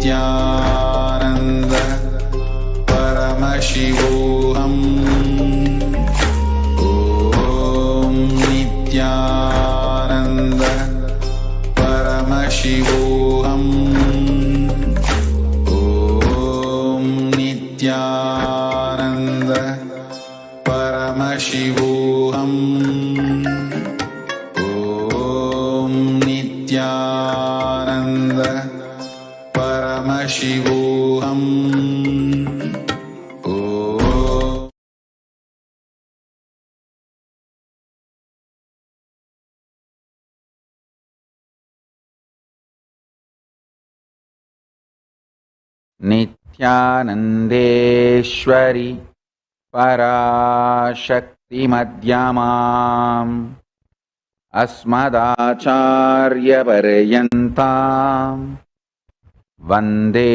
Paramashivoham. Om Nithyananda Paramashivoham. Om Nithyananda Paramashivoham. नित्यानन्देश्वरि पराशक्ति मध्यमाम् अस्मदाचार्यपर्यन्ताम् वन्दे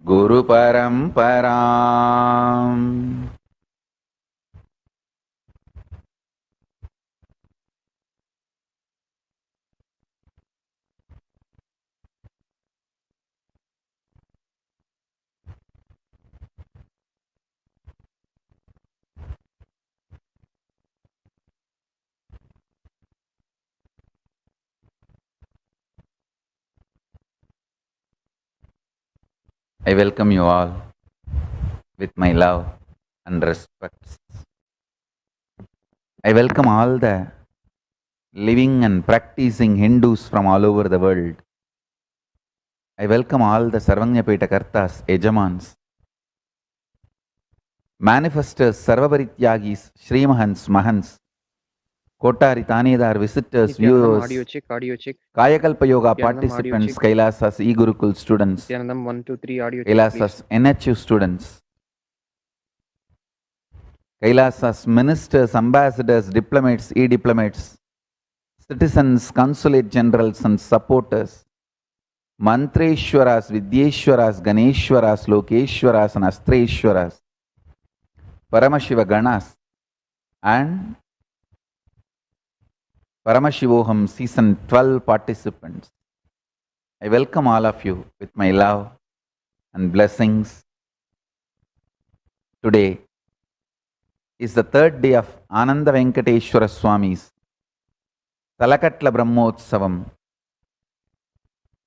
गुरुपरम्पराम्. I welcome you all with my love and respect. I welcome all the living and practicing Hindus from all over the world. I welcome all the Sarvanyapeta Kartas, Ejamans, manifestors, Sarvaparityagis, Srimahans, Mahans, Kotari Tanedar, visitors, viewers, audio check, Kayakalpa Yoga Nithyanandam, participants, audio check. Kailasas e-Gurukul students, Nithyanandam 1, 2, 3 audio check, Kailasas NHU students, Kailasas ministers, ambassadors, diplomats, e-diplomats, citizens, consulate generals and supporters, Mantreshwaras, Vidyeshwaras, Ganeshwaras, Lokeshwaras and Astreshwaras, Paramashiva Ganas and Paramashivoham season 12 participants. I welcome all of you with my love and blessings. Today is the third day of Ananda Venkateshwara Swami's Salakatla Brahmotsavam.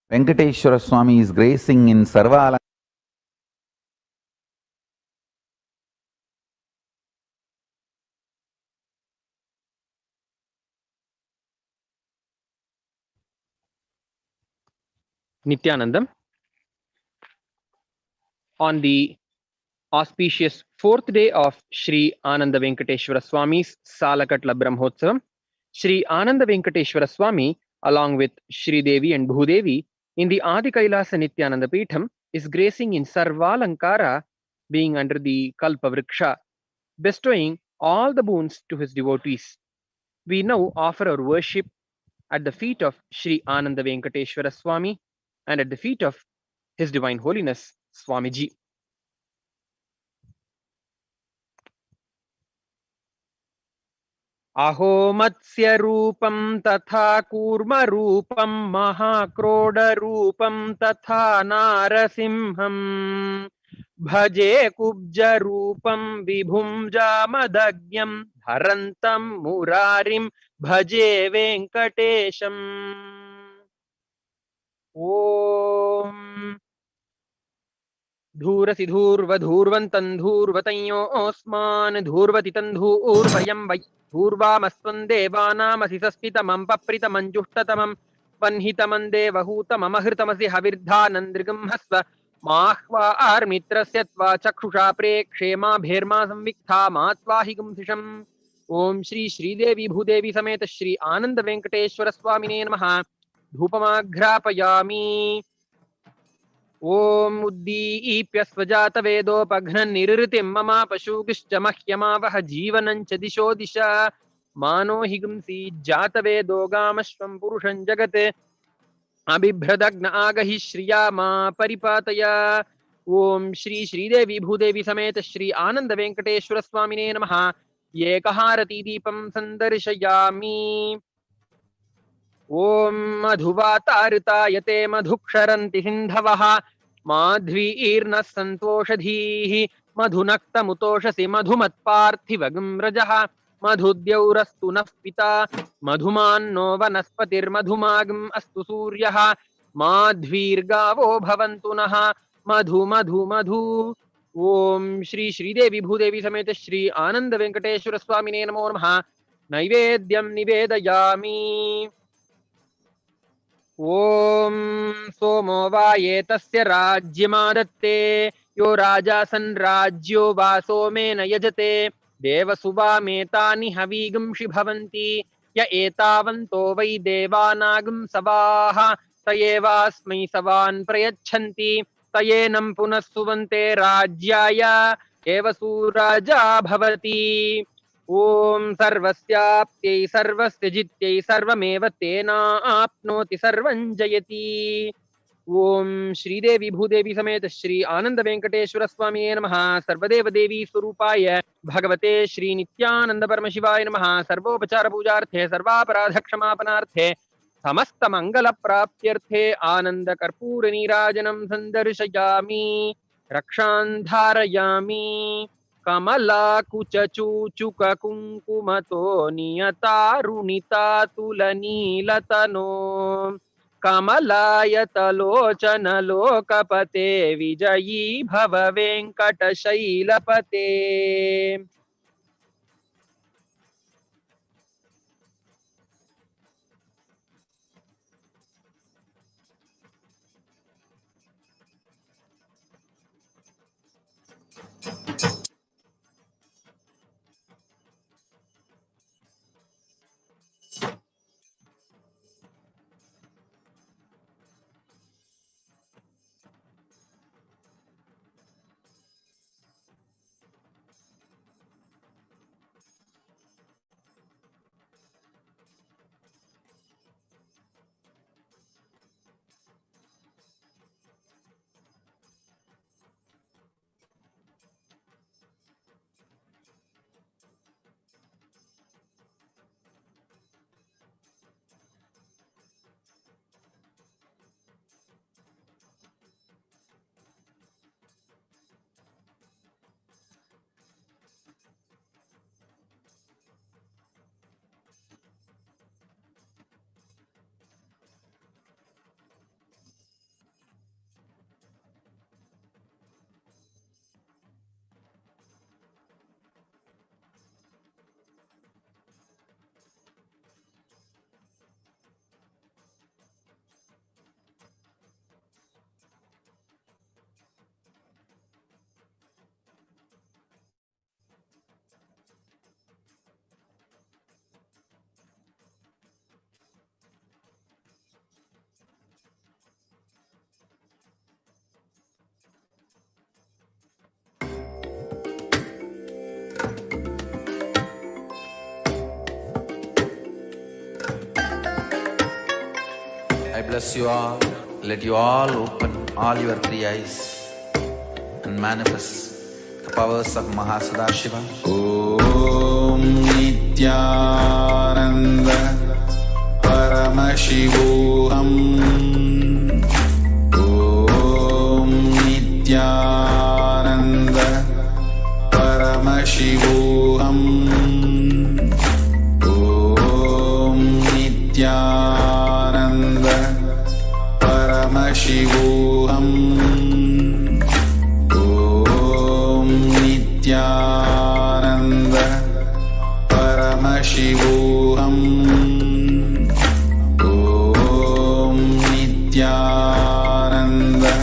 Venkateshwara Swami is gracing in Sarva Nithyanandam. On the auspicious fourth day of Sri Ananda Venkateshwara Swami's Salakatla Brahmotsavam, Sri Ananda Venkateshwara Swami, along with Sri Devi and Bhudevi, in the Adi Kailasa Nithyananda Peetham, is gracing in Sarvalankara, being under the Kalpa Vriksha, bestowing all the boons to his devotees. We now offer our worship at the feet of Sri Ananda Venkateshwara Swami and at the feet of His Divine Holiness Swamiji. Aho matsya rupam tatha kurma rupam mahakroda rupam tatha narasimham bhaje kubja rupam vibhum jamadagyam dharantam murarim bhaje venkatesham. Om धूरसि धूर्वधूर्वन्तं धूर्वतयो ओस्मान् धूर्वति तन्धूर्वयं वै धूर्वामस्त्वं देवानामसि सस्मितमं पप्रितमं जुष्टतमं वह्नितमं देवहूतममहृतमसि हविर्धानन्द्रिगं हस्व माह्वा आर्मित्रस्य त्वा चक्षुषा प्रेक्षेमा भेर्मा संविक्था मात्वाहिगुंसिषम्. ओम श्री श्रीदेवी भूदेवी समेत श्री आनंद वेंकटेश्वर स्वामिने नमः. धूपमाघ्रापयामि. ओम उद्दीप्य स्वजात वेदोपघ्न निरृतिं मम पशुगिश्च मह्यमावह जीवनं च दिशो दिशा मानो हिगुंसी जात वेदो गामश्वं पुरुषं जगत् अबिभ्रदग्न आगहि श्रिया मा परिपातय. ओम श्री श्रीदेवी भूदेवी समेत श्री आनंद वेंकटेश्वर स्वामिने नमः. एकहारती दीपं संदर्शयामि. ओम मधुवातारुतायते मधुक्षरन्ति सिन्धवः माध्वीर्नः सन्तोषधीः मधुनक्तमुतोषसि मधुमत्पार्थिवगं रजः मधुद्यौरस्तु नः पिता मधुमान्नो वनस्पतिर्मधुमागम् अस्तु सूर्यः माध्वीर्गावो भवन्तु नः मधु मधु मधु। ओम श्री श्रीदेवी भूदेवी समेत श्री आनंद वेंकटेश्वर स्वामिने नमो नमः। नैवेद्यं निवेदयामि। ओम सोमो वा एतस्य राज्यमादत्ते यो राजा संराज्यो वा सोमेन यजते देवसुवामेतानि हवीगुंषि भवन्ति य एतावन्तो वै देवानागं सवाः स एवास्मै सवान् प्रयच्छन्ति तयेनं पुनः सुवन्ते राज्याय एव सुराजा भवति। ओम सर्वस्याप्त्यै सर्वस्य जित्यै सर्वमेव तेनाप्नोति सर्वं जयति। ओम श्रीदेवी भूदेवी समेत श्री आनंद वेंकटेश्वर स्वामी नमः। सर्वदेव देवी स्वरूपाय भगवते श्री नित्यानंद परमशिवाय नमः। सर्वोपचार पूजार्थे सर्वापराध क्षमापनार्थे समस्त मंगल प्राप्त्यर्थे आनंद कर्पूर नीराजनं संदर्शयामि रक्षां धारयामि। कमलाकुचूचुक कुङ्कुमतो नियतारुणितातुलनीलतनो कमलायतलोचनलोकपते विजयी भव वेङ्कटशैलपते। I bless you all. Let you all open all your three eyes and manifest the powers of Mahasadashiva. Om Nithyananda Paramashivoham. Om Nithyananda Paramashivoham. Om Nithyananda Paramashivoham. Om Nithyananda Paramashivoham. Om Nithyananda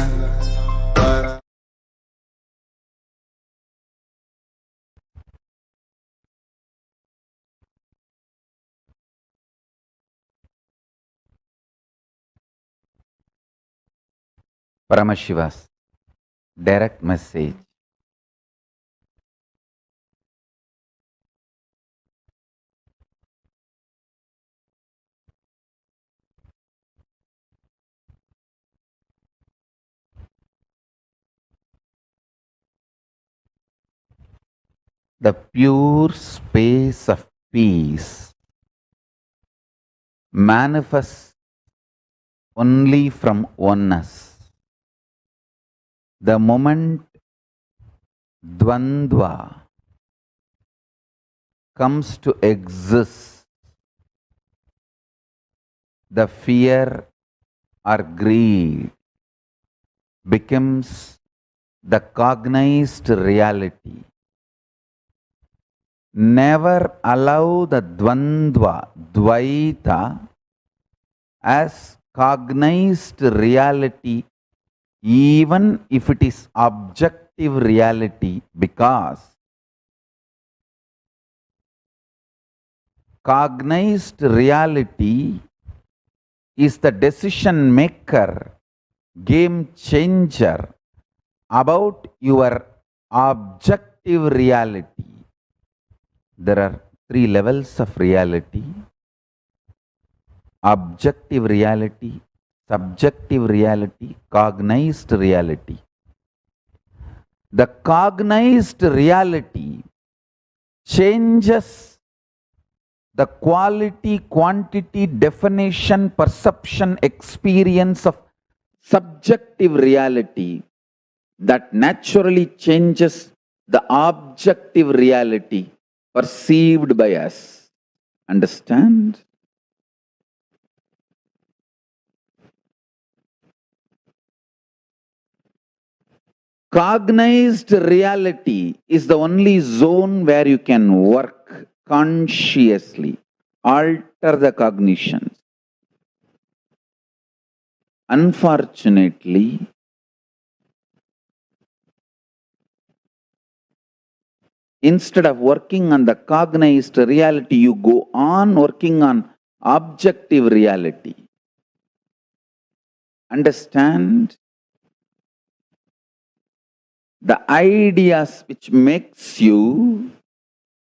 Paramashiva's direct message. The pure space of peace manifests only from oneness. The moment dvandva comes to exist, the fear or greed becomes the cognized reality. Never allow the dvandva, dvaita, as cognized reality, even if it is objective reality, because cognized reality is the decision maker, game changer about your objective reality. There are 3 levels of reality: objective reality, subjective reality, cognized reality. The cognized reality changes the quality, quantity, definition, perception, experience of subjective reality that naturally changes the objective reality perceived by us. Understand? Cognized reality is the only zone where you can work consciously, alter the cognitions. Unfortunately, instead of working on the cognized reality, you go on working on objective reality. Understand? The ideas which makes you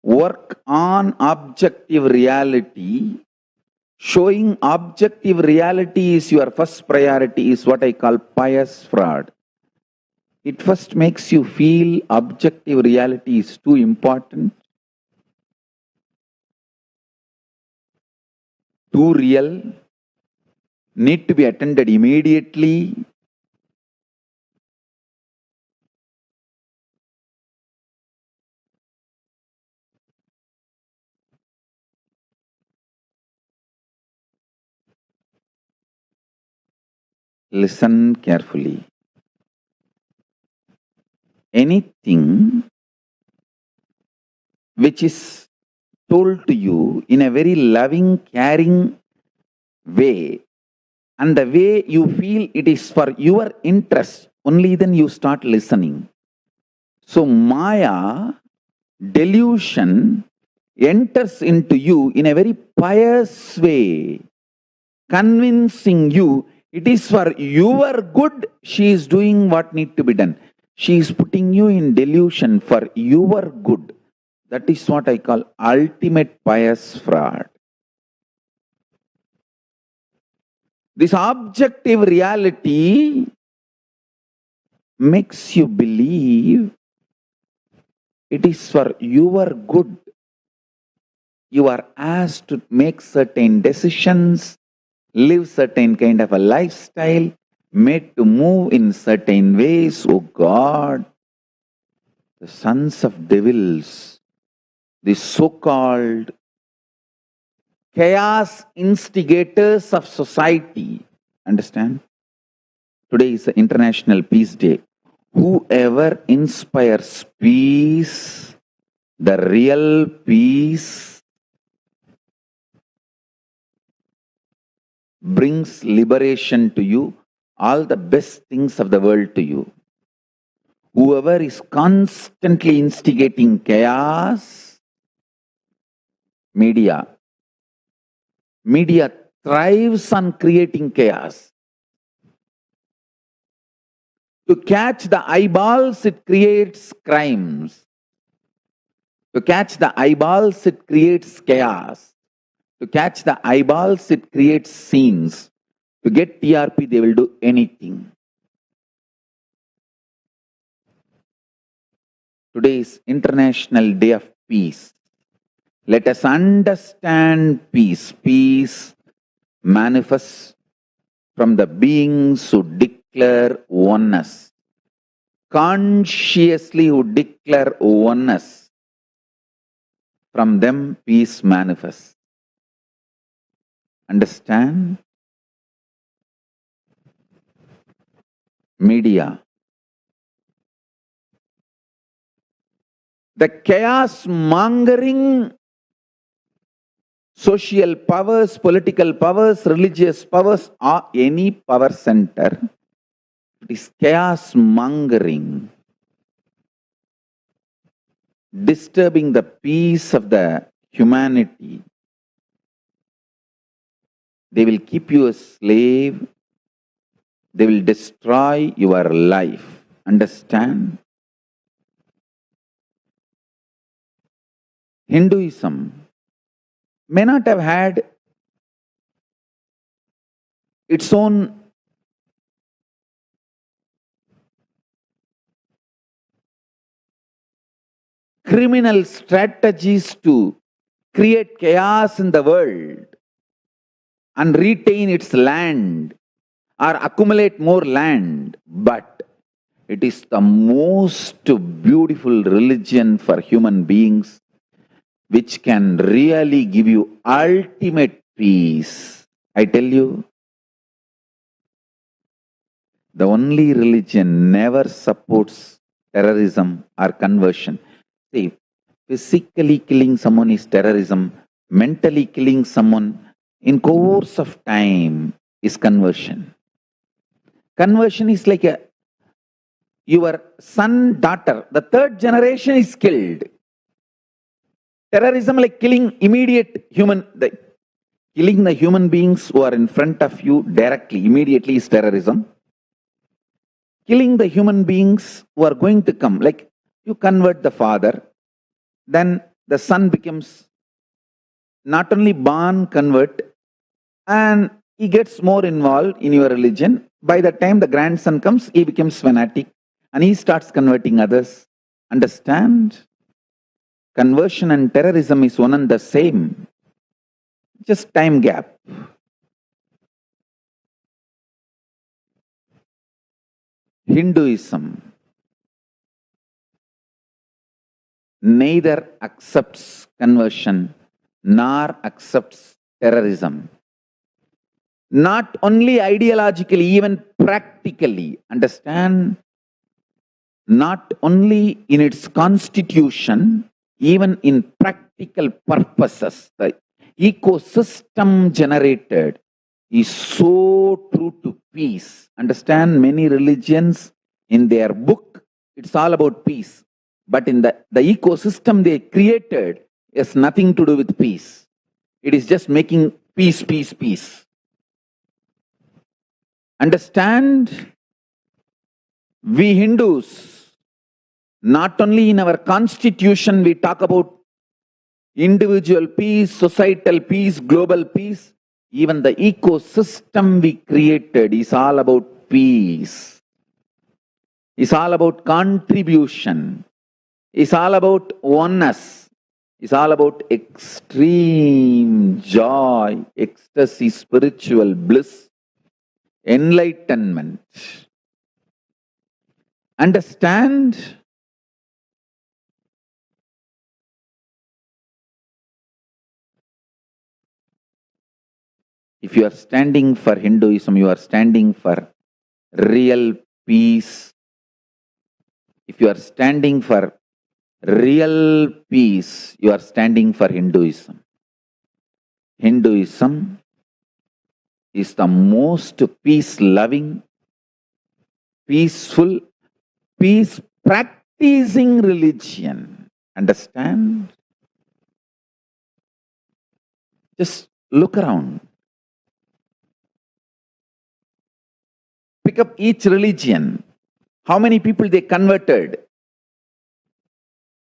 work on objective reality, showing objective reality is your first priority, is what I call pious fraud. It first makes you feel objective reality is too important, too real, need to be attended immediately. Listen carefully. Anything which is told to you in a very loving, caring way, and the way you feel it is for your interest, only then you start listening. So Maya, delusion, enters into you in a very pious way, convincing you it is for your good she is doing what needs to be done. She is putting you in delusion for your good. That is what I call ultimate pious fraud. This objective reality makes you believe it is for your good. You are asked to make certain decisions, live certain kind of a lifestyle, made to move in certain ways. Oh God, the sons of devils, the so-called chaos instigators of society. Understand? Today is the International Peace Day. Whoever inspires peace, the real peace, brings liberation to you, all the best things of the world to you. Whoever is constantly instigating chaos, media thrives on creating chaos. To catch the eyeballs, it creates crimes. To catch the eyeballs, it creates chaos. To catch the eyeballs, it creates scenes. To get TRP, they will do anything. Today is International Day of Peace. Let us understand peace. Peace manifests from the beings who declare oneness. Consciously who declare oneness. From them peace manifests. Understand? Media. The chaos mongering social powers, political powers, religious powers, or any power center, it is chaos mongering, disturbing the peace of the humanity. They will keep you a slave. They will destroy your life. Understand? Hinduism may not have had its own criminal strategies to create chaos in the world and retain its land or accumulate more land, but it is the most beautiful religion for human beings, which can really give you ultimate peace. I tell you, the only religion never supports terrorism or conversion. See, physically killing someone is terrorism. Mentally killing someone in course of time is conversion. Conversion is like your son, daughter, the third generation is killed. Terrorism, like killing killing the human beings who are in front of you directly, immediately, is terrorism. Killing the human beings who are going to come, like you convert the father, then the son becomes not only born convert, and he gets more involved in your religion. By the time the grandson comes, he becomes fanatic and he starts converting others. Understand? Conversion and terrorism is one and the same. Just time gap. Hinduism neither accepts conversion nor accepts terrorism. Not only ideologically, even practically. Understand? Not only in its constitution, even in practical purposes. The ecosystem generated is so true to peace. Understand? Many religions in their book, it's all about peace. But in the ecosystem they created has nothing to do with peace. It is just making peace, peace, peace. Understand? We Hindus, not only in our constitution we talk about individual peace, societal peace, global peace, even the ecosystem we created is all about peace. It's all about contribution. It's all about oneness. It's all about extreme joy, ecstasy, spiritual bliss, enlightenment. Understand? If you are standing for Hinduism, you are standing for real peace. If you are standing for real peace, you are standing for Hinduism. Hinduism is the most peace-loving, peaceful, peace-practicing religion. Understand? Just look around. Pick up each religion. How many people they converted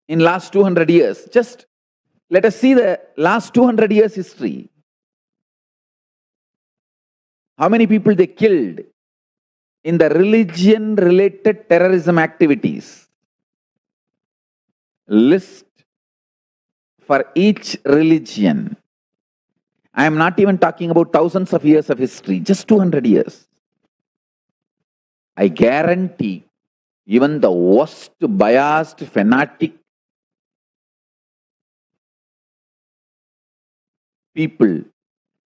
in last 200 years? Just let us see the last 200 years history. How many people they killed in the religion-related terrorism activities? List for each religion. I am not even talking about thousands of years of history, just 200 years. I guarantee even the worst biased fanatic people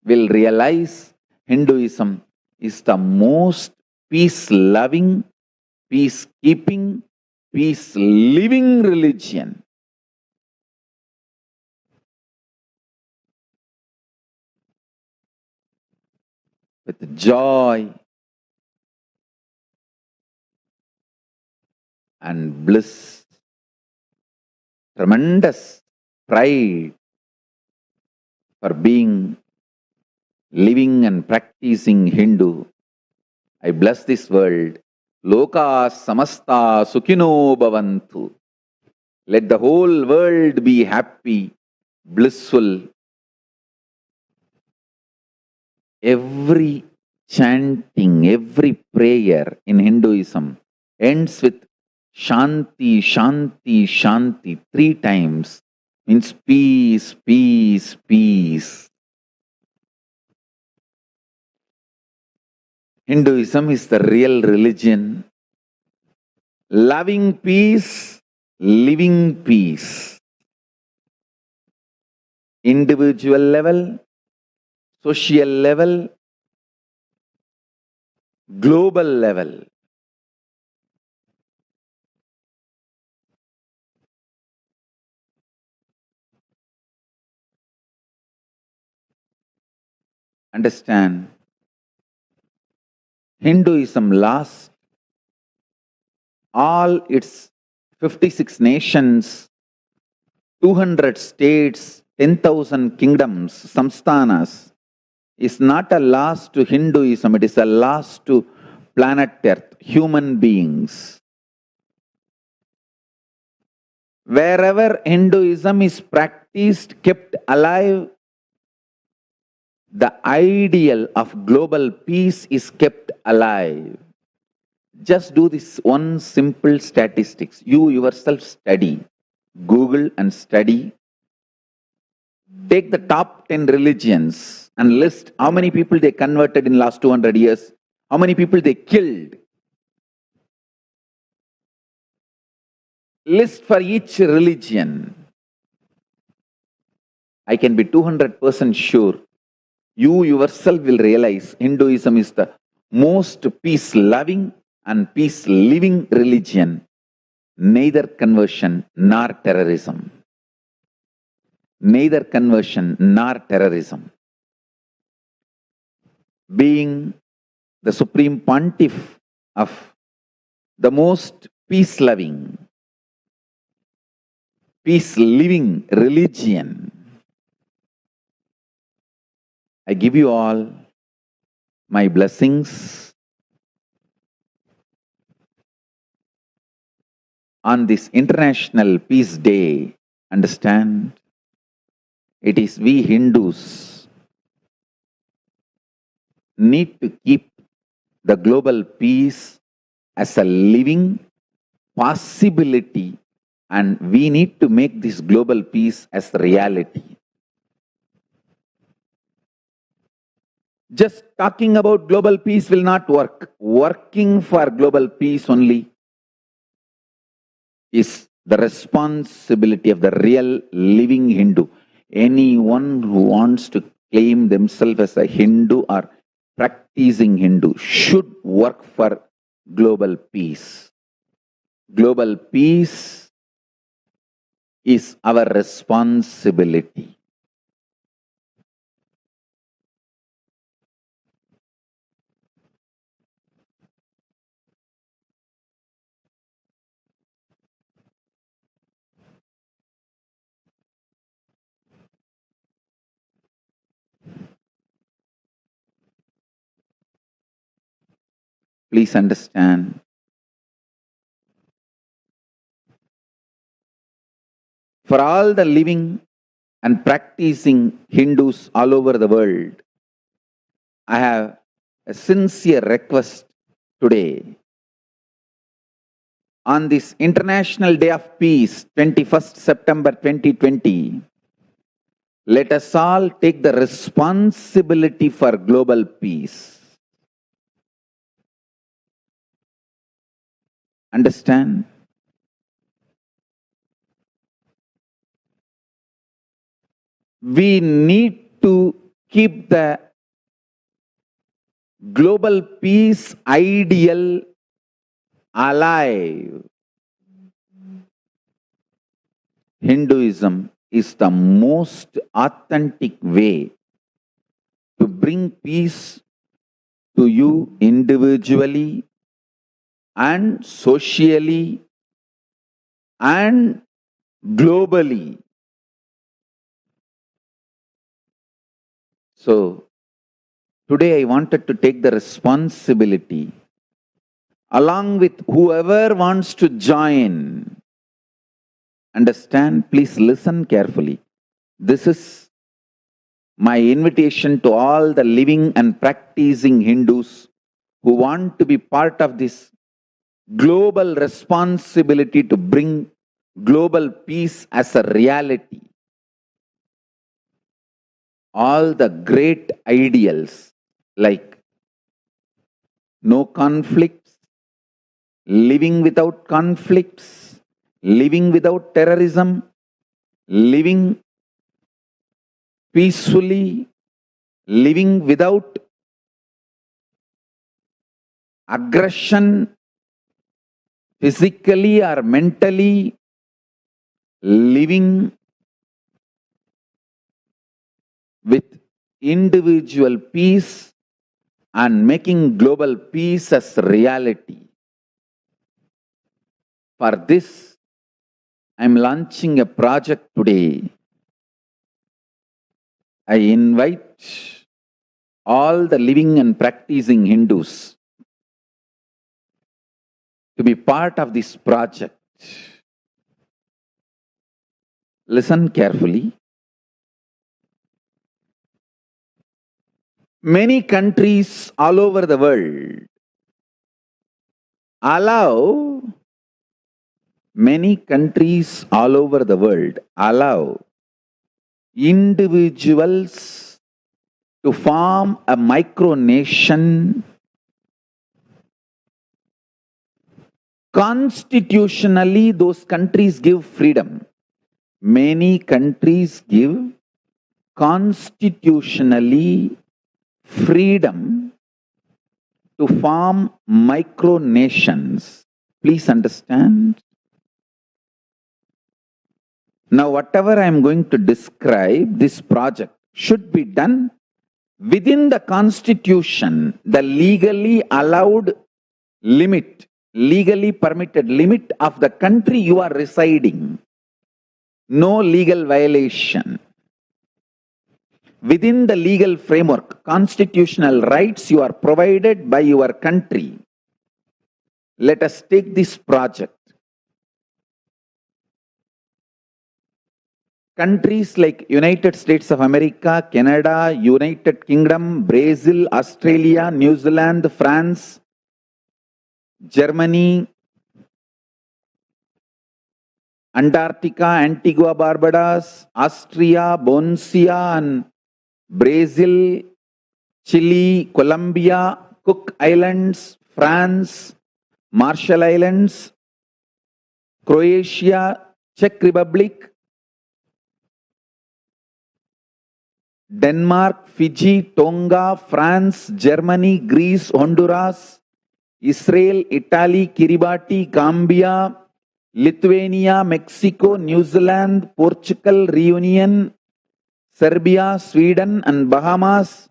will realize Hinduism is the most peace-loving, peace-keeping, peace-living religion. With joy and bliss, tremendous pride for being living and practicing Hindu. I bless this world. Loka samasta sukhino bhavantu. Let the whole world be happy, blissful. Every chanting, every prayer in Hinduism ends with Shanti, Shanti, Shanti 3 times. Means peace, peace, peace. Hinduism is the real religion. Loving peace, living peace. Individual level, social level, global level. Understand, Hinduism lasts all its 56 nations, 200 states, 10,000 kingdoms, samsthanas, is not a loss to Hinduism, it is a loss to planet Earth, human beings. Wherever Hinduism is practiced, kept alive, the ideal of global peace is kept alive. Just do this one simple statistics. You yourself study. Google and study. Take the top 10 religions and list how many people they converted in last 200 years, how many people they killed. List for each religion. I can be 200% sure. You yourself will realize Hinduism is the most peace-loving and peace-living religion, neither conversion nor terrorism. Neither conversion nor terrorism. Being the supreme pontiff of the most peace-loving, peace-living religion, I give you all my blessings on this International Peace Day. Understand, it is we Hindus need to keep the global peace as a living possibility, and we need to make this global peace as reality. Just talking about global peace will not work. Working for global peace only is the responsibility of the real living Hindu. Anyone who wants to claim themselves as a Hindu or practicing Hindu should work for global peace. Global peace is our responsibility. Please understand, for all the living and practicing Hindus all over the world, I have a sincere request today. On this International Day of Peace, 21st September 2020, let us all take the responsibility for global peace. Understand? We need to to keep the global peace ideal alive, Hinduism is the most authentic way to bring peace to you individually and socially and globally. So, today I wanted to take the responsibility along with whoever wants to join. Understand? Please listen carefully. This is my invitation to all the living and practicing Hindus who want to be part of this global responsibility to bring global peace as a reality. All the great ideals like no conflicts, living without conflicts, living without terrorism, living peacefully, living without aggression, physically or mentally, living with individual peace and making global peace as reality. For this, I am launching a project today. I invite all the living and practicing Hindus to be part of this project. Listen carefully. Many countries all over the world allow individuals to form a micronation. Constitutionally, those countries give freedom. Many countries give constitutionally freedom to form micronations. Please understand. Now, whatever I am going to describe, this project should be done within the constitution, the legally allowed limit, legally permitted limit of the country you are residing. No legal violation. Within the legal framework, constitutional rights you are provided by your country. Let us take this project. Countries like United States of America, Canada, United Kingdom, Brazil, Australia, New Zealand, France, Germany, Antarctica, Antigua, Barbados, Austria, Bosnia, and Brazil, Chile, Colombia, Cook Islands, France, Marshall Islands, Croatia, Czech Republic, Denmark, Fiji, Tonga, France, Germany, Greece, Honduras, Israel, Italy, Kiribati, Gambia, Lithuania, Mexico, New Zealand, Portugal, Reunion, Serbia, Sweden, and Bahamas,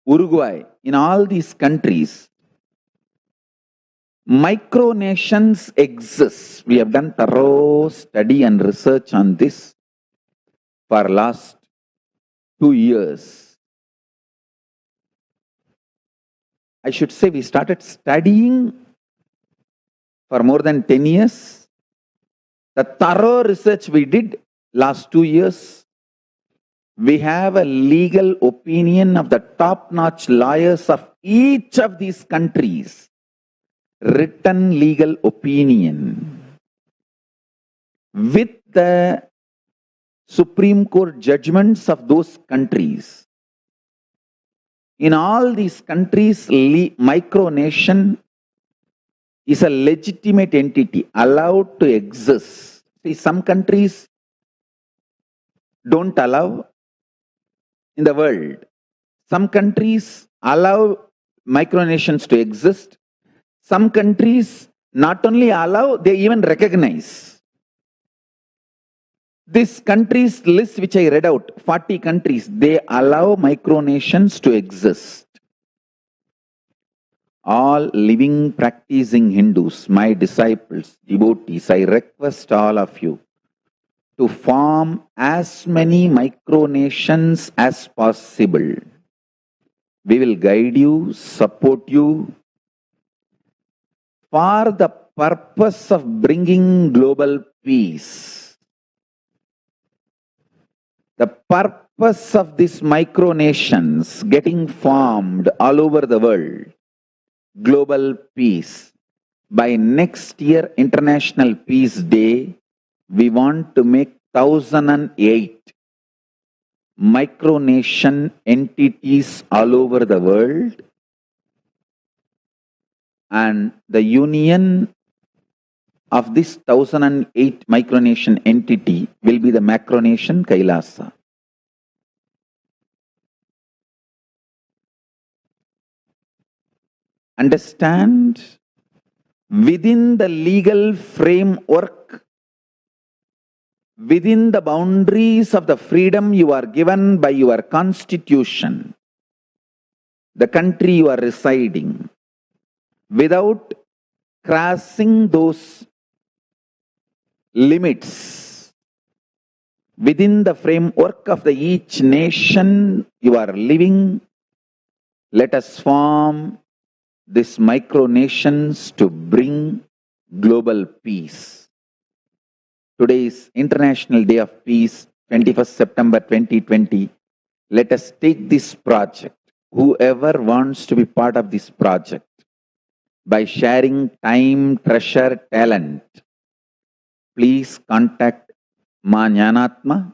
Uruguay. In all these countries, micronations exist. We have done thorough study and research on this for last 2 years. I should say we started studying for more than 10 years. The thorough research we did last 2 years. We have a legal opinion of the top-notch lawyers of each of these countries. Written legal opinion. With the Supreme Court judgments of those countries. In all these countries, micronation is a legitimate entity allowed to exist. See, some countries don't allow, in the world. Some countries allow micronations to exist. Some countries not only allow, they even recognize. This countries list which I read out, 40 countries, they allow micronations to exist. All living, practicing Hindus, my disciples, devotees, I request all of you to form as many micronations as possible. We will guide you, support you for the purpose of bringing global peace. The purpose of these micronations getting formed all over the world, global peace. By next year, International Peace Day, we want to make 1008 micronation entities all over the world, and the union of this 1008 micronation entity will be the macronation Kailasa. Understand, within the legal framework, within the boundaries of the freedom you are given by your constitution, the country you are residing, without crossing those limits, within the framework of the each nation you are living, let us form these micronations to bring global peace. Today is International Day of Peace, 21st September 2020. Let us take this project, whoever wants to be part of this project, by sharing time, treasure, talent, please contact Ma Jnanatma,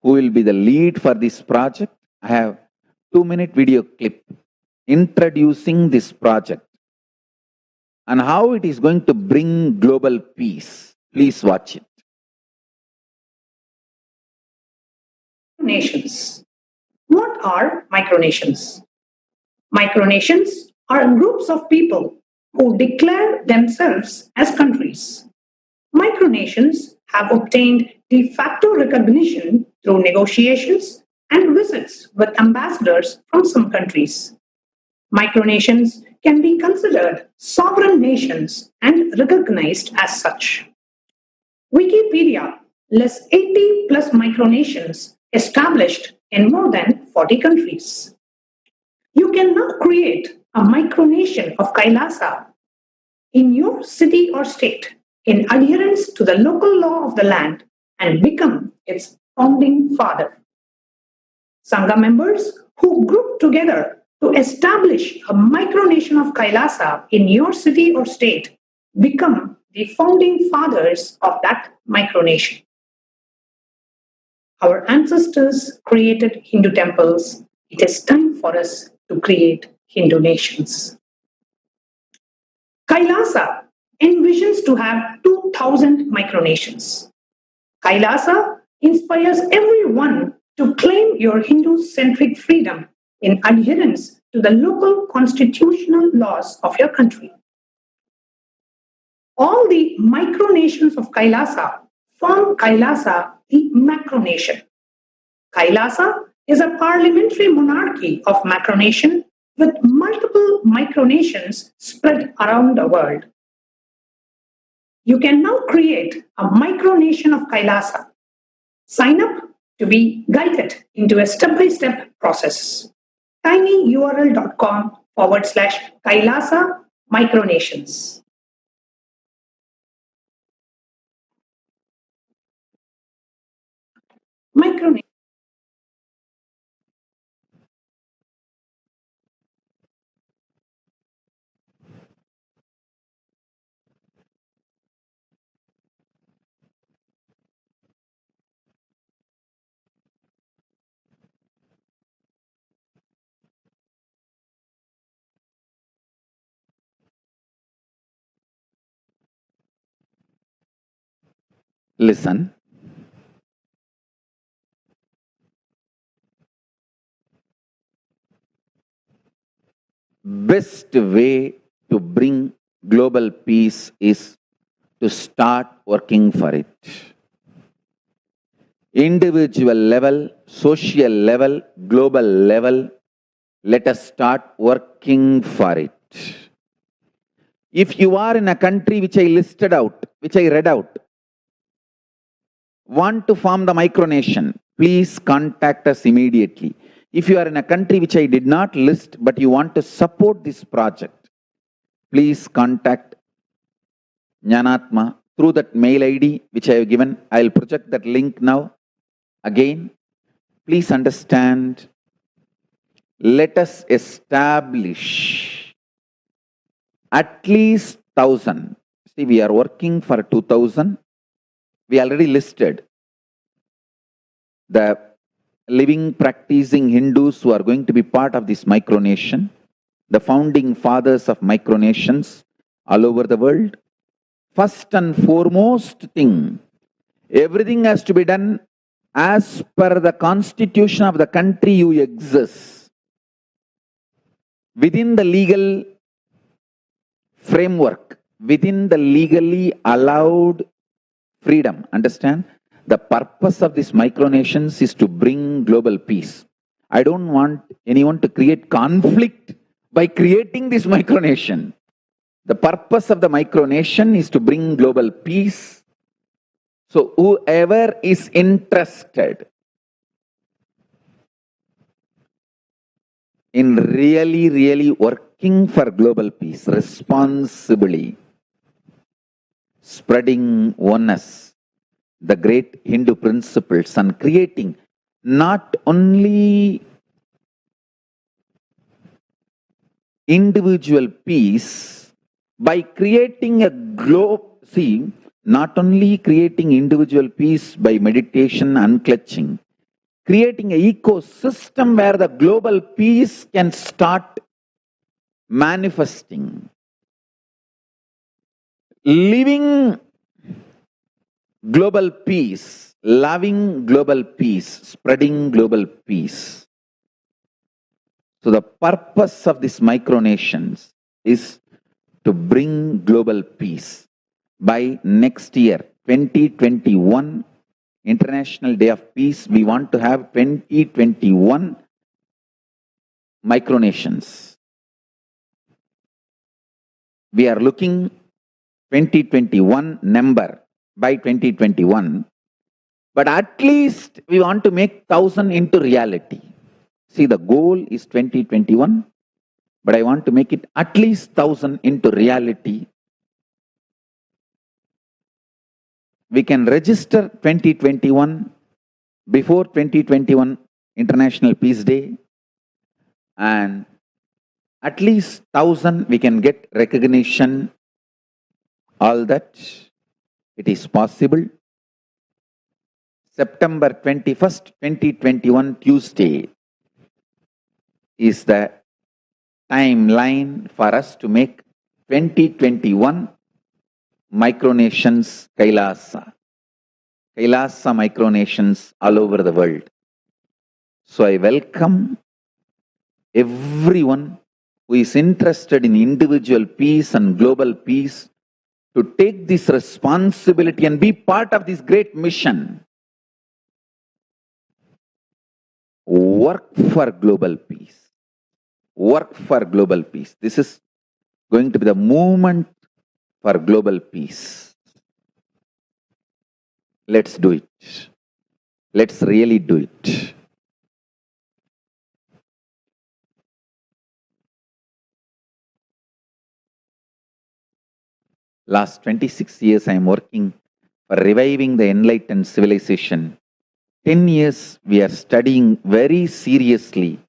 who will be the lead for this project. I have 2-minute video clip introducing this project and how it is going to bring global peace. Please watch it. Nations. What are micronations? Micronations are groups of people who declare themselves as countries. Micronations have obtained de facto recognition through negotiations and visits with ambassadors from some countries. Micronations can be considered sovereign nations and recognized as such. Wikipedia lists 80 plus micronations established in more than 40 countries. You can now create a micronation of Kailasa in your city or state in adherence to the local law of the land and become its founding father. Sangha members who group together to establish a micronation of Kailasa in your city or state become the founding fathers of that micronation. Our ancestors created Hindu temples. It is time for us to create Hindu nations. Kailasa envisions to have 2,000 micronations. Kailasa inspires everyone to claim your Hindu-centric freedom in adherence to the local constitutional laws of your country. All the micronations of Kailasa form Kailasa, the macronation. Kailasa is a parliamentary monarchy of macronation with multiple micronations spread around the world. You can now create a micronation of Kailasa. Sign up to be guided into a step-by-step process. tinyurl.com/Kailasa micronations. Micronation. Listen. best way to bring global peace is to start working for it. Individual level, social level, global level, let us start working for it. If you are in a country which I listed out, which I read out, want to form the micronation, please contact us immediately. If you are in a country which I did not list, but you want to support this project, please contact Jnanatma through that mail ID which I have given. I will project that link now. Again, please understand, let us establish at least 1,000. See, we are working for 2,000. We already listed the living, practicing Hindus who are going to be part of this micronation, the founding fathers of micronations all over the world. First and foremost thing, everything has to be done as per the constitution of the country you exist, within the legal framework, within the legally allowed freedom. Understand? The purpose of these micronations is to bring global peace. I don't want anyone to create conflict by creating this micronation. The purpose of the micronation is to bring global peace. So whoever is interested in really working for global peace, responsibly, spreading oneness, the great Hindu principles, and creating not only individual peace, by creating a globe, see, not only creating individual peace by meditation, unclutching, creating an ecosystem where the global peace can start manifesting. Living global peace, loving global peace, spreading global peace. So the purpose of these micronations is to bring global peace. By next year, 2021, International Day of Peace, we want to have 2021 micronations. We are looking 2021 number by 2021, but at least we want to make 1,000 into reality. See, the goal is 2021, but I want to make it at least 1,000 into reality. We can register 2021 before 2021 International Peace Day, and at least 1,000 we can get recognition. All that, it is possible. September 21st, 2021, Tuesday, is the timeline for us to make 2021 micronations Kailasa. Kailasa micronations all over the world. So I welcome everyone who is interested in individual peace and global peace to take this responsibility and be part of this great mission. Work for global peace. Work for global peace. This is going to be the movement for global peace. Let's do it. Let's really do it. Last 26 years I am working for reviving the enlightened civilization. 10 years we are studying very seriously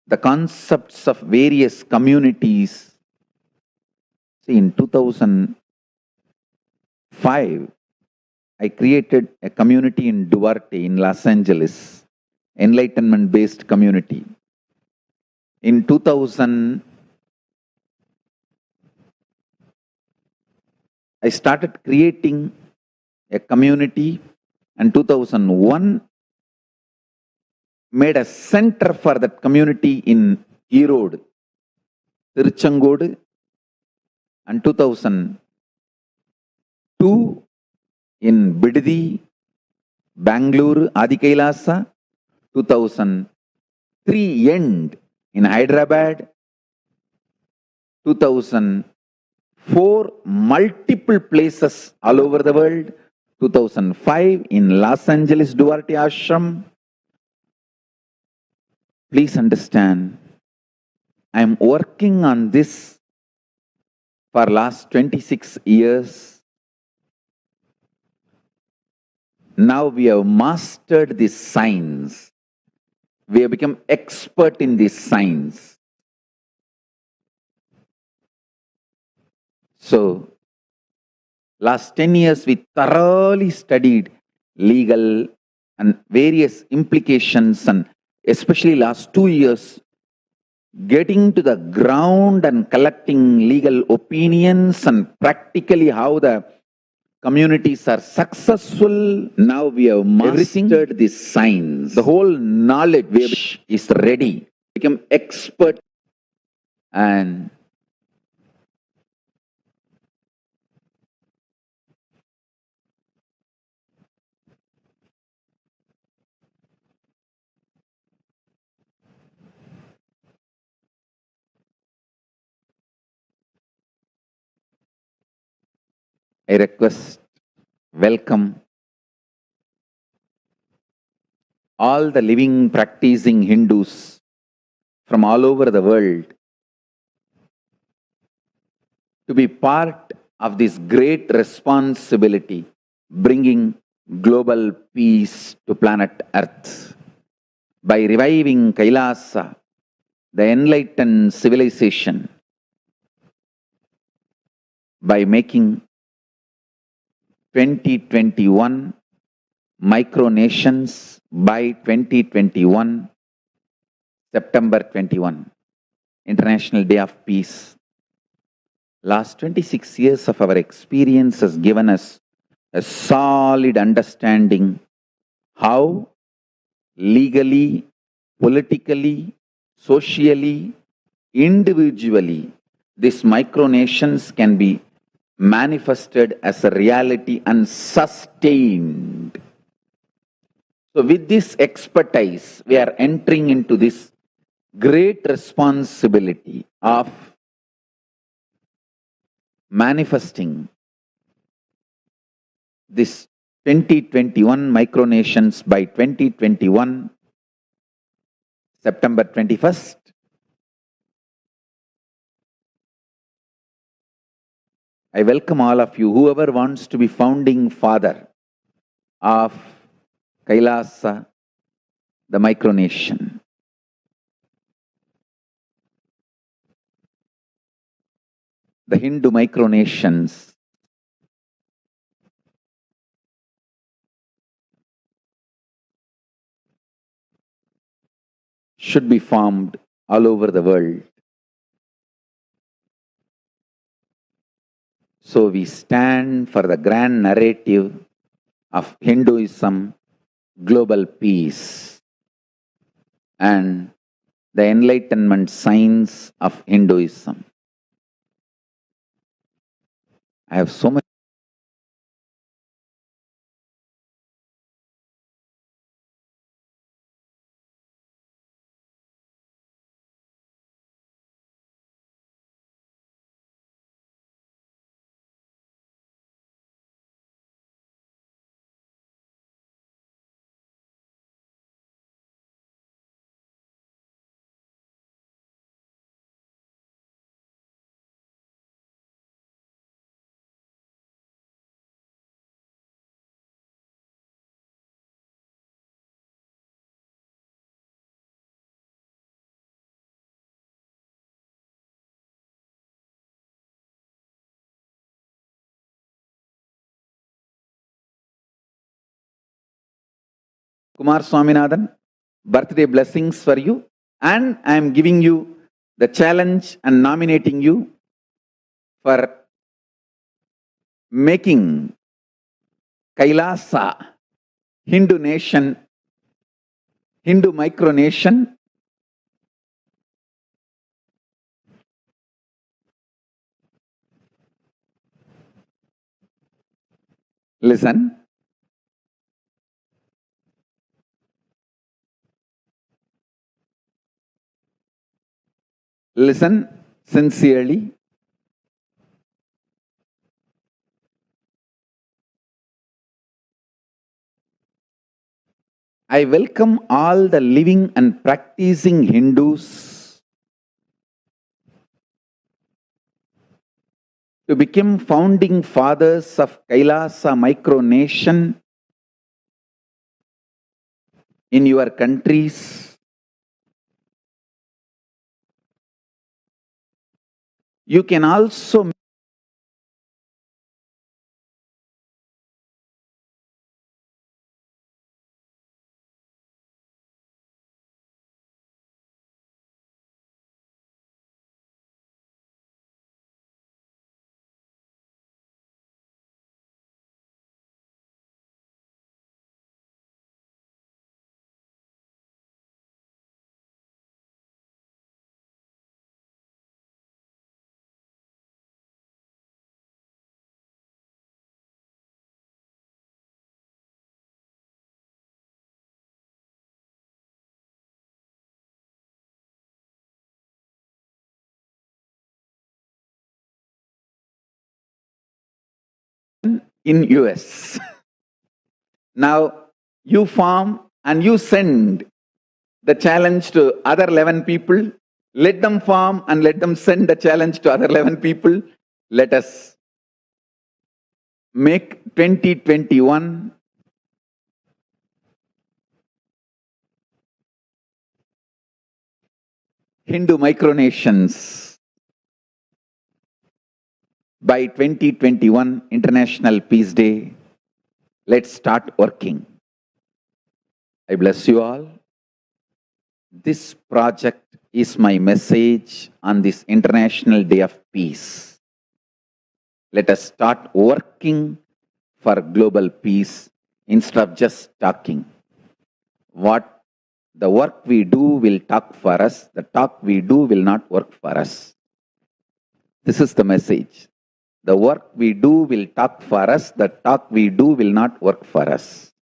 the concepts of various communities. See, in 2005, I created a community in Duarte in Los Angeles, enlightenment-based community. In 2000, I started creating a community, and 2001, made a center for that community in Erode, Tiruchangodu, and 2002 in Bidadi, Bangalore, Adi Kailasa, 2003 end in Hyderabad, 2004 multiple places all over the world, 2005 in Los Angeles Duarte Ashram. Please understand, I am working on this for last 26 years. Now we have mastered this science. We have become expert in this science. So, last 10 years we thoroughly studied legal and various implications, and especially last 2 years, getting to the ground and collecting legal opinions and practically how the communities are successful. Now we have mastered this science. The whole knowledge is ready. Become expert. And I request, welcome all the living, practicing Hindus from all over the world to be part of this great responsibility, bringing global peace to planet Earth by reviving Kailasa, the enlightened civilization, by making 2021 micronations by 2021, September 21, International Day of Peace. Last 26 years of our experience has given us a solid understanding how legally, politically, socially, individually, these micronations can be manifested as a reality and sustained. So with this expertise, we are entering into this great responsibility of manifesting this 2021 micronations by 2021, September 21st. I welcome all of you, whoever wants to be founding father of Kailasa, the micronation. The Hindu micronations should be formed all over the world. So we stand for the grand narrative of Hinduism, global peace, and the enlightenment science of Hinduism. I have so much. Kumar Swaminathan, birthday blessings for you, and I am giving you the challenge and nominating you for making Kailasa Hindu nation Hindu micronation, listen. Listen sincerely. I welcome all the living and practicing Hindus to become founding fathers of Kailasa micronation in your countries. You can also in US. Now you form and you send the challenge to other 11 people. Let them form and let them send the challenge to other 11 people. Let us make 2021 Hindu micronations. By 2021 International Peace Day, let's start working. I bless you all. This project is my message on this International Day of Peace. Let us start working for global peace instead of just talking. What the work we do will talk for us, the talk we do will not work for us. This is the message. The work we do will talk for us, the talk we do will not work for us.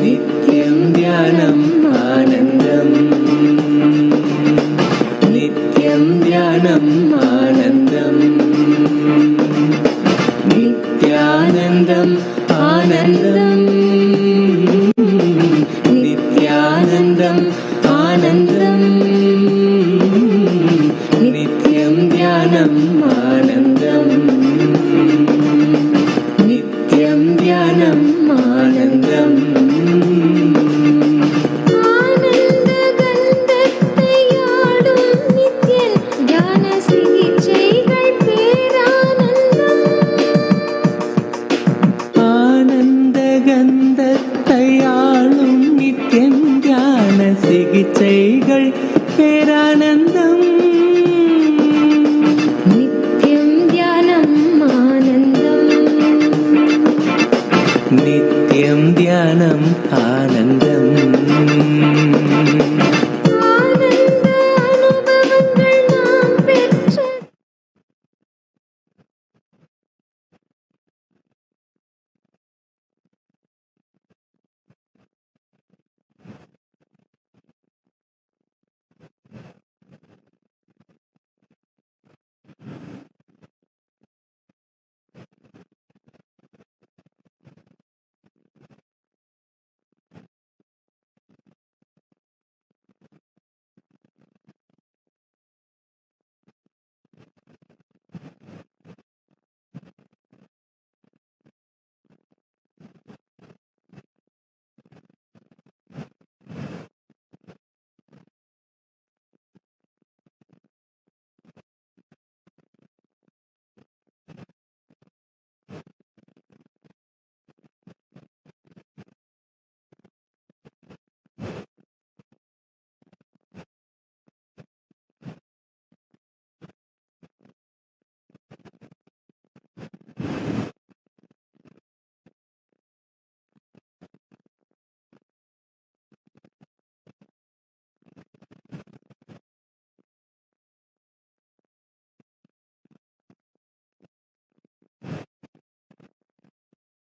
नित्यं ध्यानम् आनन्दम् नित्यं ध्यानम् आनन्दम् नित्यानन्दम् आनन्दम् नित्यानन्दम् आनन्दम् नित्यं ध्यानम् आनन्दम् नित्यं ध्यानम् आनन्दम् ஆனந்தகந்தத்தையாளும் நித்யம் தியான சிகிச்சைகள் பேரானந்தம் நித்யம் தியானம் ஆனந்தம் நித்யம் தியானம் ஆனந்தம்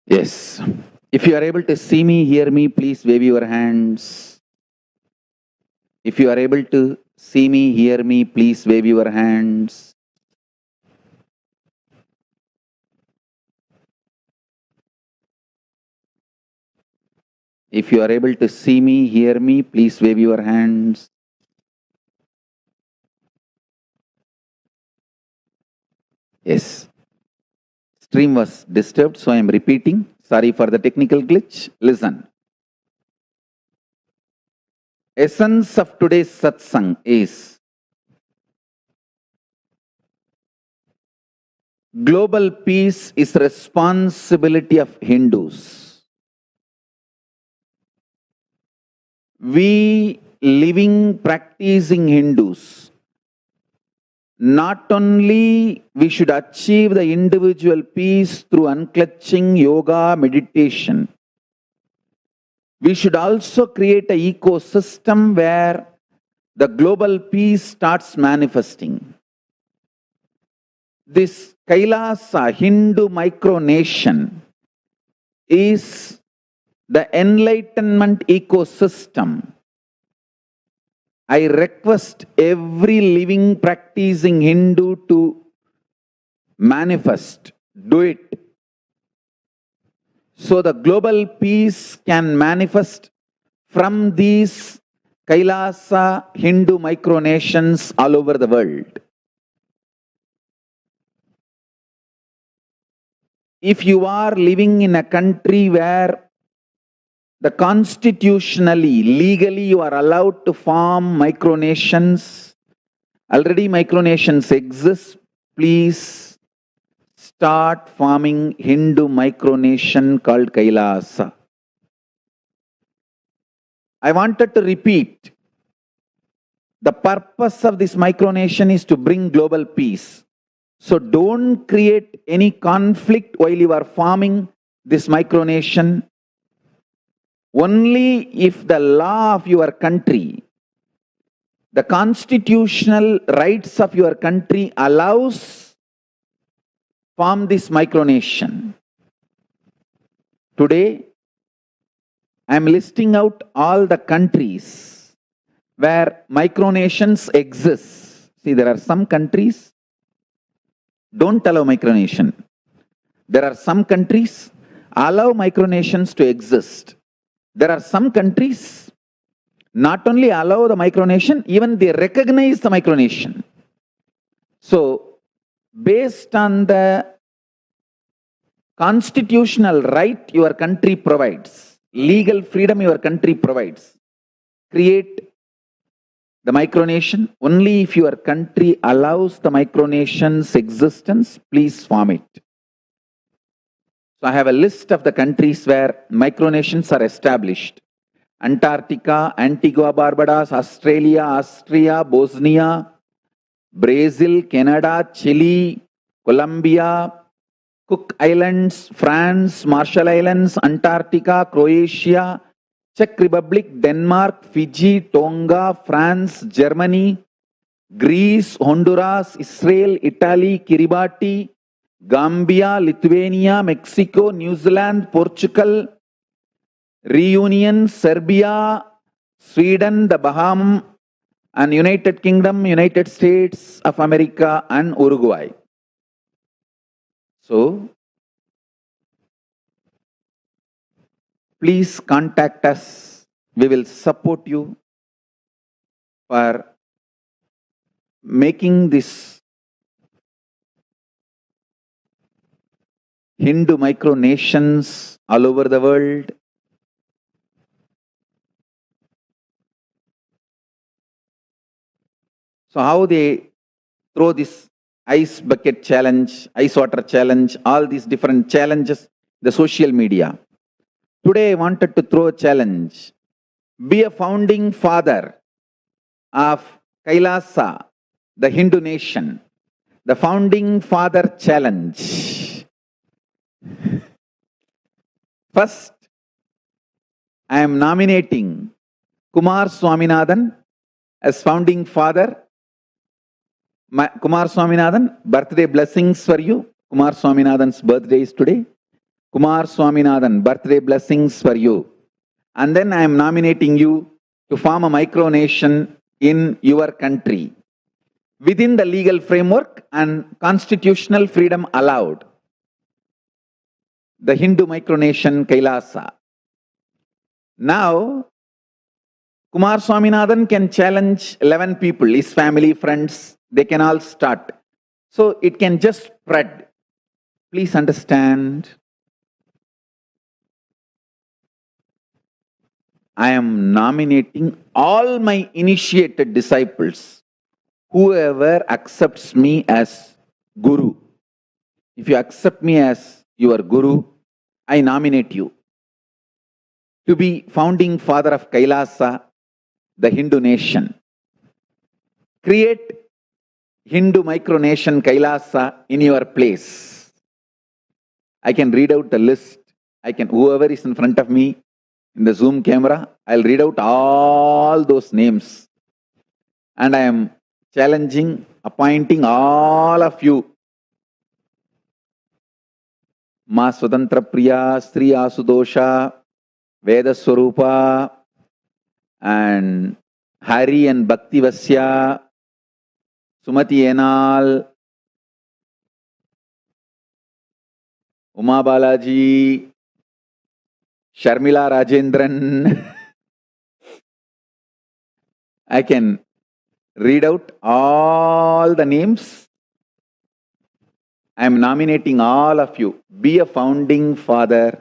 Yes. If you are able to see me, hear me, please wave your hands. If you are able to see me, hear me, please wave your hands. If you are able to see me, hear me, please wave your hands. Yes. Stream was disturbed, so I am repeating. Sorry for the technical glitch. Listen. Essence of today's satsang is global peace is responsibility of Hindus. We living, practicing Hindus, not only we should achieve the individual peace through unclutching yoga, meditation, we should also create an ecosystem where the global peace starts manifesting. This Kailasa Hindu micronation is the enlightenment ecosystem. I request every living, practicing Hindu to manifest, do it. So the global peace can manifest from these Kailasa Hindu micronations all over the world. If you are living in a country where the constitutionally, legally you are allowed to form micronations, already micronations exist, please start forming Hindu micronation called Kailasa. I wanted to repeat, the purpose of this micronation is to bring global peace. So don't create any conflict while you are forming this micronation. Only if the law of your country, the constitutional rights of your country allows form this micronation. Today, I am listing out all the countries where micronations exist. See, there are some countries don't allow micronation. There are some countries allow micronations to exist. There are some countries not only allow the micronation, even they recognize the micronation. So, based on the constitutional right your country provides, legal freedom your country provides, create the micronation. Only if your country allows the micronation's existence, please form it. So I have a list of the countries where micronations are established. Antarctica, Antigua Barbuda, Australia, Austria, Bosnia, Brazil, Canada, Chile, Colombia, Cook Islands, France, Marshall Islands, Antarctica, Croatia, Czech Republic, Denmark, Fiji, Tonga, France, Germany, Greece, Honduras, Israel, Italy, Kiribati, Gambia, Lithuania, Mexico, New Zealand, Portugal, Reunion, Serbia, Sweden, the Bahamas, and United Kingdom, United States of America, and Uruguay. So, please contact us. We will support you for making this Hindu micronations all over the world. So how they throw this ice bucket challenge, ice water challenge, all these different challenges, the social media. Today I wanted to throw a challenge. Be a founding father of Kailasa, the Hindu nation. The founding father challenge. First, I am nominating Kumar Swaminathan as founding father. Kumar Swaminathan, birthday blessings for you. Kumar Swaminathan's birthday is today. Kumar Swaminathan, birthday blessings for you. And then I am nominating you to form a micronation in your country within the legal framework and constitutional freedom allowed. The Hindu micronation Kailasa. Now, Kumar Swaminathan can challenge 11 people, his family, friends, they can all start. So it can just spread. Please understand. I am nominating all my initiated disciples, whoever accepts me as Guru. If you accept me as your Guru, I nominate you to be founding father of Kailasa, the Hindu nation. Create Hindu micronation Kailasa in your place. I can read out the list. Whoever is in front of me in the Zoom camera, I'll read out all those names. And I am challenging, appointing all of you. Ma Swatantra Priya, Sri Asudosha, Veda Swarupa, and Hari and Bhakti Vasya, Sumati Enal, Uma Balaji, Sharmila Rajendran. I can read out all the names. I am nominating all of you. Be a founding father,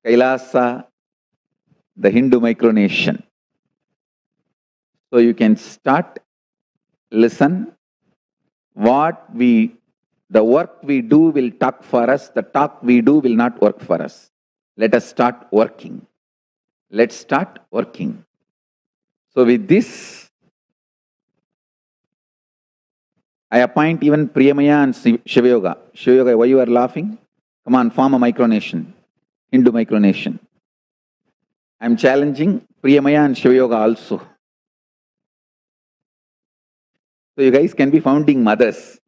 Kailasa, the Hindu micronation. So you can start, listen. The work we do will talk for us. The talk we do will not work for us. Let us start working. Let's start working. So with this, I appoint even Priyamaya and Shivayoga. Shivayoga, why you are laughing? Come on, form a micronation, Hindu micronation. I am challenging Priyamaya and Shivayoga also. So you guys can be founding mothers.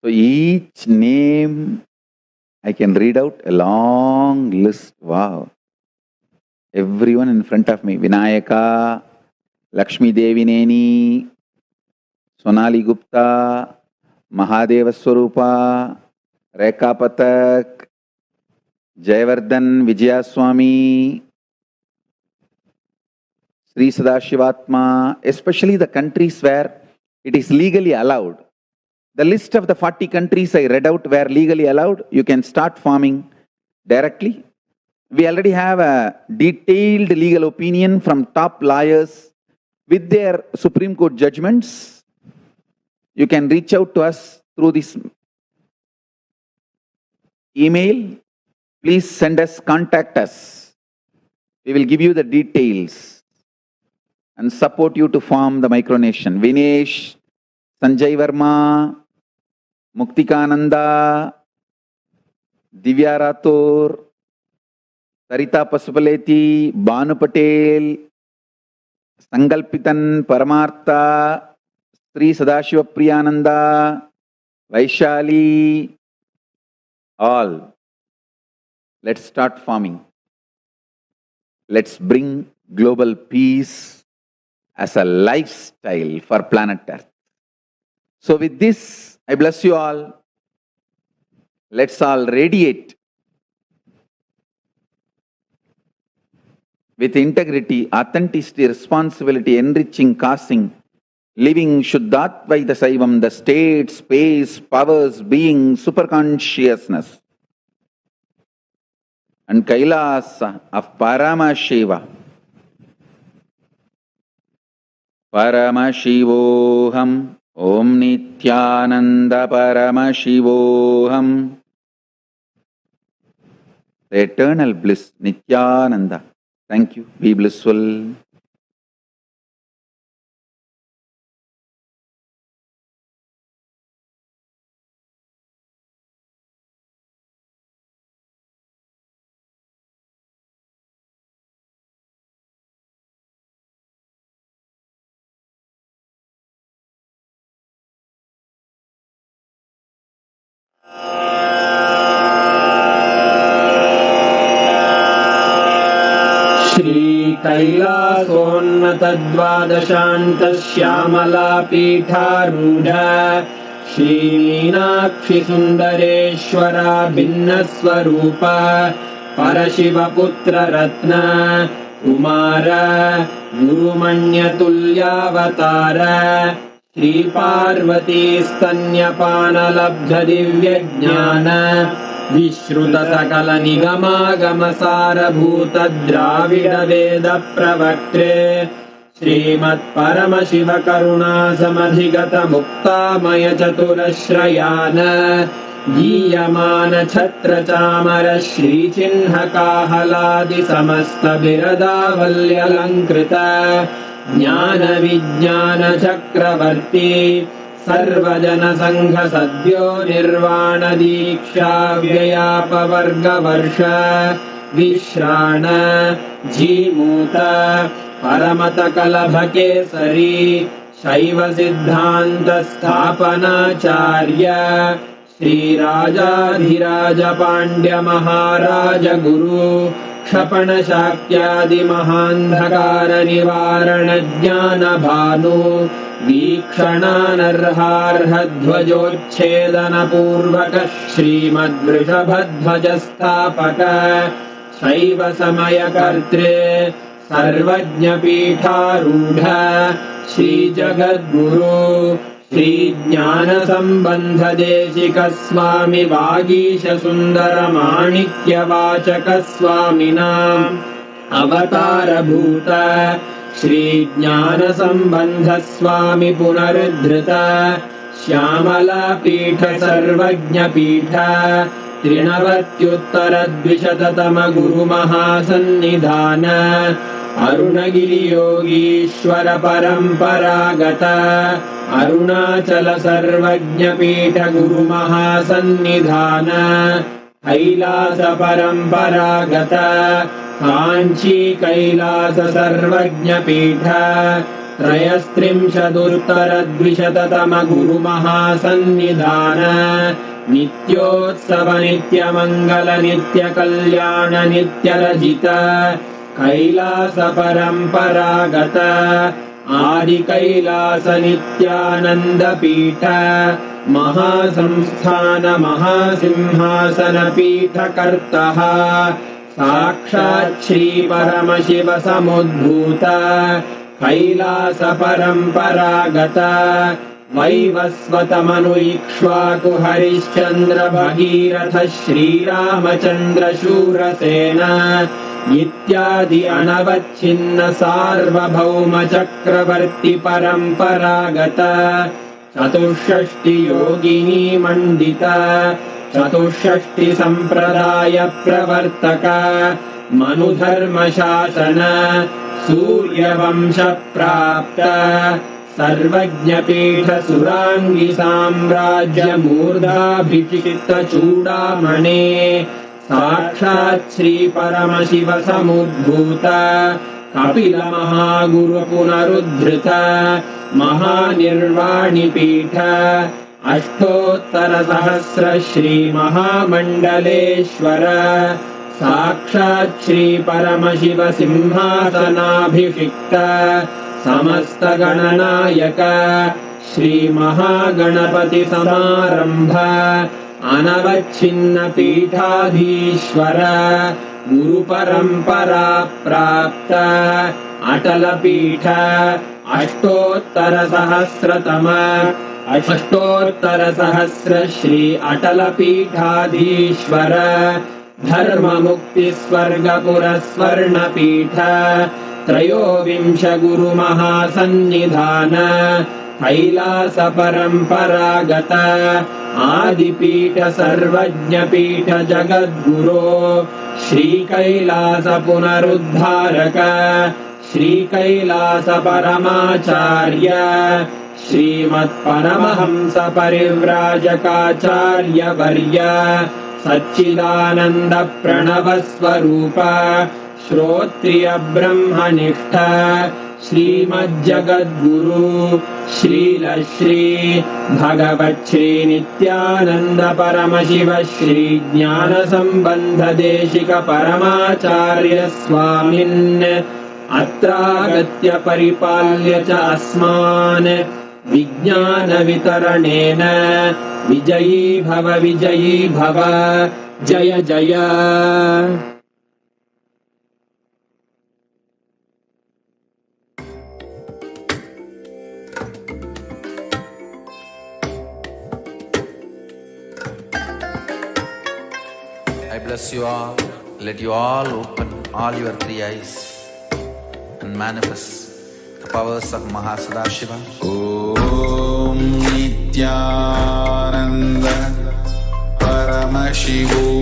So each name I can read out a long list. Wow. Everyone in front of me. Vinayaka, Lakshmi Devineni, Sonali Gupta, Mahadeva Swarupa, Rekha Patak, Jayavardhan Vijayaswamy, Sri Sadashivatma, especially the countries where it is legally allowed. The list of the 40 countries I read out where legally allowed, you can start farming directly. We already have a detailed legal opinion from top lawyers with their Supreme Court judgments. You can reach out to us through this email. Please send us, contact us. We will give you the details and support you to form the micronation. Vinesh, Sanjay Verma, Muktikananda, Divya Rathore, Sarita Pasupaleti, Banu Patel, Sangalpitan Paramartha, Sri Sadashiva Priyananda, Vaishali, all. Let's start farming. Let's bring global peace as a lifestyle for planet Earth. So with this, I bless you all. Let's all radiate with integrity, authenticity, responsibility, enriching, causing, living Shuddhatvaita Saivam, the state, space, powers, being, superconsciousness, and Kailasa of Paramashiva. Paramashivoham, Om Nithyananda Paramashivoham. The eternal bliss, Nithyananda. Thank you. Be blissful. Shri कैलासोन्नतद्वादशान्त Shyamala पीठारूढ Shri Meenakshi सुन्दरेश्वरा भिन्नस्वरूप परशिवपुत्र रत्न कुमार गुरुमण्यतुल्यावतार श्री पार्वती स्तन्यपानलब्ध दिव्यज्ञान विश्रुत सकल निगमागम सारभूत द्राविड वेद प्रवक्त्रे श्रीमत् परमशिव करुणा समधिगत मुक्तामय चतुरश्रयान गीयमान छत्र चामर श्री चिन्ह काहलादि समस्त बिरदावल्यलंकृत ज्ञान विज्ञान चक्रवर्ती सर्वजन संघ सद्यो निर्वाण दीक्षा व्ययापवर्ग वर्ष विश्राण जीमूत परमत कलभ केसरी शैव सिद्धांत स्थापनाचार्य श्री राजाधिराज पांड्य महाराज गुरु क्षपण शाक्यादि महांधकार निवारण ज्ञान भानु वीक्षणानर्हार्ह ध्वजोच्छेदन पूर्वक श्रीमद्वृषभध्वज स्थापक शैव समय कर्त्रे सर्वज्ञ पीठारूढ़ श्री जगद्गुरु श्री ज्ञान संबंध देशिक स्वामी वागीश सुंदर माणिक्य वाचक स्वामिनां अवतार भूत श्री ज्ञान संबंध स्वामी पुनरुद्धृत श्यामला पीठ सर्वज्ञ पीठ त्रिनवत्युत्तर द्विशततम गुरु महासन्निधान अरुणगिरि योगीश्वर परंपरागत अरुणाचल सर्वज्ञ पीठ गुरु महासन्निधान कैलास परंपरागत कांची कैलास सर्वज्ञ पीठ त्रयस्त्रिंशदुत्तरद्विशततमगुरुमहासन्निधान नित्योत्सव नित्यमङ्गल नित्यकल्याण नित्यरजित कैलास परम्परागत आदिकैलास नित्यानन्दपीठ महासंस्थान महासिंहासन पीठकर्तः साक्षात् श्री परमशिव समुद्भूत कैलास परम्परागत वैवस्वतमनु इक्ष्वाकु हरिश्चन्द्र भगीरथ श्रीरामचन्द्र शूरसेन इत्यादि अनवच्छिन्न सार्वभौम चक्रवर्ति परम्परागत चतुष्षष्टि योगिनी मण्डित चतुष्षष्टि सम्प्रदाय प्रवर्तक मनुधर्म शासन सूर्यवंश प्राप्त सर्वज्ञपीठ सुराङ्गी साम्राज्य मूर्धाभिषिक्त चूडामणे साक्षात् श्री परमशिव समुद्भूत कपिल महागुरु पुनरुद्धृत महानिर्वाणिपीठ अष्टोत्तर सहस्र श्री महामण्डलेश्वर साक्षात् श्री परमशिव सिंहासनाभिषिक्त समस्त गणनायक श्री महागणपति समारंभ अनवच्छिन्न पीठाधीश्वर गुरु परंपरा प्राप्त अटल पीठ अष्टोत्तर सहस्र श्री अटल पीठाधीश्वर धर्म मुक्ति स्वर्गपुर स्वर्ण पीठ त्रयोविंश गुरु महासन्निधान कैलास परम्परागत आदिपीठ सर्वज्ञ पीठ जगद्गुरो श्री कैलास पुनरुद्धारक श्री कैलास परमाचार्य श्रीमत्परमहंस परिव्राजकाचार्य वर्य सच्चिदानंद प्रणव स्वरूप श्रोत्रिय ब्रह्मनिष्ठ श्रीमज्जगद्गुरु श्रील श्री भगवत् श्री नित्यानंद परमशिव श्री ज्ञान संबंध देशिक परमाचार्य स्वामिन् अत्रागत्य परिपाल्य च अस्मान् विज्ञान वितरणेन विजयी भव जय जय। I bless you all. Let you all open all your three eyes and manifest the powers of Mahasadashiva. Om Nithyananda Paramashivoham.